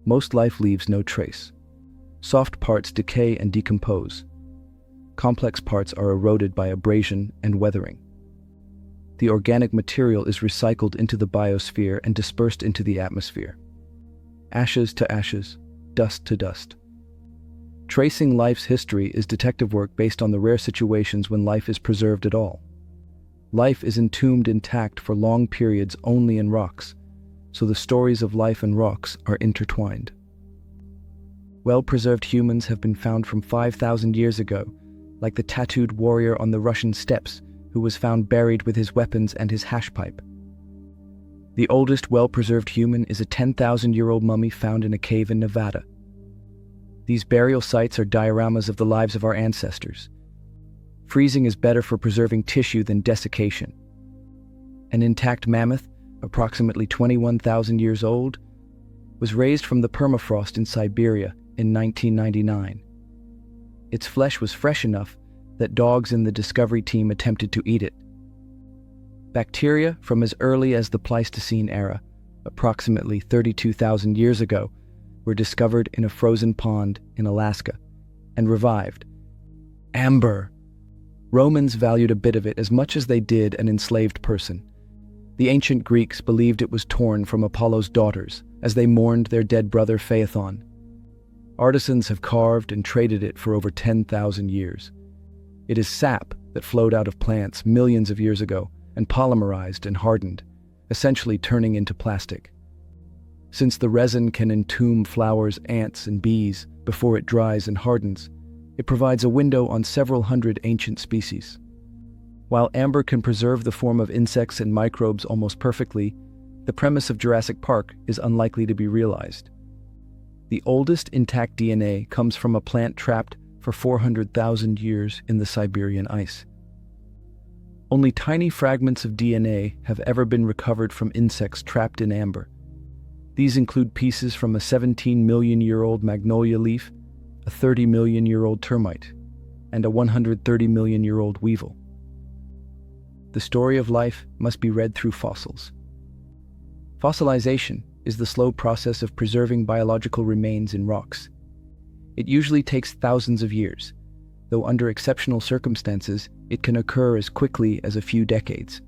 Most life leaves no trace. Soft parts decay and decompose. Complex parts are eroded by abrasion and weathering. The organic material is recycled into the biosphere and dispersed into the atmosphere. Ashes to ashes, dust to dust. Tracing life's history is detective work based on the rare situations when life is preserved at all. Life is entombed intact for long periods only in rocks, so the stories of life and rocks are intertwined. Well-preserved humans have been found from 5,000 years ago, like the tattooed warrior on the Russian steppes who was found buried with his weapons and his hash pipe. The oldest well-preserved human is a 10,000-year-old mummy found in a cave in Nevada. These burial sites are dioramas of the lives of our ancestors. Freezing is better for preserving tissue than desiccation. An intact mammoth, approximately 21,000 years old, was raised from the permafrost in Siberia in 1999. Its flesh was fresh enough that dogs in the Discovery team attempted to eat it. Bacteria from as early as the Pleistocene era, approximately 32,000 years ago, were discovered in a frozen pond in Alaska and revived. Amber! Romans valued a bit of it as much as they did an enslaved person. The ancient Greeks believed it was torn from Apollo's daughters as they mourned their dead brother Phaethon. Artisans have carved and traded it for over 10,000 years. It is sap that flowed out of plants millions of years ago and polymerized and hardened, essentially turning into plastic. Since the resin can entomb flowers, ants, and bees before it dries and hardens, it provides a window on several hundred ancient species. While amber can preserve the form of insects and microbes almost perfectly, the premise of Jurassic Park is unlikely to be realized. The oldest intact DNA comes from a plant trapped for 400,000 years in the Siberian ice. Only tiny fragments of DNA have ever been recovered from insects trapped in amber. These include pieces from a 17-million-year-old magnolia leaf, a 30-million-year-old termite, and a 130-million-year-old weevil. The story of life must be read through fossils. Fossilization is the slow process of preserving biological remains in rocks. It usually takes thousands of years, though under exceptional circumstances, it can occur as quickly as a few decades.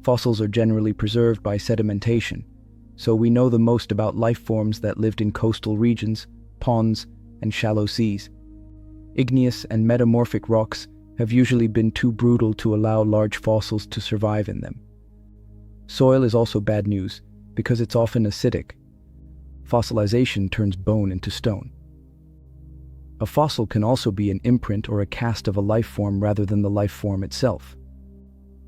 Fossils are generally preserved by sedimentation, so we know the most about life forms that lived in coastal regions, ponds, and shallow seas. Igneous and metamorphic rocks have usually been too brutal to allow large fossils to survive in them. Soil is also bad news because it's often acidic. Fossilization turns bone into stone. A fossil can also be an imprint or a cast of a life form rather than the life form itself.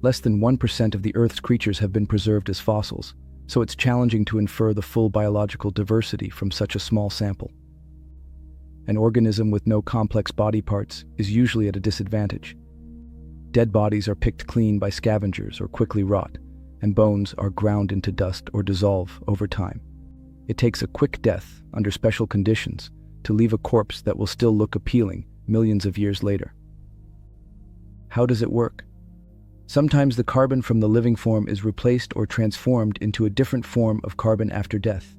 Less than 1% of the Earth's creatures have been preserved as fossils, so it's challenging to infer the full biological diversity from such a small sample. An organism with no complex body parts is usually at a disadvantage. Dead bodies are picked clean by scavengers or quickly rot, and bones are ground into dust or dissolve over time. It takes a quick death under special conditions to leave a corpse that will still look appealing millions of years later. How does it work? Sometimes the carbon from the living form is replaced or transformed into a different form of carbon after death.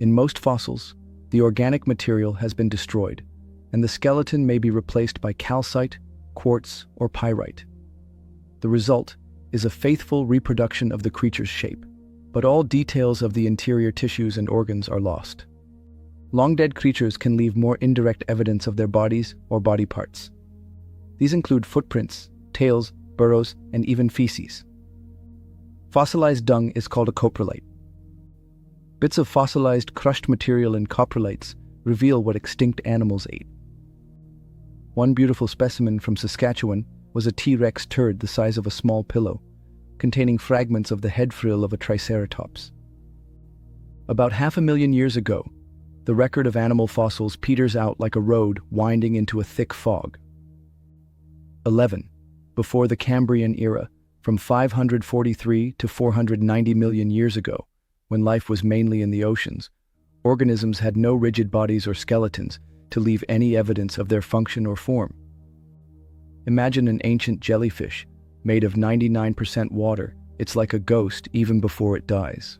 In most fossils, the organic material has been destroyed, and the skeleton may be replaced by calcite, quartz, or pyrite. The result is a faithful reproduction of the creature's shape, but all details of the interior tissues and organs are lost. Long-dead creatures can leave more indirect evidence of their bodies or body parts. These include footprints, tails, burrows, and even feces. Fossilized dung is called a coprolite. Bits of fossilized crushed material in coprolites reveal what extinct animals ate. One beautiful specimen from Saskatchewan was a T-Rex turd the size of a small pillow, containing fragments of the head frill of a triceratops. About 500,000 years ago, the record of animal fossils peters out like a road winding into a thick fog. 11. Before the Cambrian era, from 543 to 490 million years ago, when life was mainly in the oceans, organisms had no rigid bodies or skeletons to leave any evidence of their function or form. Imagine an ancient jellyfish made of 99% water. It's like a ghost even before it dies.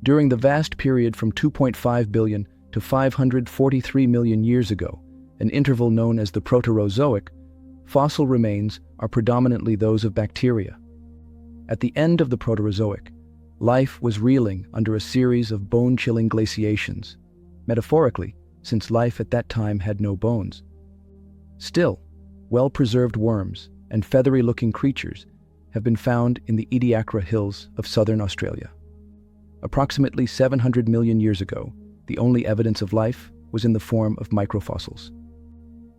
During the vast period from 2.5 billion to 543 million years ago, an interval known as the Proterozoic, fossil remains are predominantly those of bacteria. At the end of the Proterozoic, life was reeling under a series of bone-chilling glaciations, metaphorically, since life at that time had no bones. Still, well-preserved worms and feathery-looking creatures have been found in the Ediacara Hills of southern Australia. Approximately 700 million years ago, the only evidence of life was in the form of microfossils.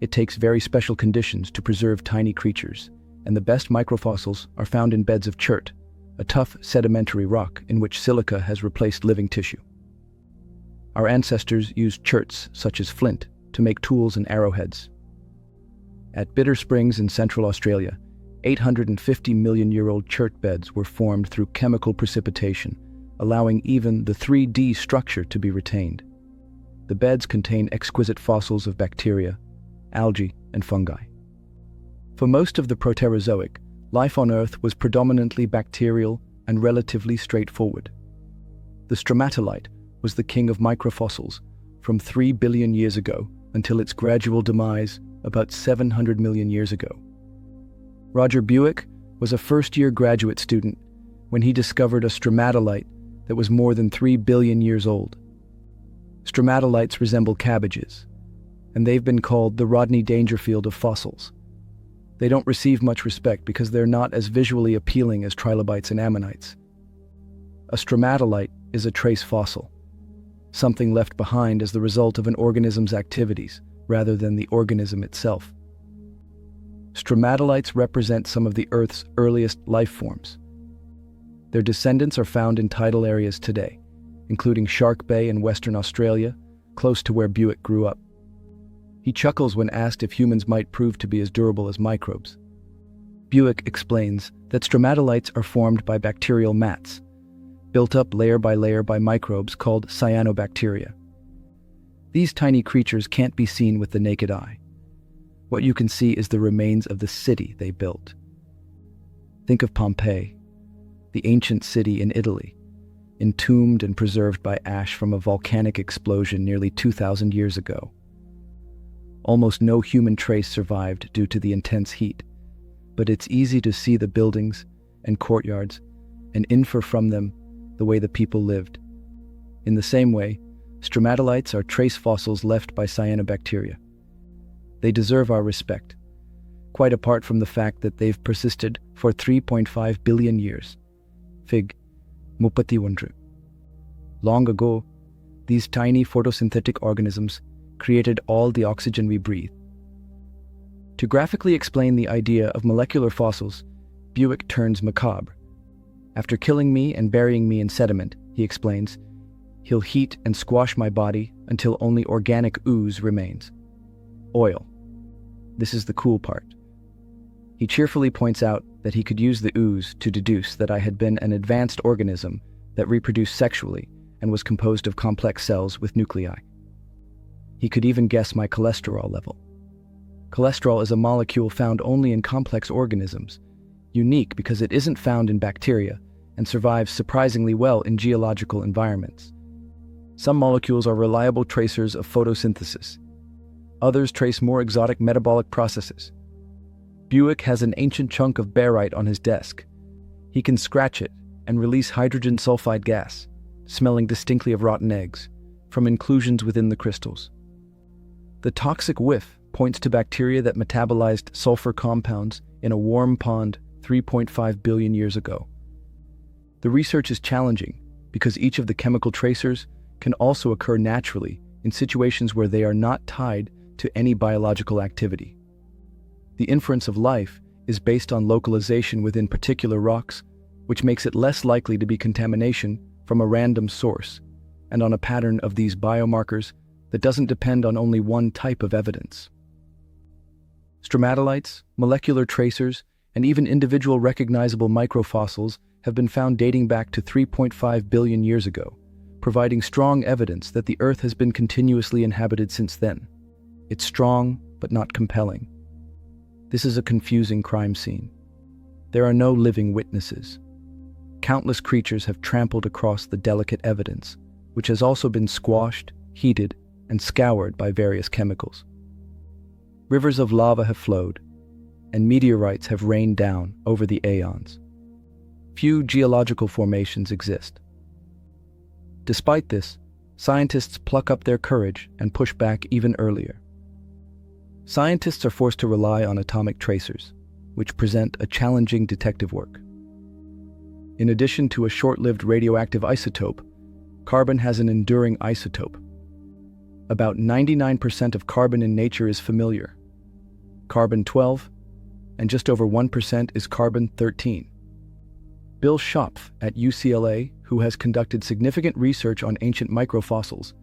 It takes very special conditions to preserve tiny creatures, and the best microfossils are found in beds of chert, a tough sedimentary rock in which silica has replaced living tissue. Our ancestors used cherts such as flint to make tools and arrowheads. At Bitter Springs in Central Australia, 850 million-year-old chert beds were formed through chemical precipitation, allowing even the 3D structure to be retained. The beds contain exquisite fossils of bacteria, algae, and fungi. For most of the Proterozoic, life on Earth was predominantly bacterial and relatively straightforward. The stromatolite was the king of microfossils from 3 billion years ago until its gradual demise about 700 million years ago. Roger Buick was a first-year graduate student when he discovered a stromatolite that was more than 3 billion years old. Stromatolites resemble cabbages, and they've been called the Rodney Dangerfield of fossils. They don't receive much respect because they're not as visually appealing as trilobites and ammonites. A stromatolite is a trace fossil, something left behind as the result of an organism's activities rather than the organism itself. Stromatolites represent some of the Earth's earliest life forms. Their descendants are found in tidal areas today, including Shark Bay in Western Australia, close to where Buick grew up. He chuckles when asked if humans might prove to be as durable as microbes. Buick explains that stromatolites are formed by bacterial mats, built up layer by layer by microbes called cyanobacteria. These tiny creatures can't be seen with the naked eye. What you can see is the remains of the city they built. Think of Pompeii, the ancient city in Italy, entombed and preserved by ash from a volcanic explosion nearly 2,000 years ago. Almost no human trace survived due to the intense heat, but it's easy to see the buildings and courtyards and infer from them the way the people lived. In the same way, stromatolites are trace fossils left by cyanobacteria. They deserve our respect, quite apart from the fact that they've persisted for 3.5 billion years. Fig. Mupati Wandru. Long ago, these tiny photosynthetic organisms created all the oxygen we breathe. To graphically explain the idea of molecular fossils, Buick turns macabre. After killing me and burying me in sediment, he explains, he'll heat and squash my body until only organic ooze remains. Oil. This is the cool part. He cheerfully points out that he could use the ooze to deduce that I had been an advanced organism that reproduced sexually and was composed of complex cells with nuclei. He could even guess my cholesterol level. Cholesterol is a molecule found only in complex organisms, unique because it isn't found in bacteria and survives surprisingly well in geological environments. Some molecules are reliable tracers of photosynthesis. Others trace more exotic metabolic processes. Buick has an ancient chunk of barite on his desk. He can scratch it and release hydrogen sulfide gas, smelling distinctly of rotten eggs, from inclusions within the crystals. The toxic whiff points to bacteria that metabolized sulfur compounds in a warm pond 3.5 billion years ago. The research is challenging because each of the chemical tracers can also occur naturally in situations where they are not tied to any biological activity. The inference of life is based on localization within particular rocks, which makes it less likely to be contamination from a random source, and on a pattern of these biomarkers that doesn't depend on only one type of evidence. Stromatolites, molecular tracers, and even individual recognizable microfossils have been found dating back to 3.5 billion years ago, providing strong evidence that the Earth has been continuously inhabited since then. It's strong, but not compelling. This is a confusing crime scene. There are no living witnesses. Countless creatures have trampled across the delicate evidence, which has also been squashed, heated, and scoured by various chemicals. Rivers of lava have flowed, and meteorites have rained down over the aeons. Few geological formations exist. Despite this, scientists pluck up their courage and push back even earlier. Scientists are forced to rely on atomic tracers, which present a challenging detective work. In addition to a short-lived radioactive isotope, carbon has an enduring isotope. About 99% of carbon in nature is familiar. Carbon-12, and just over 1% is carbon-13. Bill Schopf at UCLA, who has conducted significant research on ancient microfossils,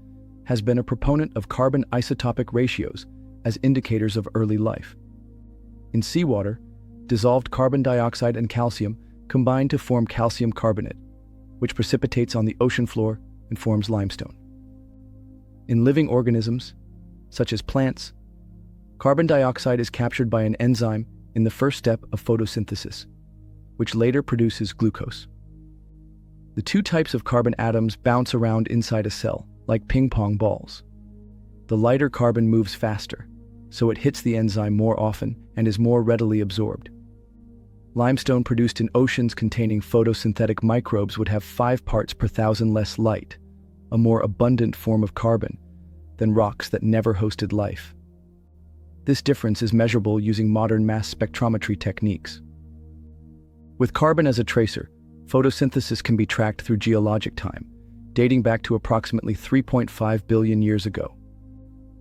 has been a proponent of carbon isotopic ratios as indicators of early life. In seawater, dissolved carbon dioxide and calcium combine to form calcium carbonate, which precipitates on the ocean floor and forms limestone. In living organisms, such as plants, carbon dioxide is captured by an enzyme in the first step of photosynthesis, which later produces glucose. The two types of carbon atoms bounce around inside a cell, like ping-pong balls. The lighter carbon moves faster, so it hits the enzyme more often and is more readily absorbed. Limestone produced in oceans containing photosynthetic microbes would have 5 parts per thousand less light, a more abundant form of carbon, than rocks that never hosted life. This difference is measurable using modern mass spectrometry techniques. With carbon as a tracer, photosynthesis can be tracked through geologic time, dating back to approximately 3.5 billion years ago.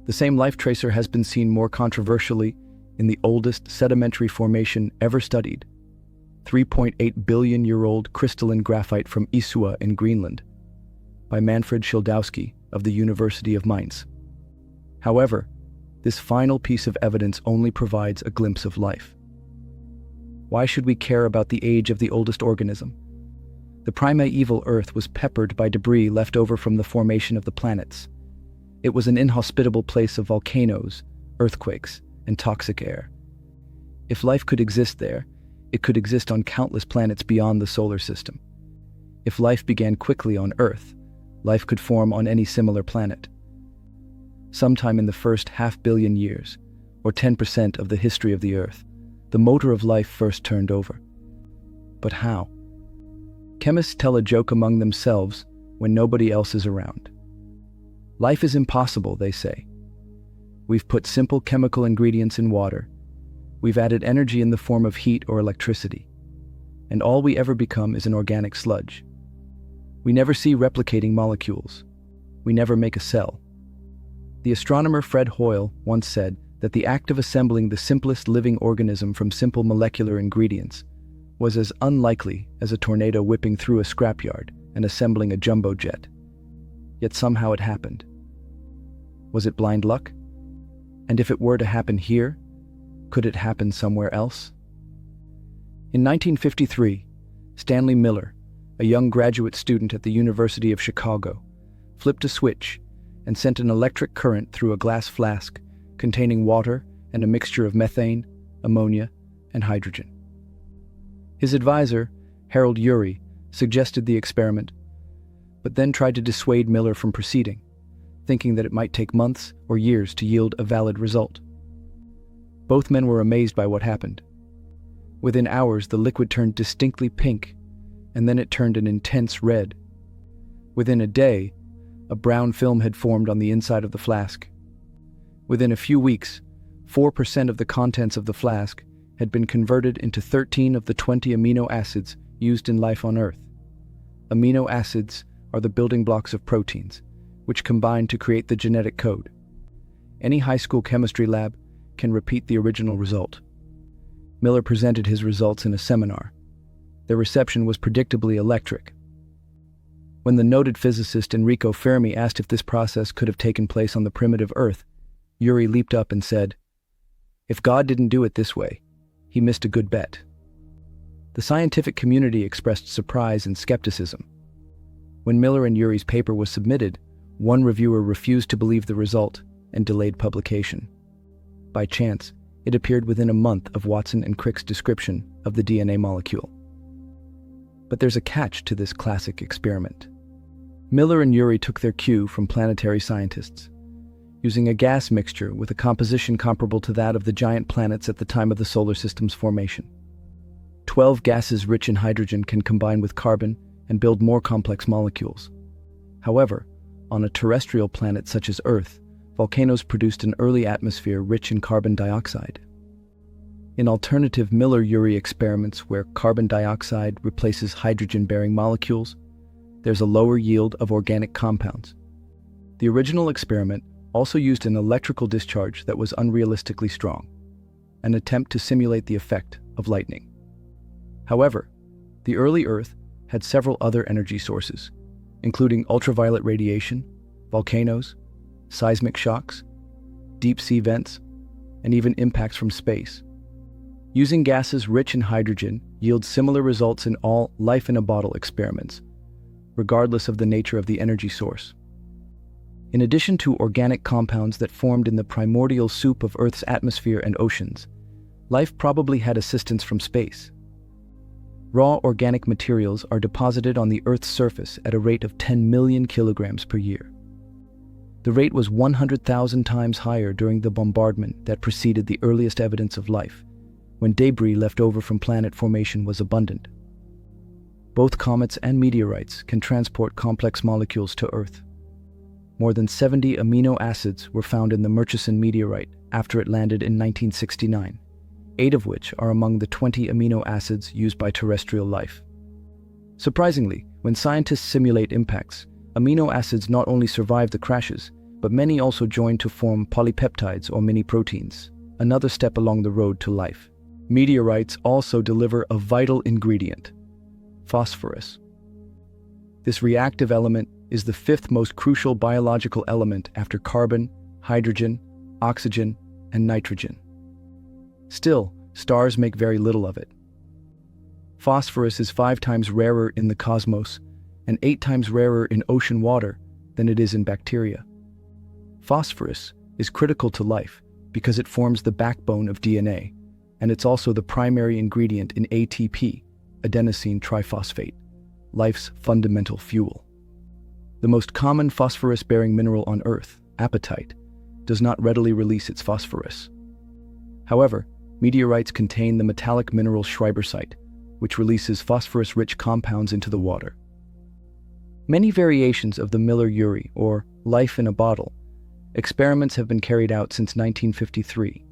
The same life tracer has been seen more controversially in the oldest sedimentary formation ever studied, 3.8 billion-year-old crystalline graphite from Isua in Greenland, by Manfred Schildowski of the University of Mainz. However, this final piece of evidence only provides a glimpse of life. Why should we care about the age of the oldest organism? The primeval Earth was peppered by debris left over from the formation of the planets. It was an inhospitable place of volcanoes, earthquakes, and toxic air. If life could exist there, it could exist on countless planets beyond the solar system. If life began quickly on Earth, life could form on any similar planet. Sometime in the first 500 million years, or 10% of the history of the Earth, the motor of life first turned over. But how? Chemists tell a joke among themselves when nobody else is around. Life is impossible, they say. We've put simple chemical ingredients in water. We've added energy in the form of heat or electricity. And all we ever become is an organic sludge. We never see replicating molecules. We never make a cell. The astronomer Fred Hoyle once said that the act of assembling the simplest living organism from simple molecular ingredients was as unlikely as a tornado whipping through a scrapyard and assembling a jumbo jet. Yet somehow it happened. Was it blind luck? And if it were to happen here, could it happen somewhere else? In 1953, Stanley Miller, a young graduate student at the University of Chicago, flipped a switch and sent an electric current through a glass flask containing water and a mixture of methane, ammonia, and hydrogen. His advisor, Harold Urey, suggested the experiment, but then tried to dissuade Miller from proceeding, thinking that it might take months or years to yield a valid result. Both men were amazed by what happened. Within hours, the liquid turned distinctly pink, and then it turned an intense red. Within a day, a brown film had formed on the inside of the flask. Within a few weeks, 4% of the contents of the flask had been converted into 13 of the 20 amino acids used in life on Earth. Amino acids are the building blocks of proteins, which combine to create the genetic code. Any high school chemistry lab can repeat the original result. Miller presented his results in a seminar. Their reception was predictably electric. When the noted physicist Enrico Fermi asked if this process could have taken place on the primitive Earth, Urey leaped up and said, "If God didn't do it this way, he missed a good bet." The scientific community expressed surprise and skepticism. When Miller and Urey's paper was submitted, one reviewer refused to believe the result and delayed publication. By chance, it appeared within a month of Watson and Crick's description of the DNA molecule. But there's a catch to this classic experiment. Miller and Urey took their cue from planetary scientists, using a gas mixture with a composition comparable to that of the giant planets at the time of the solar system's formation. 12 gases rich in hydrogen can combine with carbon and build more complex molecules. However, on a terrestrial planet such as Earth, volcanoes produced an early atmosphere rich in carbon dioxide. In alternative Miller-Urey experiments where carbon dioxide replaces hydrogen-bearing molecules, there's a lower yield of organic compounds. The original experiment also used an electrical discharge that was unrealistically strong, an attempt to simulate the effect of lightning. However, the early Earth had several other energy sources, including ultraviolet radiation, volcanoes, seismic shocks, deep-sea vents, and even impacts from space. Using gases rich in hydrogen yields similar results in all life-in-a-bottle experiments, regardless of the nature of the energy source. In addition to organic compounds that formed in the primordial soup of Earth's atmosphere and oceans, life probably had assistance from space. Raw organic materials are deposited on the Earth's surface at a rate of 10 million kilograms per year. The rate was 100,000 times higher during the bombardment that preceded the earliest evidence of life, when debris left over from planet formation was abundant. Both comets and meteorites can transport complex molecules to Earth. More than 70 amino acids were found in the Murchison meteorite after it landed in 1969, 8 of which are among the 20 amino acids used by terrestrial life. Surprisingly, when scientists simulate impacts, amino acids not only survive the crashes, but many also join to form polypeptides or mini-proteins, another step along the road to life. Meteorites also deliver a vital ingredient: phosphorus. This reactive element is the 5th most crucial biological element after carbon, hydrogen, oxygen, and nitrogen. Still, stars make very little of it. Phosphorus is 5 times rarer in the cosmos and 8 times rarer in ocean water than it is in bacteria. Phosphorus is critical to life because it forms the backbone of DNA, and it's also the primary ingredient in ATP, adenosine triphosphate, life's fundamental fuel. The most common phosphorus-bearing mineral on Earth, apatite, does not readily release its phosphorus. However, meteorites contain the metallic mineral schreibersite, which releases phosphorus-rich compounds into the water. Many variations of the Miller-Urey, or life in a bottle, experiments have been carried out since 1953.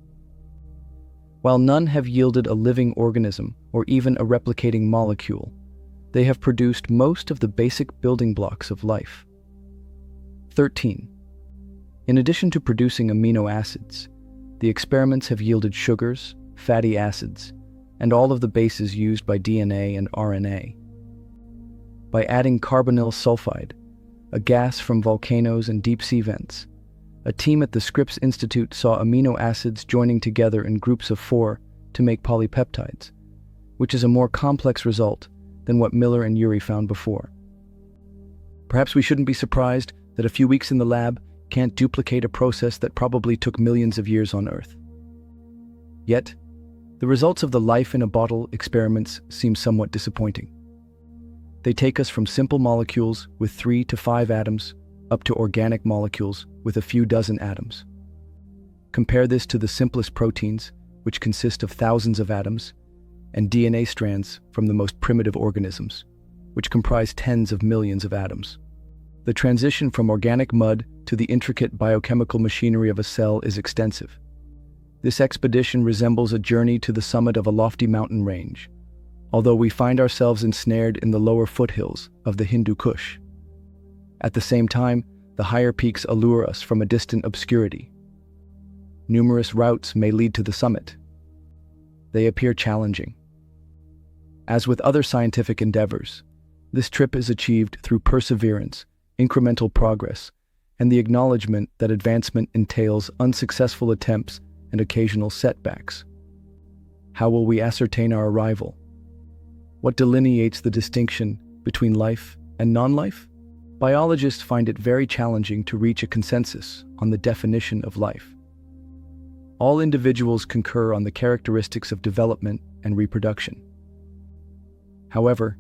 While none have yielded a living organism or even a replicating molecule, they have produced most of the basic building blocks of life. 13. In addition to producing amino acids, the experiments have yielded sugars, fatty acids, and all of the bases used by DNA and RNA. By adding carbonyl sulfide, a gas from volcanoes and deep-sea vents, a team at the Scripps Institute saw amino acids joining together in groups of 4 to make polypeptides, which is a more complex result than what Miller and Urey found before. Perhaps we shouldn't be surprised that a few weeks in the lab can't duplicate a process that probably took millions of years on Earth. Yet, the results of the life in a bottle experiments seem somewhat disappointing. They take us from simple molecules with 3 to 5 atoms up to organic molecules with a few dozen atoms. Compare this to the simplest proteins, which consist of thousands of atoms, and DNA strands from the most primitive organisms, which comprise tens of millions of atoms. The transition from organic mud to the intricate biochemical machinery of a cell is extensive. This expedition resembles a journey to the summit of a lofty mountain range, although we find ourselves ensnared in the lower foothills of the Hindu Kush. At the same time, the higher peaks allure us from a distant obscurity. Numerous routes may lead to the summit. They appear challenging. As with other scientific endeavors, this trip is achieved through perseverance, incremental progress, and the acknowledgement that advancement entails unsuccessful attempts and occasional setbacks. How will we ascertain our arrival? What delineates the distinction between life and non-life? Biologists find it very challenging to reach a consensus on the definition of life. All individuals concur on the characteristics of development and reproduction. However,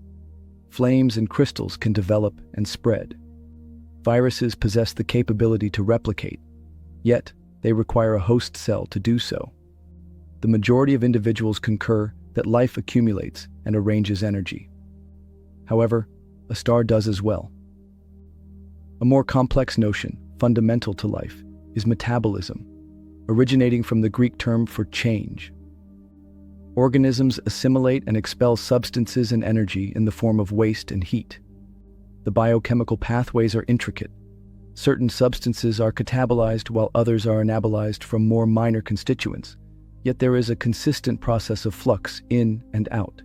flames and crystals can develop and spread. Viruses possess the capability to replicate, yet they require a host cell to do so. The majority of individuals concur that life accumulates and arranges energy. However, a star does as well. A more complex notion, fundamental to life, is metabolism, originating from the Greek term for change. Organisms assimilate and expel substances and energy in the form of waste and heat. The biochemical pathways are intricate. Certain substances are catabolized while others are anabolized from more minor constituents, yet there is a consistent process of flux in and out.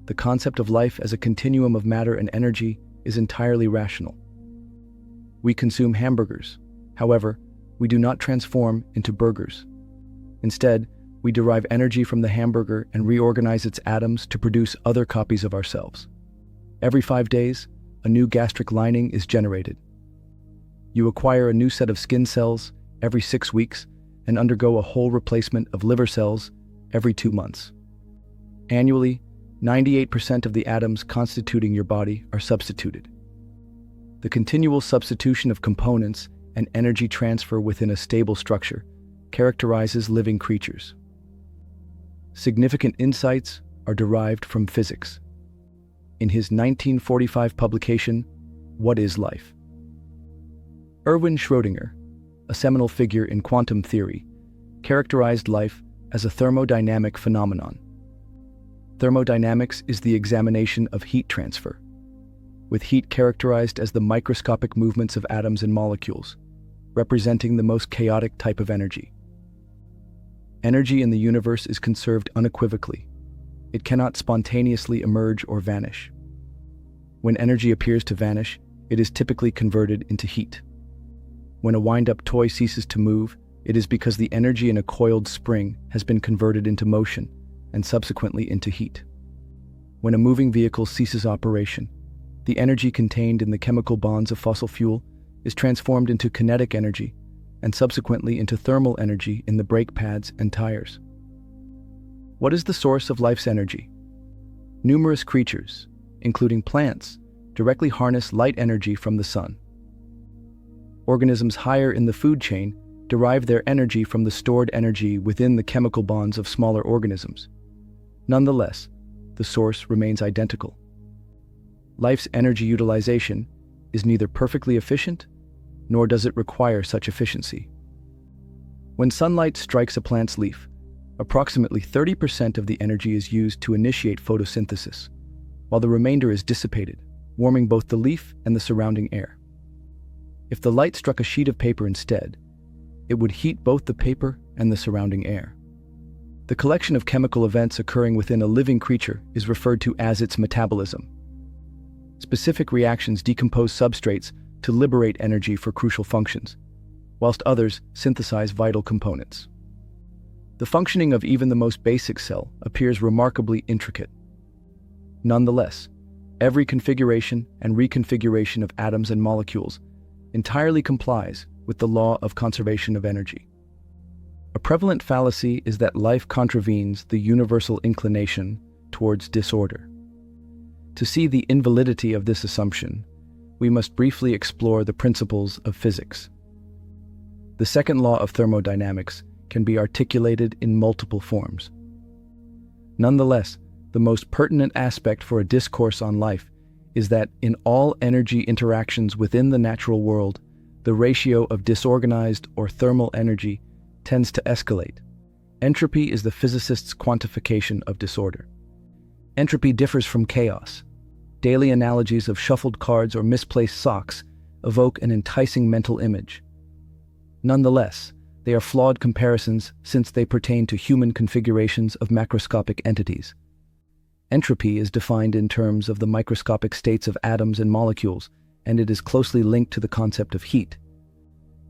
The concept of life as a continuum of matter and energy is entirely rational. We consume hamburgers. However, we do not transform into burgers. Instead, we derive energy from the hamburger and reorganize its atoms to produce other copies of ourselves. Every 5 days, a new gastric lining is generated. You acquire a new set of skin cells every 6 weeks and undergo a whole replacement of liver cells every 2 months. Annually, 98% of the atoms constituting your body are substituted. The continual substitution of components and energy transfer within a stable structure characterizes living creatures. Significant insights are derived from physics. In his 1945 publication, What is Life? Erwin Schrödinger, a seminal figure in quantum theory, characterized life as a thermodynamic phenomenon. Thermodynamics is the examination of heat transfer, with heat characterized as the microscopic movements of atoms and molecules, representing the most chaotic type of energy. Energy in the universe is conserved unequivocally. It cannot spontaneously emerge or vanish. When energy appears to vanish, it is typically converted into heat. When a wind-up toy ceases to move, it is because the energy in a coiled spring has been converted into motion and subsequently into heat. When a moving vehicle ceases operation, the energy contained in the chemical bonds of fossil fuel is transformed into kinetic energy and subsequently into thermal energy in the brake pads and tires. What is the source of life's energy? Numerous creatures, including plants, directly harness light energy from the sun. Organisms higher in the food chain derive their energy from the stored energy within the chemical bonds of smaller organisms. Nonetheless, the source remains identical. Life's energy utilization is neither perfectly efficient, nor does it require such efficiency. When sunlight strikes a plant's leaf, approximately 30% of the energy is used to initiate photosynthesis, while the remainder is dissipated, warming both the leaf and the surrounding air. If the light struck a sheet of paper instead, it would heat both the paper and the surrounding air. The collection of chemical events occurring within a living creature is referred to as its metabolism. Specific reactions decompose substrates to liberate energy for crucial functions, whilst others synthesize vital components. The functioning of even the most basic cell appears remarkably intricate. Nonetheless, every configuration and reconfiguration of atoms and molecules entirely complies with the law of conservation of energy. A prevalent fallacy is that life contravenes the universal inclination towards disorder. To see the invalidity of this assumption, we must briefly explore the principles of physics. The second law of thermodynamics can be articulated in multiple forms. Nonetheless, the most pertinent aspect for a discourse on life is that in all energy interactions within the natural world, the ratio of disorganized or thermal energy tends to escalate. Entropy is the physicist's quantification of disorder. Entropy differs from chaos. Daily analogies of shuffled cards or misplaced socks evoke an enticing mental image. Nonetheless, they are flawed comparisons since they pertain to human configurations of macroscopic entities. Entropy is defined in terms of the microscopic states of atoms and molecules, and it is closely linked to the concept of heat.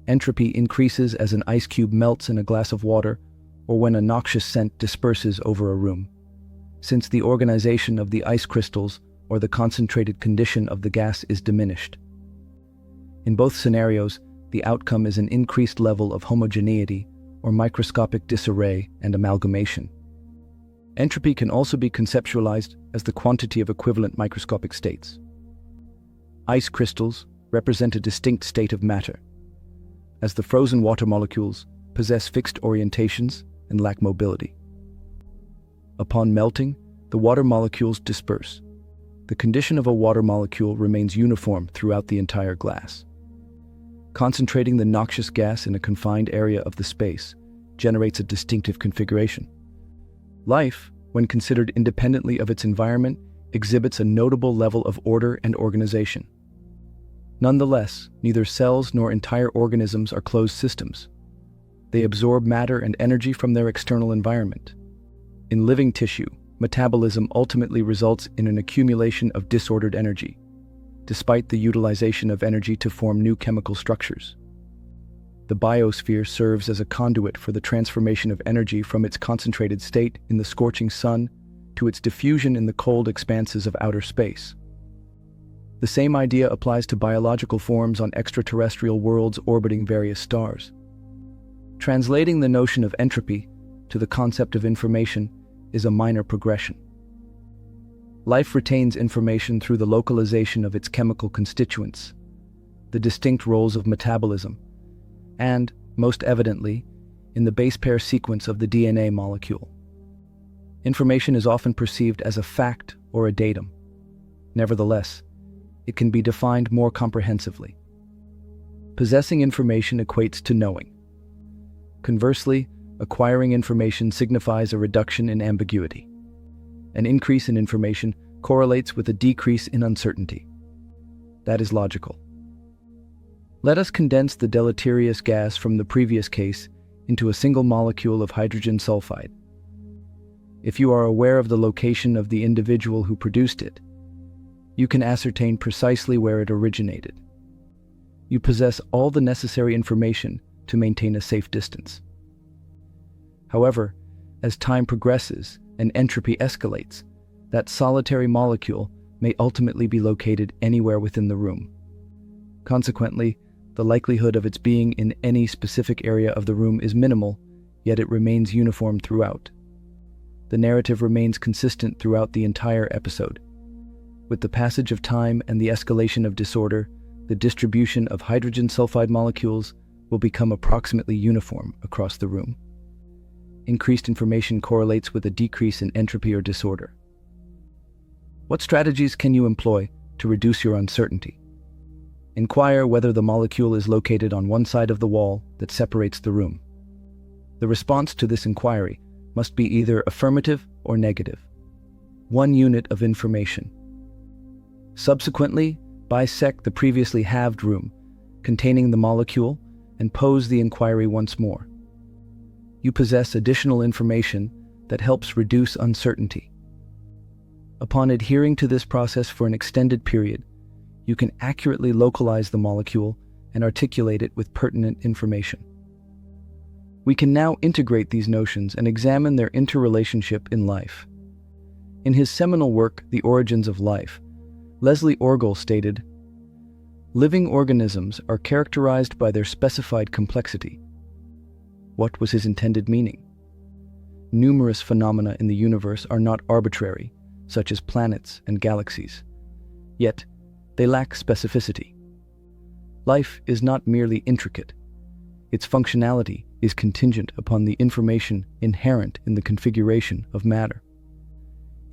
Entropy increases as an ice cube melts in a glass of water or when a noxious scent disperses over a room. Since the organization of the ice crystals or the concentrated condition of the gas is diminished. In both scenarios, the outcome is an increased level of homogeneity or microscopic disarray and amalgamation. Entropy can also be conceptualized as the quantity of equivalent microscopic states. Ice crystals represent a distinct state of matter, as the frozen water molecules possess fixed orientations and lack mobility. Upon melting, the water molecules disperse. The condition of a water molecule remains uniform throughout the entire glass. Concentrating the noxious gas in a confined area of the space generates a distinctive configuration. Life, when considered independently of its environment, exhibits a notable level of order and organization. Nonetheless, neither cells nor entire organisms are closed systems. They absorb matter and energy from their external environment. In living tissue, metabolism ultimately results in an accumulation of disordered energy, despite the utilization of energy to form new chemical structures. The biosphere serves as a conduit for the transformation of energy from its concentrated state in the scorching sun to its diffusion in the cold expanses of outer space. The same idea applies to biological forms on extraterrestrial worlds orbiting various stars. Translating the notion of entropy to the concept of information is a minor progression. Life retains information through the localization of its chemical constituents, the distinct roles of metabolism, and, most evidently, in the base pair sequence of the DNA molecule. Information is often perceived as a fact or a datum. Nevertheless, it can be defined more comprehensively. Possessing information equates to knowing. Conversely, acquiring information signifies a reduction in ambiguity. An increase in information correlates with a decrease in uncertainty. That is logical. Let us condense the deleterious gas from the previous case into a single molecule of hydrogen sulfide. If you are aware of the location of the individual who produced it, you can ascertain precisely where it originated. You possess all the necessary information to maintain a safe distance. However, as time progresses and entropy escalates, that solitary molecule may ultimately be located anywhere within the room. Consequently, the likelihood of its being in any specific area of the room is minimal, yet it remains uniform throughout. The narrative remains consistent throughout the entire episode. With the passage of time and the escalation of disorder, the distribution of hydrogen sulfide molecules will become approximately uniform across the room. Increased information correlates with a decrease in entropy or disorder. What strategies can you employ to reduce your uncertainty? Inquire whether the molecule is located on one side of the wall that separates the room. The response to this inquiry must be either affirmative or negative. 1 unit of information. Subsequently, bisect the previously halved room containing the molecule and pose the inquiry once more. You possess additional information that helps reduce uncertainty. Upon adhering to this process for an extended period, you can accurately localize the molecule and articulate it with pertinent information. We can now integrate these notions and examine their interrelationship in life. In his seminal work, The Origins of Life, Leslie Orgel stated, "Living organisms are characterized by their specified complexity." What was his intended meaning? Numerous phenomena in the universe are not arbitrary, such as planets and galaxies. Yet, they lack specificity. Life is not merely intricate. Its functionality is contingent upon the information inherent in the configuration of matter.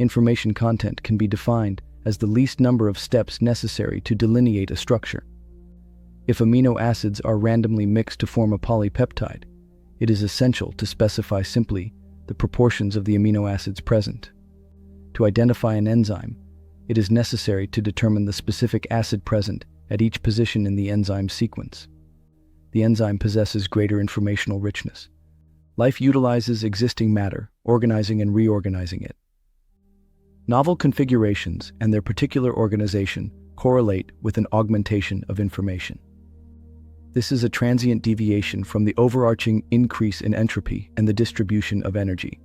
Information content can be defined as the least number of steps necessary to delineate a structure. If amino acids are randomly mixed to form a polypeptide, it is essential to specify simply the proportions of the amino acids present. To identify an enzyme, it is necessary to determine the specific acid present at each position in the enzyme sequence. The enzyme possesses greater informational richness. Life utilizes existing matter, organizing and reorganizing it. Novel configurations and their particular organization correlate with an augmentation of information. This is a transient deviation from the overarching increase in entropy and the distribution of energy.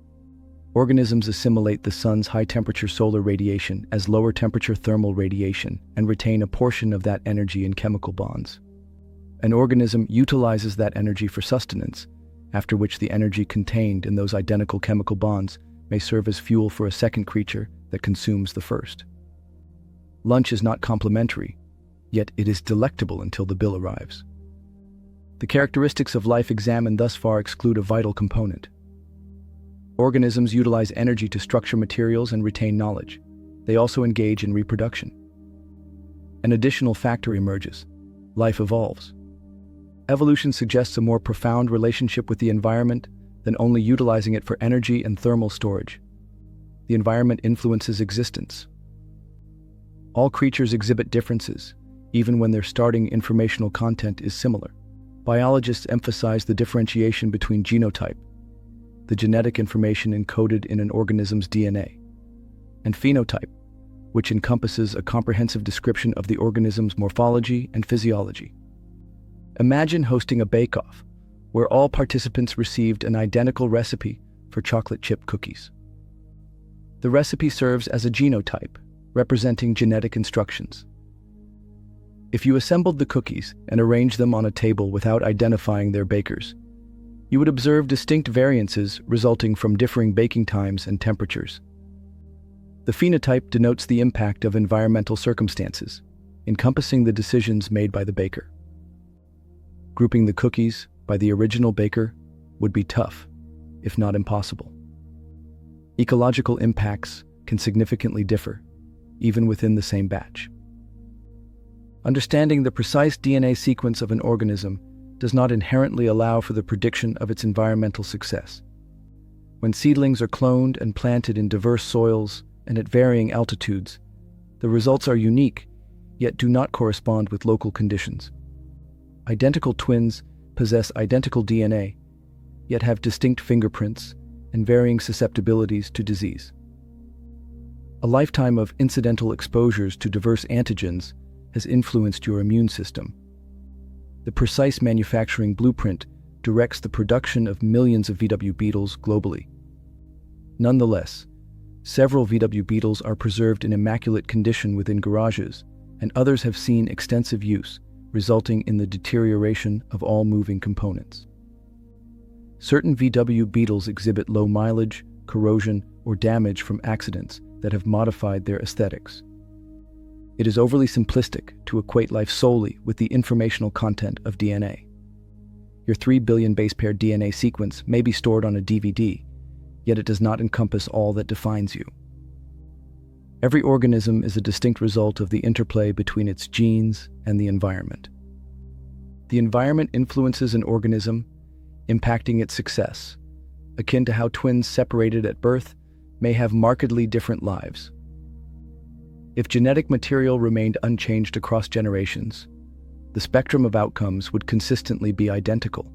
Organisms assimilate the sun's high-temperature solar radiation as lower-temperature thermal radiation and retain a portion of that energy in chemical bonds. An organism utilizes that energy for sustenance, after which the energy contained in those identical chemical bonds may serve as fuel for a second creature that consumes the first. Lunch is not complimentary, yet it is delectable until the bill arrives. The characteristics of life examined thus far exclude a vital component. Organisms utilize energy to structure materials and retain knowledge. They also engage in reproduction. An additional factor emerges: life evolves. Evolution suggests a more profound relationship with the environment than only utilizing it for energy and thermal storage. The environment influences existence. All creatures exhibit differences, even when their starting informational content is similar. Biologists emphasize the differentiation between genotype, the genetic information encoded in an organism's DNA, and phenotype, which encompasses a comprehensive description of the organism's morphology and physiology. Imagine hosting a bake-off where all participants received an identical recipe for chocolate chip cookies. The recipe serves as a genotype, representing genetic instructions. If you assembled the cookies and arranged them on a table without identifying their bakers, you would observe distinct variances resulting from differing baking times and temperatures. The phenotype denotes the impact of environmental circumstances, encompassing the decisions made by the baker. Grouping the cookies by the original baker would be tough, if not impossible. Ecological impacts can significantly differ, even within the same batch. Understanding the precise DNA sequence of an organism does not inherently allow for the prediction of its environmental success. When seedlings are cloned and planted in diverse soils and at varying altitudes, the results are unique, yet do not correspond with local conditions. Identical twins possess identical DNA, yet have distinct fingerprints and varying susceptibilities to disease. A lifetime of incidental exposures to diverse antigens has influenced your immune system. The precise manufacturing blueprint directs the production of millions of VW beetles globally. Nonetheless, several VW beetles are preserved in immaculate condition within garages, and others have seen extensive use, resulting in the deterioration of all moving components. Certain VW beetles exhibit low mileage, corrosion, or damage from accidents that have modified their aesthetics. It is overly simplistic to equate life solely with the informational content of DNA. Your 3 billion base pair DNA sequence may be stored on a DVD, yet it does not encompass all that defines you. Every organism is a distinct result of the interplay between its genes and the environment. The environment influences an organism, impacting its success, akin to how twins separated at birth may have markedly different lives. If genetic material remained unchanged across generations, the spectrum of outcomes would consistently be identical,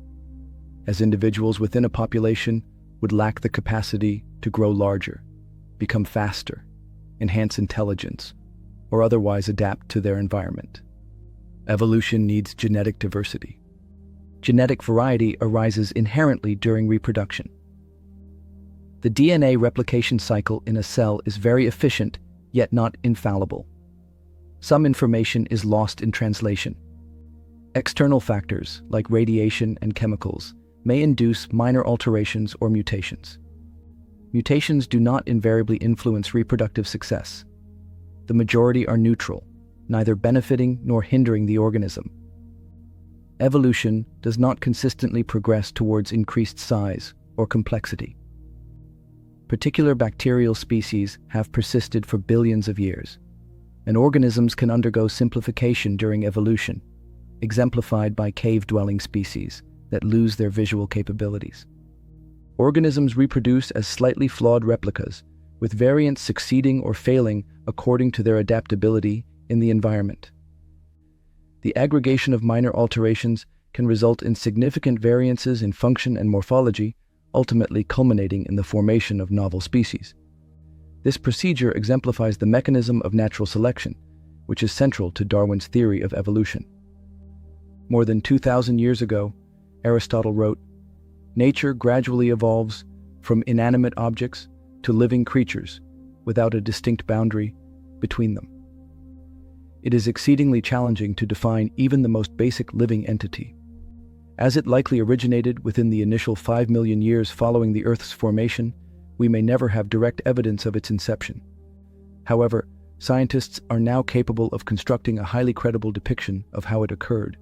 as individuals within a population would lack the capacity to grow larger, become faster, enhance intelligence, or otherwise adapt to their environment. Evolution needs genetic diversity. Genetic variety arises inherently during reproduction. The DNA replication cycle in a cell is very efficient, yet not infallible. Some information is lost in translation. External factors, like radiation and chemicals, may induce minor alterations or mutations. Mutations do not invariably influence reproductive success. The majority are neutral, neither benefiting nor hindering the organism. Evolution does not consistently progress towards increased size or complexity. Particular bacterial species have persisted for billions of years, and organisms can undergo simplification during evolution, exemplified by cave-dwelling species that lose their visual capabilities. Organisms reproduce as slightly flawed replicas, with variants succeeding or failing according to their adaptability in the environment. The aggregation of minor alterations can result in significant variances in function and morphology, ultimately culminating in the formation of novel species. This procedure exemplifies the mechanism of natural selection, which is central to Darwin's theory of evolution. More than 2,000 years ago, Aristotle wrote, "Nature gradually evolves from inanimate objects to living creatures without a distinct boundary between them." It is exceedingly challenging to define even the most basic living entity. As it likely originated within the initial 5 million years following the Earth's formation, we may never have direct evidence of its inception. However, scientists are now capable of constructing a highly credible depiction of how it occurred.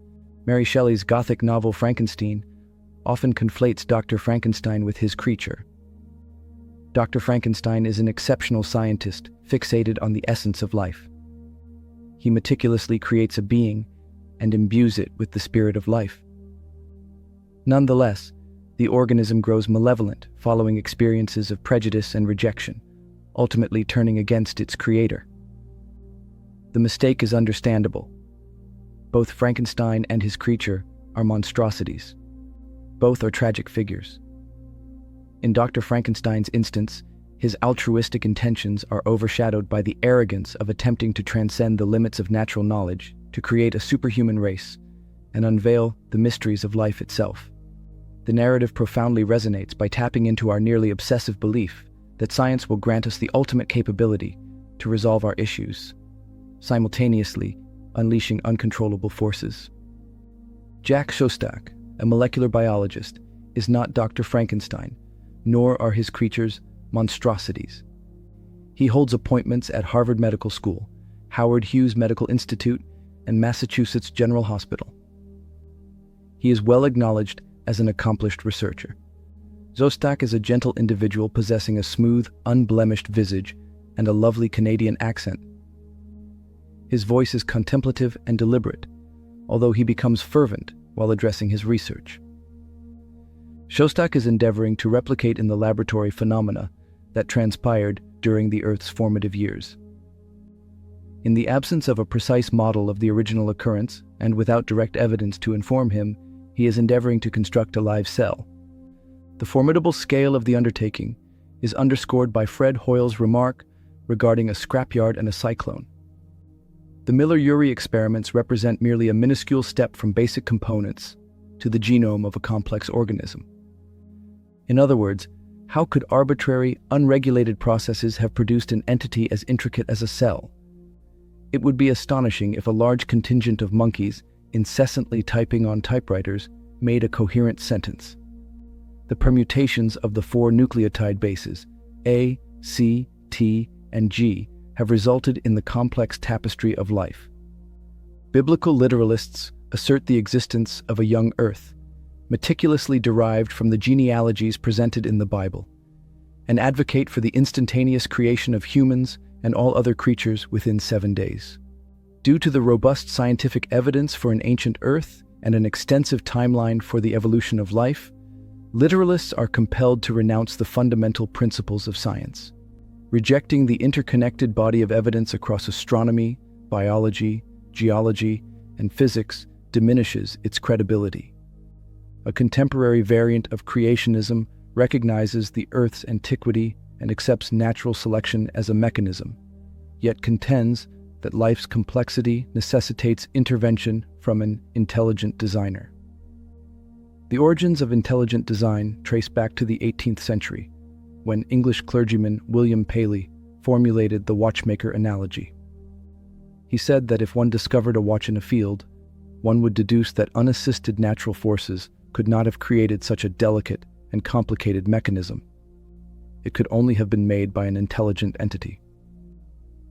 Mary Shelley's Gothic novel Frankenstein often conflates Dr. Frankenstein with his creature. Dr. Frankenstein is an exceptional scientist fixated on the essence of life. He meticulously creates a being and imbues it with the spirit of life. Nonetheless, the organism grows malevolent following experiences of prejudice and rejection, ultimately turning against its creator. The mistake is understandable. Both Frankenstein and his creature are monstrosities. Both are tragic figures. In Dr. Frankenstein's instance, his altruistic intentions are overshadowed by the arrogance of attempting to transcend the limits of natural knowledge to create a superhuman race and unveil the mysteries of life itself. The narrative profoundly resonates by tapping into our nearly obsessive belief that science will grant us the ultimate capability to resolve our issues. Simultaneously, unleashing uncontrollable forces. Jack Szostak, a molecular biologist, is not Dr. Frankenstein, nor are his creatures monstrosities. He holds appointments at Harvard Medical School, Howard Hughes Medical Institute, and Massachusetts General Hospital. He is well acknowledged as an accomplished researcher. Szostak is a gentle individual possessing a smooth, unblemished visage and a lovely Canadian accent. His voice is contemplative and deliberate, although he becomes fervent while addressing his research. Szostak is endeavoring to replicate in the laboratory phenomena that transpired during the Earth's formative years. In the absence of a precise model of the original occurrence, and without direct evidence to inform him, he is endeavoring to construct a live cell. The formidable scale of the undertaking is underscored by Fred Hoyle's remark regarding a scrapyard and a cyclone. The Miller-Urey experiments represent merely a minuscule step from basic components to the genome of a complex organism. In other words, how could arbitrary, unregulated processes have produced an entity as intricate as a cell? It would be astonishing if a large contingent of monkeys, incessantly typing on typewriters, made a coherent sentence. The permutations of the 4 nucleotide bases, A, C, T, and G, have resulted in the complex tapestry of life. Biblical literalists assert the existence of a young Earth, meticulously derived from the genealogies presented in the Bible, and advocate for the instantaneous creation of humans and all other creatures within 7 days. Due to the robust scientific evidence for an ancient Earth and an extensive timeline for the evolution of life, literalists are compelled to renounce the fundamental principles of science. Rejecting the interconnected body of evidence across astronomy, biology, geology, and physics diminishes its credibility. A contemporary variant of creationism recognizes the Earth's antiquity and accepts natural selection as a mechanism, yet contends that life's complexity necessitates intervention from an intelligent designer. The origins of intelligent design trace back to the 18th century, when English clergyman William Paley formulated the watchmaker analogy. He said that if one discovered a watch in a field, one would deduce that unassisted natural forces could not have created such a delicate and complicated mechanism. It could only have been made by an intelligent entity.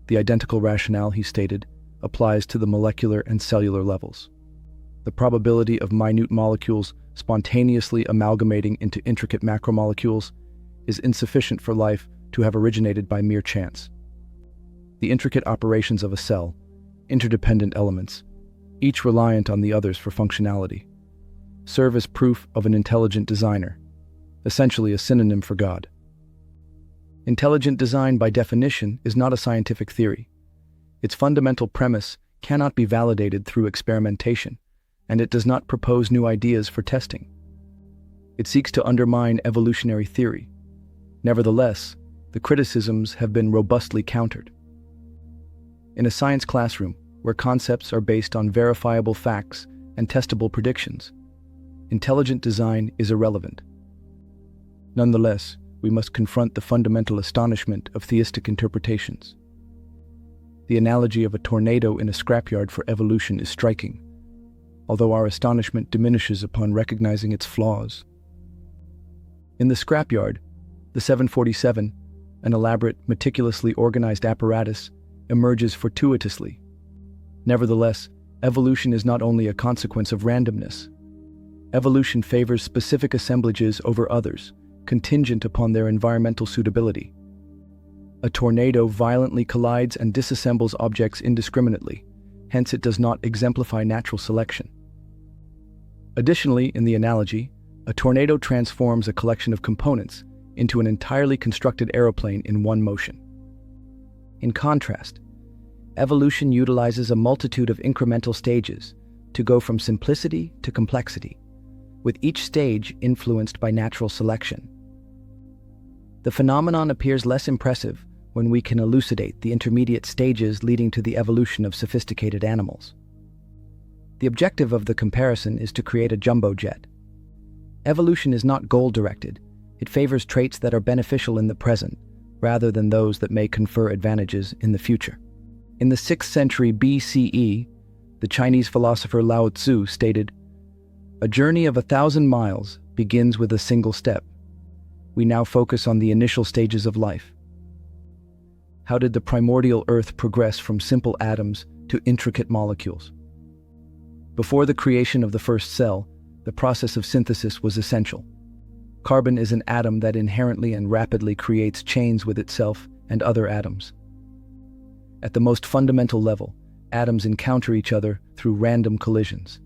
The identical rationale, he stated, applies to the molecular and cellular levels. The probability of minute molecules spontaneously amalgamating into intricate macromolecules is insufficient for life to have originated by mere chance. The intricate operations of a cell, interdependent elements, each reliant on the others for functionality, serve as proof of an intelligent designer, essentially a synonym for God. Intelligent design, by definition, is not a scientific theory. Its fundamental premise cannot be validated through experimentation, and it does not propose new ideas for testing. It seeks to undermine evolutionary theory. Nevertheless, the criticisms have been robustly countered. In a science classroom, where concepts are based on verifiable facts and testable predictions, intelligent design is irrelevant. Nonetheless, we must confront the fundamental astonishment of theistic interpretations. The analogy of a tornado in a scrapyard for evolution is striking, although our astonishment diminishes upon recognizing its flaws. In the scrapyard, the 747, an elaborate, meticulously organized apparatus, emerges fortuitously. Nevertheless, evolution is not only a consequence of randomness. Evolution favors specific assemblages over others, contingent upon their environmental suitability. A tornado violently collides and disassembles objects indiscriminately, hence it does not exemplify natural selection. Additionally, in the analogy, a tornado transforms a collection of components into an entirely constructed aeroplane in one motion. In contrast, evolution utilizes a multitude of incremental stages to go from simplicity to complexity, with each stage influenced by natural selection. The phenomenon appears less impressive when we can elucidate the intermediate stages leading to the evolution of sophisticated animals. The objective of the comparison is to create a jumbo jet. Evolution is not goal-directed. It favors traits that are beneficial in the present, rather than those that may confer advantages in the future. In the 6th century BCE, The Chinese philosopher Lao Tzu stated, "A journey of 1,000 miles begins with a single step." We now focus on the initial stages of life. How did the primordial Earth progress from simple atoms to intricate molecules? Before the creation of the first cell, the process of synthesis was essential. Carbon is an atom that inherently and rapidly creates chains with itself and other atoms. At the most fundamental level, atoms encounter each other through random collisions.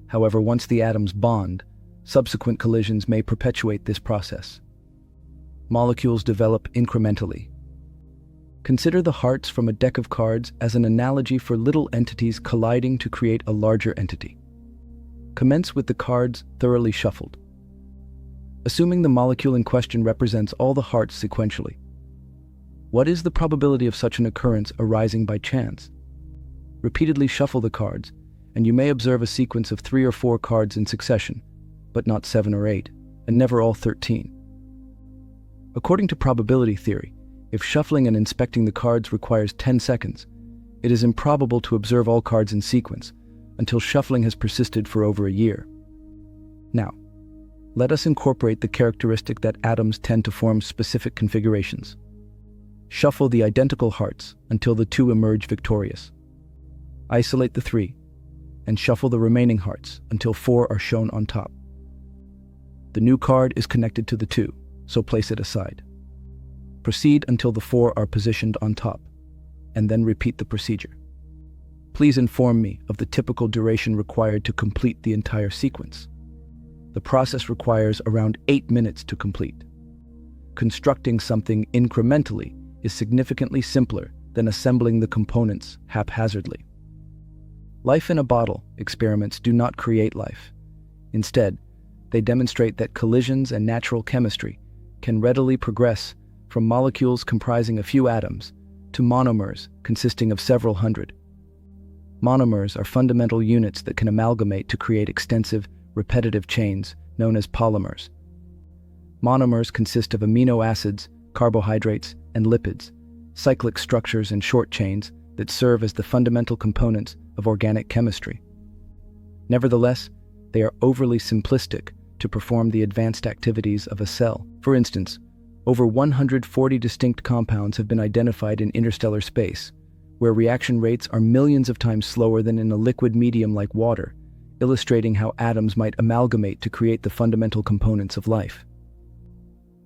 However, once the atoms bond, subsequent collisions may perpetuate this process. Molecules develop incrementally. Consider the hearts from a deck of cards as an analogy for little entities colliding to create a larger entity. Commence with the cards thoroughly shuffled. Assuming the molecule in question represents all the hearts sequentially, what is the probability of such an occurrence arising by chance? Repeatedly shuffle the cards, and you may observe a sequence of 3 or 4 cards in succession, but not 7 or 8, and never all 13. According to probability theory, if shuffling and inspecting the cards requires 10 seconds, it is improbable to observe all cards in sequence until shuffling has persisted for over a year. Now, let us incorporate the characteristic that atoms tend to form specific configurations. Shuffle the identical hearts until the 2 emerge victorious. Isolate the 3, and shuffle the remaining hearts until 4 are shown on top. The new card is connected to the 2, so place it aside. Proceed until the 4 are positioned on top, and then repeat the procedure. Please inform me of the typical duration required to complete the entire sequence. The process requires around 8 minutes to complete. Constructing something incrementally is significantly simpler than assembling the components haphazardly. Life in a bottle experiments do not create life. Instead, they demonstrate that collisions and natural chemistry can readily progress from molecules comprising a few atoms to monomers consisting of several hundred. Monomers are fundamental units that can amalgamate to create extensive, repetitive chains known as polymers. Monomers consist of amino acids, carbohydrates, and lipids, cyclic structures and short chains that serve as the fundamental components of organic chemistry. Nevertheless, they are overly simplistic to perform the advanced activities of a cell. For instance, over 140 distinct compounds have been identified in interstellar space, where reaction rates are millions of times slower than in a liquid medium like water, illustrating how atoms might amalgamate to create the fundamental components of life.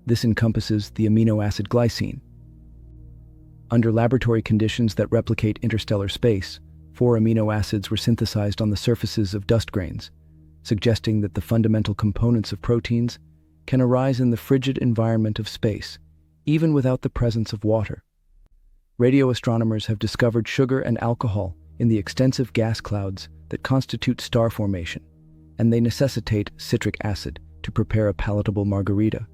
This encompasses the amino acid glycine. Under laboratory conditions that replicate interstellar space, 4 amino acids were synthesized on the surfaces of dust grains, suggesting that the fundamental components of proteins can arise in the frigid environment of space, even without the presence of water. Radio astronomers have discovered sugar and alcohol in the extensive gas clouds that constitute star formation, and they necessitate citric acid to prepare a palatable margarita.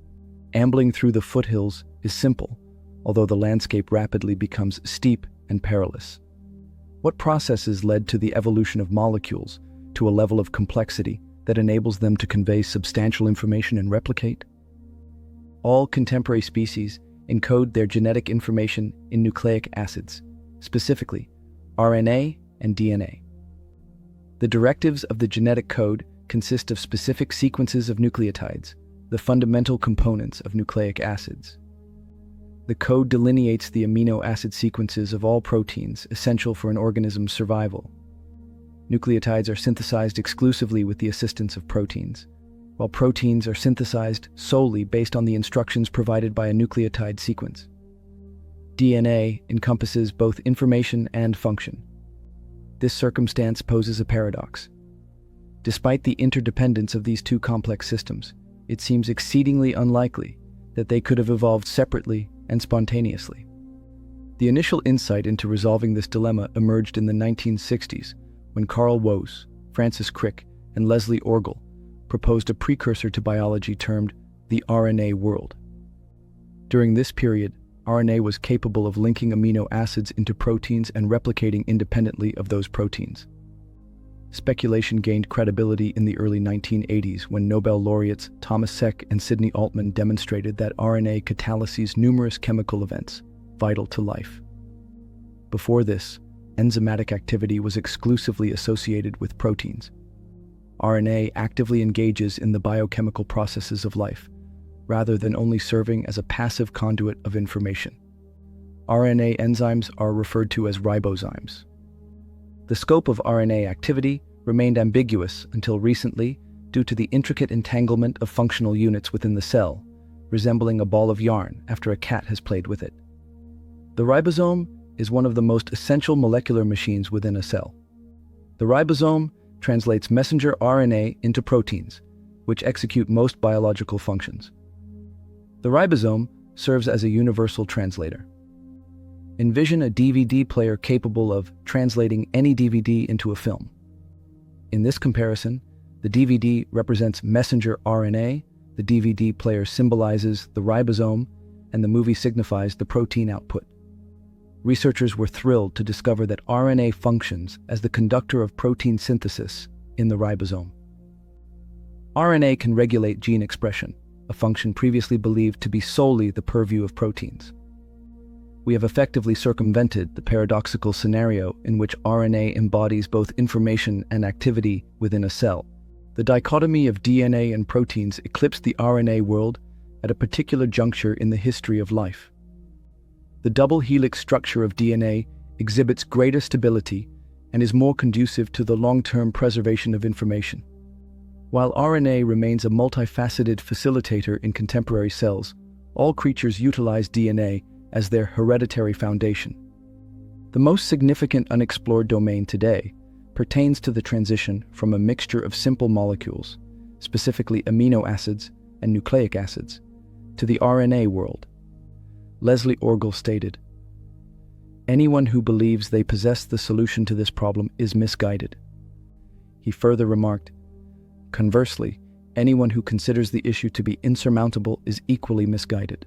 Ambling through the foothills is simple, although the landscape rapidly becomes steep and perilous. What processes led to the evolution of molecules to a level of complexity that enables them to convey substantial information and replicate? All contemporary species encode their genetic information in nucleic acids, specifically RNA and DNA. The directives of the genetic code consist of specific sequences of nucleotides, the fundamental components of nucleic acids. The code delineates the amino acid sequences of all proteins essential for an organism's survival. Nucleotides are synthesized exclusively with the assistance of proteins, while proteins are synthesized solely based on the instructions provided by a nucleotide sequence. DNA encompasses both information and function. This circumstance poses a paradox. Despite the interdependence of these two complex systems, it seems exceedingly unlikely that they could have evolved separately and spontaneously. The initial insight into resolving this dilemma emerged in the 1960s when Carl Woese, Francis Crick, and Leslie Orgel proposed a precursor to biology termed the RNA world. During this period, RNA was capable of linking amino acids into proteins and replicating independently of those proteins. Speculation gained credibility in the early 1980s when Nobel laureates Thomas Seck and Sidney Altman demonstrated that RNA catalyses numerous chemical events vital to life. Before this, enzymatic activity was exclusively associated with proteins. RNA actively engages in the biochemical processes of life, rather than only serving as a passive conduit of information. RNA enzymes are referred to as ribozymes. The scope of RNA activity remained ambiguous until recently due to the intricate entanglement of functional units within the cell, resembling a ball of yarn after a cat has played with it. The ribosome is one of the most essential molecular machines within a cell. The ribosome translates messenger RNA into proteins, which execute most biological functions. The ribosome serves as a universal translator. Envision a DVD player capable of translating any DVD into a film. In this comparison, the DVD represents messenger RNA, the DVD player symbolizes the ribosome, and the movie signifies the protein output. Researchers were thrilled to discover that RNA functions as the conductor of protein synthesis in the ribosome. RNA can regulate gene expression, a function previously believed to be solely the purview of proteins. We have effectively circumvented the paradoxical scenario in which RNA embodies both information and activity within a cell. The dichotomy of DNA and proteins eclipsed the RNA world at a particular juncture in the history of life. The double helix structure of DNA exhibits greater stability and is more conducive to the long-term preservation of information. While RNA remains a multifaceted facilitator in contemporary cells, all creatures utilize DNA as their hereditary foundation. The most significant unexplored domain today pertains to the transition from a mixture of simple molecules, specifically amino acids and nucleic acids, to the RNA world. Leslie Orgel stated, "Anyone who believes they possess the solution to this problem is misguided." He further remarked, "Conversely, anyone who considers the issue to be insurmountable is equally misguided."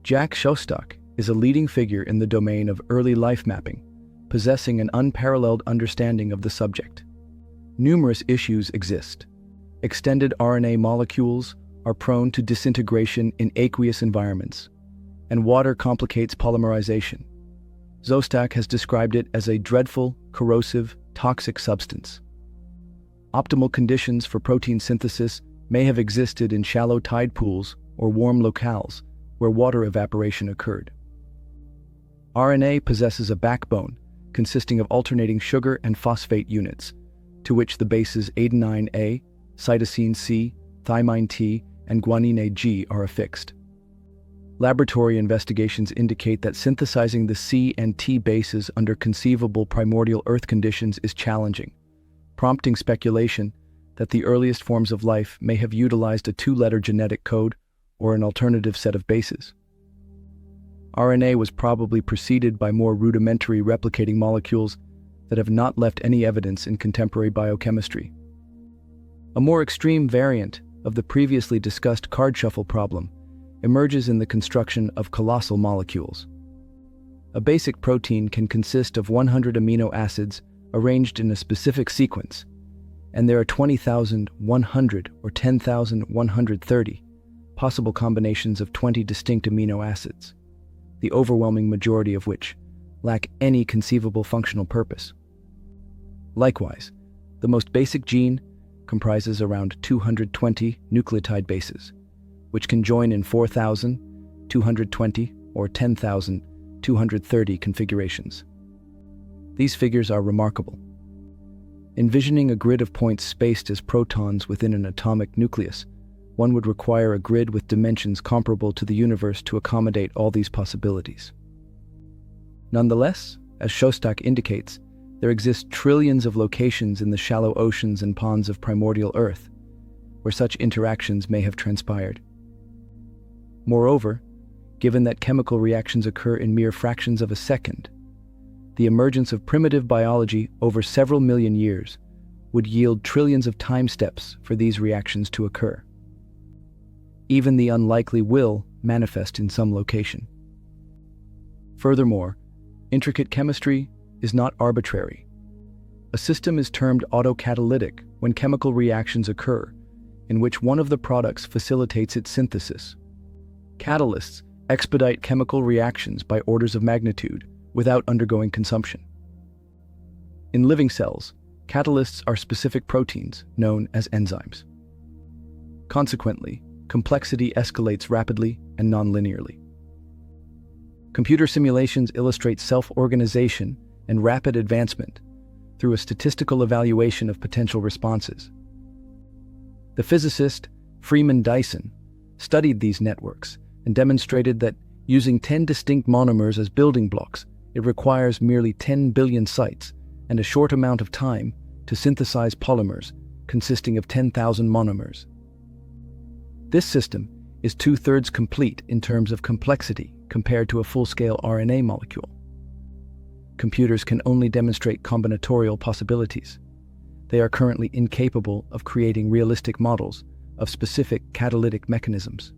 Jack Szostak is a leading figure in the domain of early life mapping, possessing an unparalleled understanding of the subject. Numerous issues exist. Extended RNA molecules are prone to disintegration in aqueous environments, and water complicates polymerization. Szostak has described it as a dreadful, corrosive, toxic substance. Optimal conditions for protein synthesis may have existed in shallow tide pools or warm locales where water evaporation occurred. RNA possesses a backbone consisting of alternating sugar and phosphate units, to which the bases adenine A, cytosine C, thymine T, and guanine G are affixed. Laboratory investigations indicate that synthesizing the C and T bases under conceivable primordial Earth conditions is challenging, prompting speculation that the earliest forms of life may have utilized a two-letter genetic code or an alternative set of bases. RNA was probably preceded by more rudimentary replicating molecules that have not left any evidence in contemporary biochemistry. A more extreme variant of the previously discussed card shuffle problem emerges in the construction of colossal molecules. A basic protein can consist of 100 amino acids arranged in a specific sequence, and there are 20,100 or 10,130 possible combinations of 20 distinct amino acids, the overwhelming majority of which lack any conceivable functional purpose. Likewise, the most basic gene comprises around 220 nucleotide bases, which can join in 4,220 or 10,230 configurations. These figures are remarkable. Envisioning a grid of points spaced as protons within an atomic nucleus, one would require a grid with dimensions comparable to the universe to accommodate all these possibilities. Nonetheless, as Szostak indicates, there exist trillions of locations in the shallow oceans and ponds of primordial Earth, where such interactions may have transpired. Moreover, given that chemical reactions occur in mere fractions of a second, the emergence of primitive biology over several million years would yield trillions of time steps for these reactions to occur. Even the unlikely will manifest in some location. Furthermore, intricate chemistry is not arbitrary. A system is termed autocatalytic when chemical reactions occur, in which one of the products facilitates its synthesis. Catalysts expedite chemical reactions by orders of magnitude, without undergoing consumption. In living cells, catalysts are specific proteins known as enzymes. Consequently, complexity escalates rapidly and non-linearly. Computer simulations illustrate self-organization and rapid advancement through a statistical evaluation of potential responses. The physicist Freeman Dyson studied these networks and demonstrated that using 10 distinct monomers as building blocks, it requires merely 10 billion sites and a short amount of time to synthesize polymers consisting of 10,000 monomers. This system is 2/3 complete in terms of complexity compared to a full-scale RNA molecule. Computers can only demonstrate combinatorial possibilities. They are currently incapable of creating realistic models of specific catalytic mechanisms.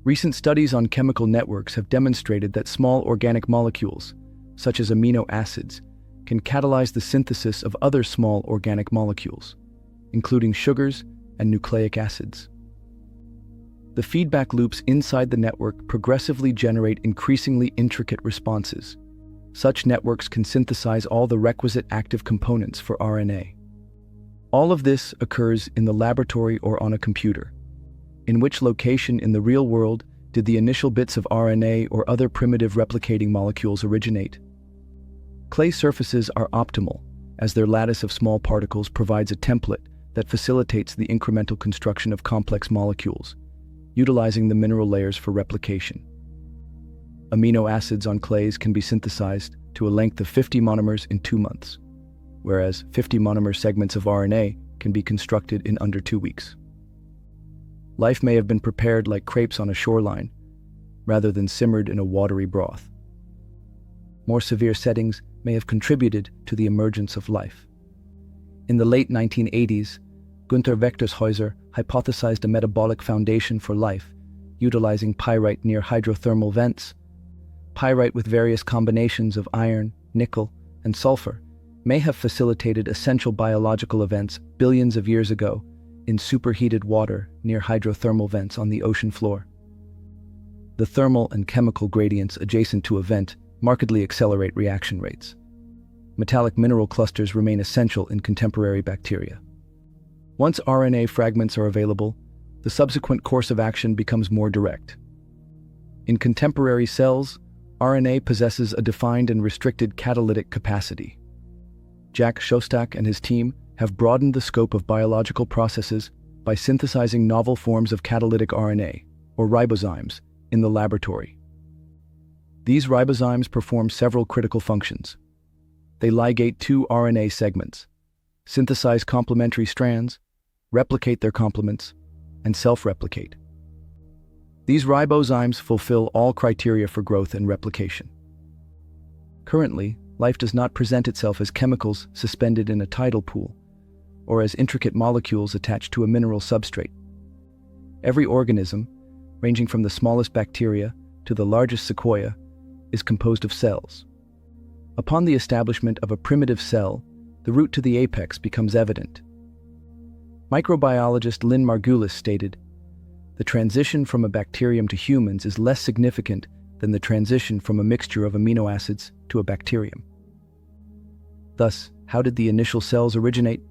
Recent studies on chemical networks have demonstrated that small organic molecules, such as amino acids, can catalyze the synthesis of other small organic molecules, including sugars and nucleic acids. The feedback loops inside the network progressively generate increasingly intricate responses. Such networks can synthesize all the requisite active components for RNA. All of this occurs in the laboratory or on a computer. In which location in the real world did the initial bits of RNA or other primitive replicating molecules originate? Clay surfaces are optimal, as their lattice of small particles provides a template that facilitates the incremental construction of complex molecules, utilizing the mineral layers for replication. Amino acids on clays can be synthesized to a length of 50 monomers in 2 months, whereas 50 monomer segments of RNA can be constructed in under 2 weeks. Life may have been prepared like crepes on a shoreline, rather than simmered in a watery broth. More severe settings may have contributed to the emergence of life. In the late 1980s, Gunther Wechtershäuser hypothesized a metabolic foundation for life, utilizing pyrite near hydrothermal vents. Pyrite with various combinations of iron, nickel, and sulfur may have facilitated essential biological events billions of years ago in superheated water near hydrothermal vents on the ocean floor. The thermal and chemical gradients adjacent to a vent markedly accelerate reaction rates. Metallic mineral clusters remain essential in contemporary bacteria. Once RNA fragments are available, the subsequent course of action becomes more direct. In contemporary cells, RNA possesses a defined and restricted catalytic capacity. Jack Szostak and his team have broadened the scope of biological processes by synthesizing novel forms of catalytic RNA, or ribozymes, in the laboratory. These ribozymes perform several critical functions. They ligate 2 RNA segments, synthesize complementary strands, replicate their complements, and self-replicate. These ribozymes fulfill all criteria for growth and replication. Currently, life does not present itself as chemicals suspended in a tidal pool, or as intricate molecules attached to a mineral substrate. Every organism, ranging from the smallest bacteria to the largest sequoia, is composed of cells. Upon the establishment of a primitive cell, the route to the apex becomes evident. Microbiologist Lynn Margulis stated, "The transition from a bacterium to humans is less significant than the transition from a mixture of amino acids to a bacterium." Thus, how did the initial cells originate?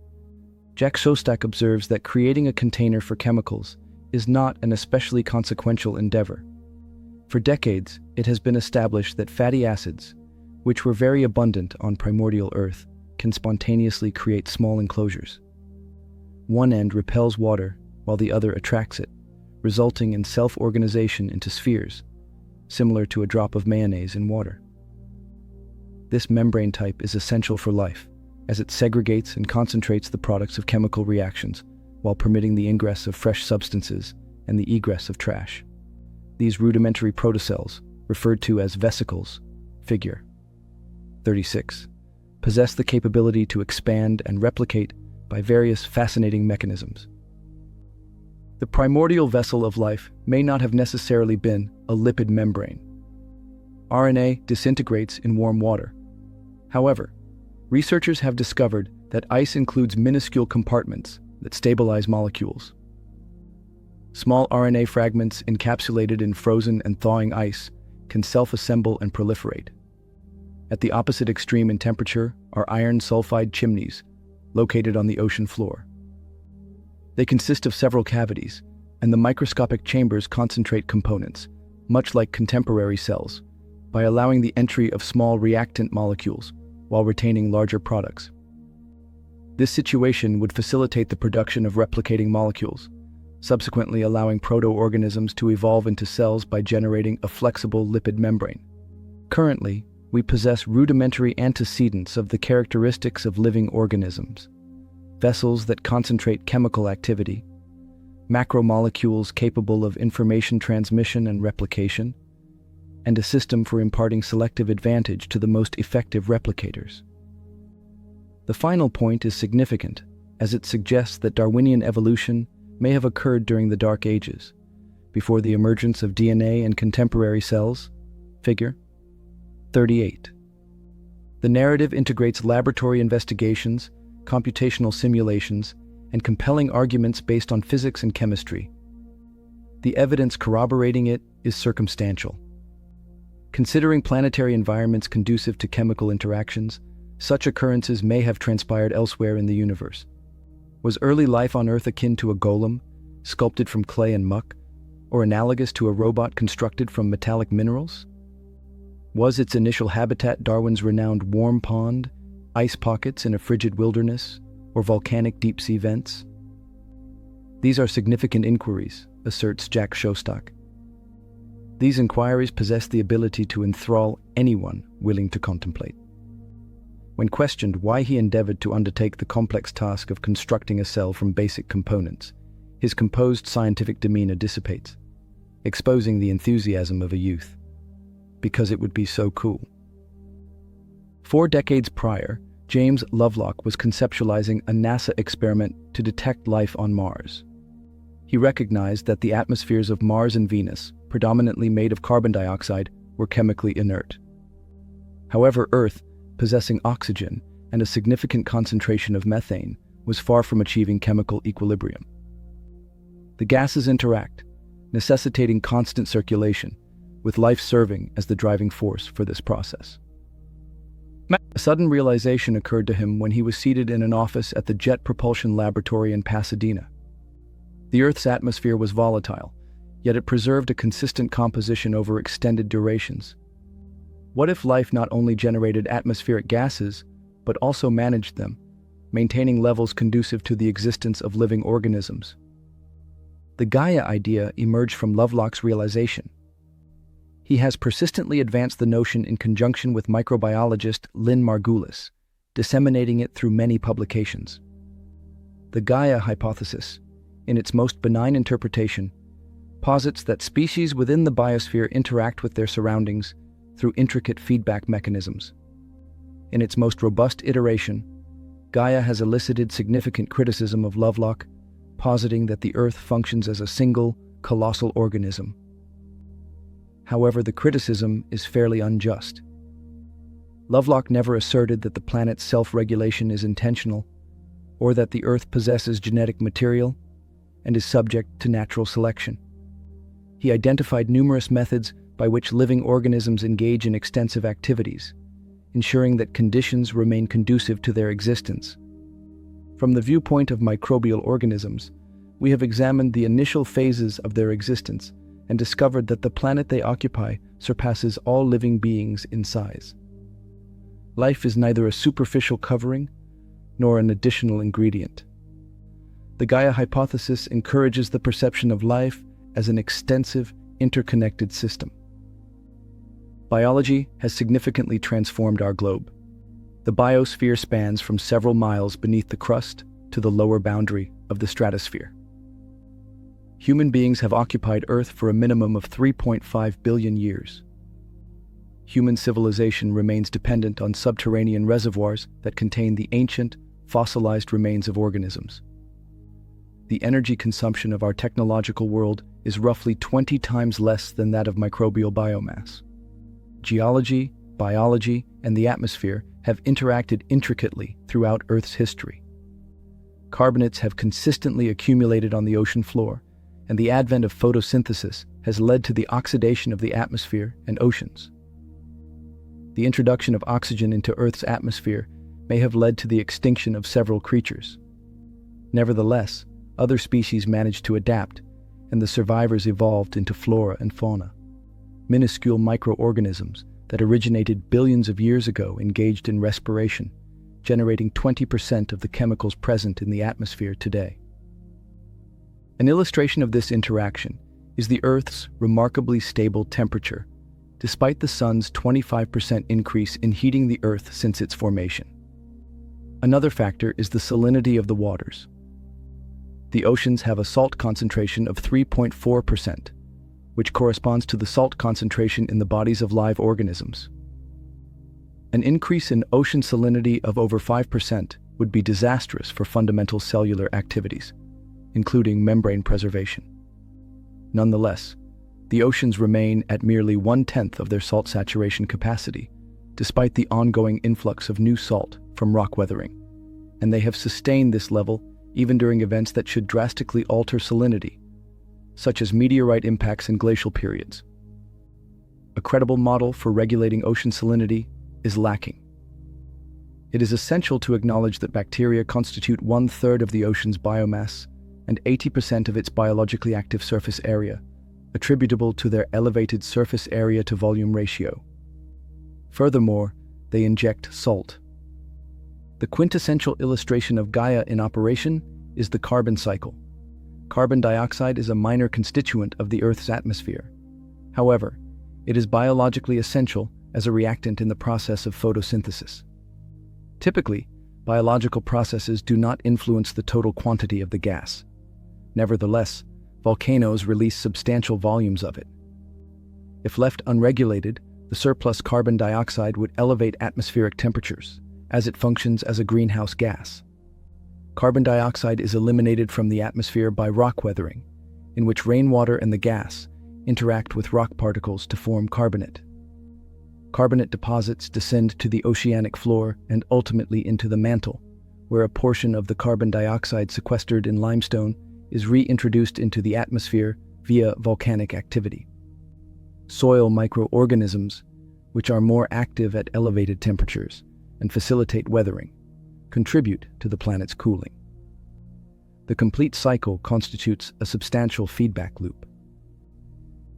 Jack Szostak observes that creating a container for chemicals is not an especially consequential endeavor. For decades, it has been established that fatty acids, which were very abundant on primordial Earth, can spontaneously create small enclosures. One end repels water while the other attracts it, resulting in self-organization into spheres, similar to a drop of mayonnaise in water. This membrane type is essential for life, as it segregates and concentrates the products of chemical reactions while permitting the ingress of fresh substances and the egress of trash. These rudimentary protocells, referred to as vesicles, figure 36, possess the capability to expand and replicate by various fascinating mechanisms. The primordial vessel of life may not have necessarily been a lipid membrane. RNA disintegrates in warm water. However, researchers have discovered that ice includes minuscule compartments that stabilize molecules. Small RNA fragments encapsulated in frozen and thawing ice can self-assemble and proliferate. At the opposite extreme in temperature are iron sulfide chimneys, located on the ocean floor. They consist of several cavities, and the microscopic chambers concentrate components, much like contemporary cells, by allowing the entry of small reactant molecules while retaining larger products. This situation would facilitate the production of replicating molecules, subsequently allowing proto-organisms to evolve into cells by generating a flexible lipid membrane. Currently, we possess rudimentary antecedents of the characteristics of living organisms: vessels that concentrate chemical activity, macromolecules capable of information transmission and replication, and a system for imparting selective advantage to the most effective replicators. The final point is significant, as it suggests that Darwinian evolution may have occurred during the Dark Ages, before the emergence of DNA and contemporary cells. Figure 38. The narrative integrates laboratory investigations, computational simulations, and compelling arguments based on physics and chemistry. The evidence corroborating it is circumstantial. Considering planetary environments conducive to chemical interactions, such occurrences may have transpired elsewhere in the universe. Was early life on Earth akin to a golem, sculpted from clay and muck, or analogous to a robot constructed from metallic minerals? Was its initial habitat Darwin's renowned warm pond, ice pockets in a frigid wilderness, or volcanic deep-sea vents? These are significant inquiries, asserts Jack Shostak. These inquiries possess the ability to enthrall anyone willing to contemplate. When questioned why he endeavored to undertake the complex task of constructing a cell from basic components, his composed scientific demeanor dissipates, exposing the enthusiasm of a youth. Because it would be so cool. 4 decades prior, James Lovelock was conceptualizing a NASA experiment to detect life on Mars. He recognized that the atmospheres of Mars and Venus, predominantly made of carbon dioxide, were chemically inert. However, Earth, possessing oxygen and a significant concentration of methane, was far from achieving chemical equilibrium. The gases interact, necessitating constant circulation, with life serving as the driving force for this process. A sudden realization occurred to him when he was seated in an office at the Jet Propulsion Laboratory in Pasadena. The Earth's atmosphere was volatile, yet it preserved a consistent composition over extended durations. What if life not only generated atmospheric gases, but also managed them, maintaining levels conducive to the existence of living organisms? The Gaia idea emerged from Lovelock's realization. He has persistently advanced the notion in conjunction with microbiologist Lynn Margulis, disseminating it through many publications. The Gaia hypothesis, in its most benign interpretation, posits that species within the biosphere interact with their surroundings through intricate feedback mechanisms. In its most robust iteration, Gaia has elicited significant criticism of Lovelock, positing that the Earth functions as a single, colossal organism. However, the criticism is fairly unjust. Lovelock never asserted that the planet's self-regulation is intentional, or that the Earth possesses genetic material and is subject to natural selection. He identified numerous methods by which living organisms engage in extensive activities, ensuring that conditions remain conducive to their existence. From the viewpoint of microbial organisms, we have examined the initial phases of their existence and discovered that the planet they occupy surpasses all living beings in size. Life is neither a superficial covering nor an additional ingredient. The Gaia hypothesis encourages the perception of life as an extensive, interconnected system. Biology has significantly transformed our globe. The biosphere spans from several miles beneath the crust to the lower boundary of the stratosphere. Human beings have occupied Earth for a minimum of 3.5 billion years. Human civilization remains dependent on subterranean reservoirs that contain the ancient, fossilized remains of organisms. The energy consumption of our technological world is roughly 20 times less than that of microbial biomass. Geology, biology, and the atmosphere have interacted intricately throughout Earth's history. Carbonates have consistently accumulated on the ocean floor, and the advent of photosynthesis has led to the oxidation of the atmosphere and oceans. The introduction of oxygen into Earth's atmosphere may have led to the extinction of several creatures. Nevertheless, other species managed to adapt, and the survivors evolved into flora and fauna. Minuscule microorganisms that originated billions of years ago engaged in respiration, generating 20% of the chemicals present in the atmosphere today. An illustration of this interaction is the Earth's remarkably stable temperature, despite the Sun's 25% increase in heating the Earth since its formation. Another factor is the salinity of the waters. The oceans have a salt concentration of 3.4%, which corresponds to the salt concentration in the bodies of live organisms. An increase in ocean salinity of over 5% would be disastrous for fundamental cellular activities, including membrane preservation. Nonetheless, the oceans remain at merely 1/10 of their salt saturation capacity, despite the ongoing influx of new salt from rock weathering, and they have sustained this level even during events that should drastically alter salinity, such as meteorite impacts and glacial periods. A credible model for regulating ocean salinity is lacking. It is essential to acknowledge that bacteria constitute 1/3 of the ocean's biomass and 80% of its biologically active surface area, attributable to their elevated surface area to volume ratio. Furthermore, they inject salt. The quintessential illustration of Gaia in operation is the carbon cycle. Carbon dioxide is a minor constituent of the Earth's atmosphere. However, it is biologically essential as a reactant in the process of photosynthesis. Typically, biological processes do not influence the total quantity of the gas. Nevertheless, volcanoes release substantial volumes of it. If left unregulated, the surplus carbon dioxide would elevate atmospheric temperatures, as it functions as a greenhouse gas. Carbon dioxide is eliminated from the atmosphere by rock weathering, in which rainwater and the gas interact with rock particles to form carbonate. Carbonate deposits descend to the oceanic floor and ultimately into the mantle, where a portion of the carbon dioxide sequestered in limestone is reintroduced into the atmosphere via volcanic activity. Soil microorganisms, which are more active at elevated temperatures and facilitate weathering, contribute to the planet's cooling. The complete cycle constitutes a substantial feedback loop.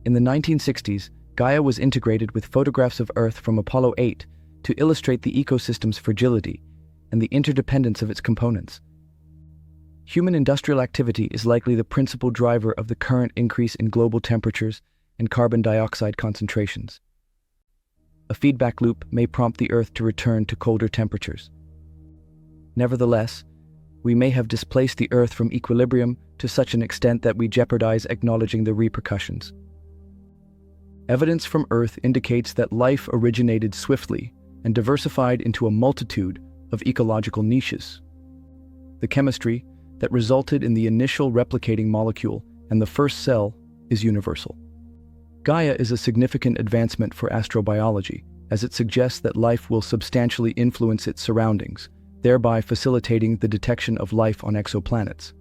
In the 1960s, Gaia was integrated with photographs of Earth from Apollo 8 to illustrate the ecosystem's fragility and the interdependence of its components. Human industrial activity is likely the principal driver of the current increase in global temperatures and carbon dioxide concentrations. A feedback loop may prompt the Earth to return to colder temperatures. Nevertheless, we may have displaced the Earth from equilibrium to such an extent that we jeopardize acknowledging the repercussions. Evidence from Earth indicates that life originated swiftly and diversified into a multitude of ecological niches. The chemistry that resulted in the initial replicating molecule and the first cell is universal. Gaia is a significant advancement for astrobiology, as it suggests that life will substantially influence its surroundings, thereby facilitating the detection of life on exoplanets.